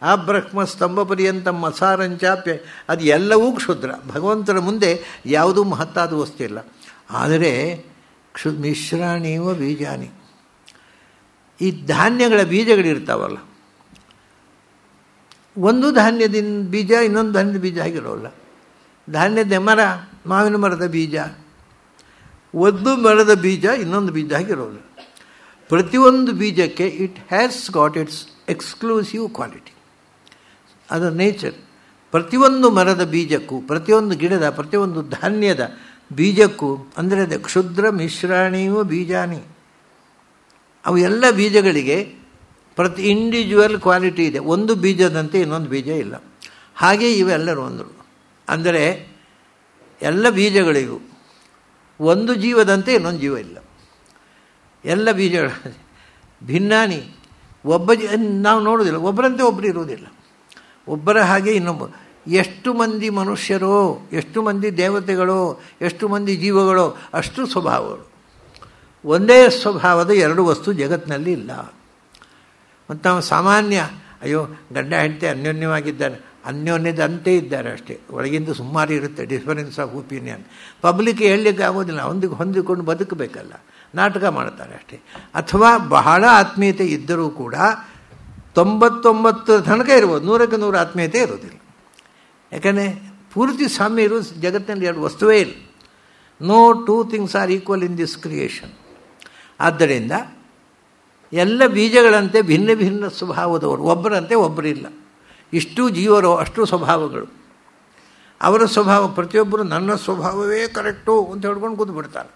ಆ ಬ್ರಹ್ಮ ಸ್ತಂಭ ಪರ್ಯಂತ ಮಸಾರಂಚಾಪ್ಯ, ಅದು ಎಲ್ಲವೂ ಕ್ಷುದ್ರ. ಭಗವಂತನ ಮುಂದೆ ಯಾವುದೂ ಮಹತ್ತಾದ ವಸ್ತು ಇಲ್ಲ. ಆದರೆ ಮಿಶ್ರಾಣೀವ ಬೀಜಾನಿ, ಈ ಧಾನ್ಯಗಳ ಬೀಜಗಳಿರ್ತಾವಲ್ಲ, ಒಂದು ಧಾನ್ಯದಿಂದ ಬೀಜ ಇನ್ನೊಂದು ಧಾನ್ಯದ ಬೀಜ ಆಗಿರೋಲ್ಲ. ಧಾನ್ಯದ ಮರ, ಮಾವಿನ ಮರದ ಬೀಜ, ಒಂದು ಮರದ ಬೀಜ ಇನ್ನೊಂದು ಬೀಜ ಆಗಿರೋಲ್ಲ. ಪ್ರತಿಯೊಂದು ಬೀಜಕ್ಕೆ it has got it's exclusive quality. ಅದರ ನೇಚರ್. ಪ್ರತಿಯೊಂದು ಮರದ ಬೀಜಕ್ಕೂ, ಪ್ರತಿಯೊಂದು ಗಿಡದ, ಪ್ರತಿಯೊಂದು ಧಾನ್ಯದ ಬೀಜಕ್ಕೂ ಅಂದರೆ ಅದು ಕ್ಷುದ್ರ ಮಿಶ್ರಾಣಿಯೂ ಬೀಜಾನಿ. ಅವು ಎಲ್ಲ ಬೀಜಗಳಿಗೆ ಪ್ರತಿ ಇಂಡಿವಿಜುವಲ್ ಕ್ವಾಲಿಟಿ ಇದೆ. ಒಂದು ಬೀಜದಂತೆ ಇನ್ನೊಂದು ಬೀಜ ಇಲ್ಲ. ಹಾಗೆ ಇವೆಲ್ಲರೂ ಒಂದರು. ಅಂದರೆ ಎಲ್ಲ ಬೀಜಗಳಿಗೂ ಒಂದು ಜೀವದಂತೆ ಇನ್ನೊಂದು ಜೀವ ಇಲ್ಲ. ಎಲ್ಲ ಬೀಜಗಳು ಭಿನ್ನಾನಿ. ನಾವು ನೋಡೋದಿಲ್ಲ, ಒಬ್ಬರಂತೆ ಒಬ್ಬರು ಇರುವುದಿಲ್ಲ. ಒಬ್ಬರ ಹಾಗೆ ಇನ್ನೊಬ್ಬ. ಎಷ್ಟು ಮಂದಿ ಮನುಷ್ಯರೋ, ಎಷ್ಟು ಮಂದಿ ದೇವತೆಗಳೋ, ಎಷ್ಟು ಮಂದಿ ಜೀವಗಳೋ ಅಷ್ಟು ಸ್ವಭಾವಗಳು. ಒಂದೇ ಸ್ವಭಾವದ ಎರಡು ವಸ್ತು ಜಗತ್ತಿನಲ್ಲಿ ಇಲ್ಲ. ಮತ್ತು ನಾವು ಸಾಮಾನ್ಯ ಅಯ್ಯೋ ಗಂಡ ಹೆಂಡತಿ ಅನ್ಯೋನ್ಯವಾಗಿದ್ದಾರೆ, ಅನ್ಯೋನ್ಯದಂತೆ ಇದ್ದಾರೆ ಅಷ್ಟೇ. ಒಳಗಿಂದ ಸುಮಾರು ಇರುತ್ತೆ ಡಿಫರೆನ್ಸ್ ಆಫ್ ಒಪಿನಿಯನ್. ಪಬ್ಲಿಕ್ ಹೇಳಲಿಕ್ಕೆ ಆಗೋದಿಲ್ಲ, ಹೊಂದಿಕೊಂಡು ಬದುಕಬೇಕಲ್ಲ, ನಾಟಕ ಮಾಡ್ತಾರೆ ಅಷ್ಟೇ. ಅಥವಾ ಬಹಳ ಆತ್ಮೀಯತೆ ಇದ್ದರೂ ಕೂಡ 99 ತನಕ ಇರ್ಬೋದು, 100ಕ್ಕೆ 100 ಆತ್ಮೀಯತೆ ಇರೋದಿಲ್ಲ. ಯಾಕಂದರೆ ಪೂರ್ತಿ ಸಾಮ್ಯ ಇರೋ ಜಗತ್ತಿನಲ್ಲಿ ಎರಡು ವಸ್ತುವೇ ಇಲ್ಲ. No two things are equal in this creation. ಆದ್ದರಿಂದ ಎಲ್ಲ ಬೀಜಗಳಂತೆ ಭಿನ್ನ ಭಿನ್ನ ಸ್ವಭಾವದವರು, ಒಬ್ಬರಂತೆ ಒಬ್ಬರಿಲ್ಲ. ಇಷ್ಟು ಜೀವರೋ ಅಷ್ಟು ಸ್ವಭಾವಗಳು. ಅವರ ಸ್ವಭಾವ ಪ್ರತಿಯೊಬ್ಬರು ನನ್ನ ಸ್ವಭಾವವೇ ಕರೆಕ್ಟು ಅಂತ ಹೇಳ್ಕೊಂಡು ಕೂತು ಬಿಡ್ತಾರೆ.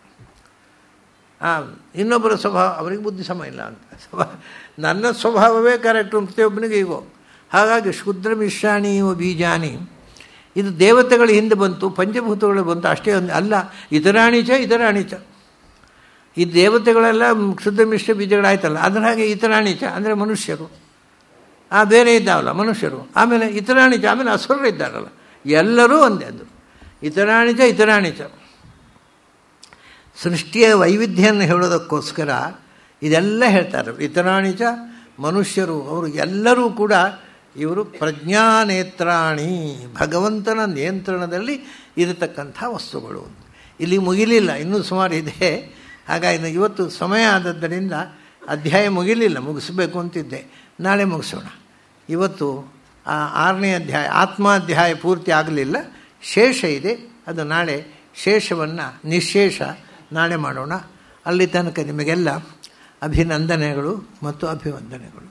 ಇನ್ನೊಬ್ಬರ ಸ್ವಭಾವ ಅವರಿಗೆ ಬುದ್ಧಿ ಸಮ ಇಲ್ಲ ಅಂತ. ನನ್ನ ಸ್ವಭಾವವೇ ಕರೆಕ್ಟು ಪ್ರತಿಯೊಬ್ಬನಿಗೆ ಈಗೋ. ಹಾಗಾಗಿ ಕ್ಷುದ್ರ ಮಿಶ್ರಾಣಿಯೋ ಬೀಜಾನಿ, ಇದು ದೇವತೆಗಳ ಹಿಂದೆ ಬಂತು, ಪಂಚಭೂತಗಳು ಬಂತು ಅಷ್ಟೇ ಅಲ್ಲ. ಇತರಾಣಿಚ ಇತರಾಣಿಚ, ಈ ದೇವತೆಗಳೆಲ್ಲ ಕ್ಷುದ್ರ ಮಿಶ್ರ ಬೀಜಗಳಾಯ್ತಲ್ಲ, ಅದರ ಹಾಗೆ ಇತರಾಣಿಚ ಅಂದರೆ ಮನುಷ್ಯರು, ಬೇರೆ ಇದ್ದಾವಲ್ಲ ಮನುಷ್ಯರು, ಆಮೇಲೆ ಇತರಾಣಿಚ, ಆಮೇಲೆ ಅಸುರರು ಇದ್ದಾರಲ್ಲ, ಎಲ್ಲರೂ ಒಂದೇ. ಅಂದರು ಇತರಾಣಿಚ ಇತರಾಣಿಚ. ಸೃಷ್ಟಿಯ ವೈವಿಧ್ಯವನ್ನು ಹೇಳೋದಕ್ಕೋಸ್ಕರ ಇದೆಲ್ಲ ಹೇಳ್ತಾರೆ. ಇತರಾಣಿಚ ಮನುಷ್ಯರು, ಅವರು ಎಲ್ಲರೂ ಕೂಡ ಇವರು ಪ್ರಜ್ಞಾನೇತ್ರಾಣಿ, ಭಗವಂತನ ನಿಯಂತ್ರಣದಲ್ಲಿ ಇರತಕ್ಕಂಥ ವಸ್ತುಗಳು. ಇಲ್ಲಿ ಮುಗಿಲಿಲ್ಲ, ಇನ್ನೂ ಸುಮಾರು ಇದೆ. ಹಾಗಾಗಿ ಇವತ್ತು ಸಮಯ ಆದದ್ದರಿಂದ ಅಧ್ಯಾಯ ಮುಗಿಲಿಲ್ಲ, ಮುಗಿಸ್ಬೇಕು ಅಂತಿದ್ದೆ. ನಾಳೆ ಮುಗಿಸೋಣ. ಇವತ್ತು 6ನೇ ಅಧ್ಯಾಯ ಆತ್ಮಾಧ್ಯಾಯ ಪೂರ್ತಿ ಆಗಲಿಲ್ಲ, ಶೇಷ ಇದೆ. ಅದು ನಾಳೆ ಶೇಷವನ್ನು ನಿಶೇಷ ನಾಳೆ ಮಾಡೋಣ. ಅಲ್ಲಿ ತನಕ ನಿಮಗೆಲ್ಲ ಅಭಿನಂದನೆಗಳು ಮತ್ತು ಅಭಿವಂದನೆಗಳು.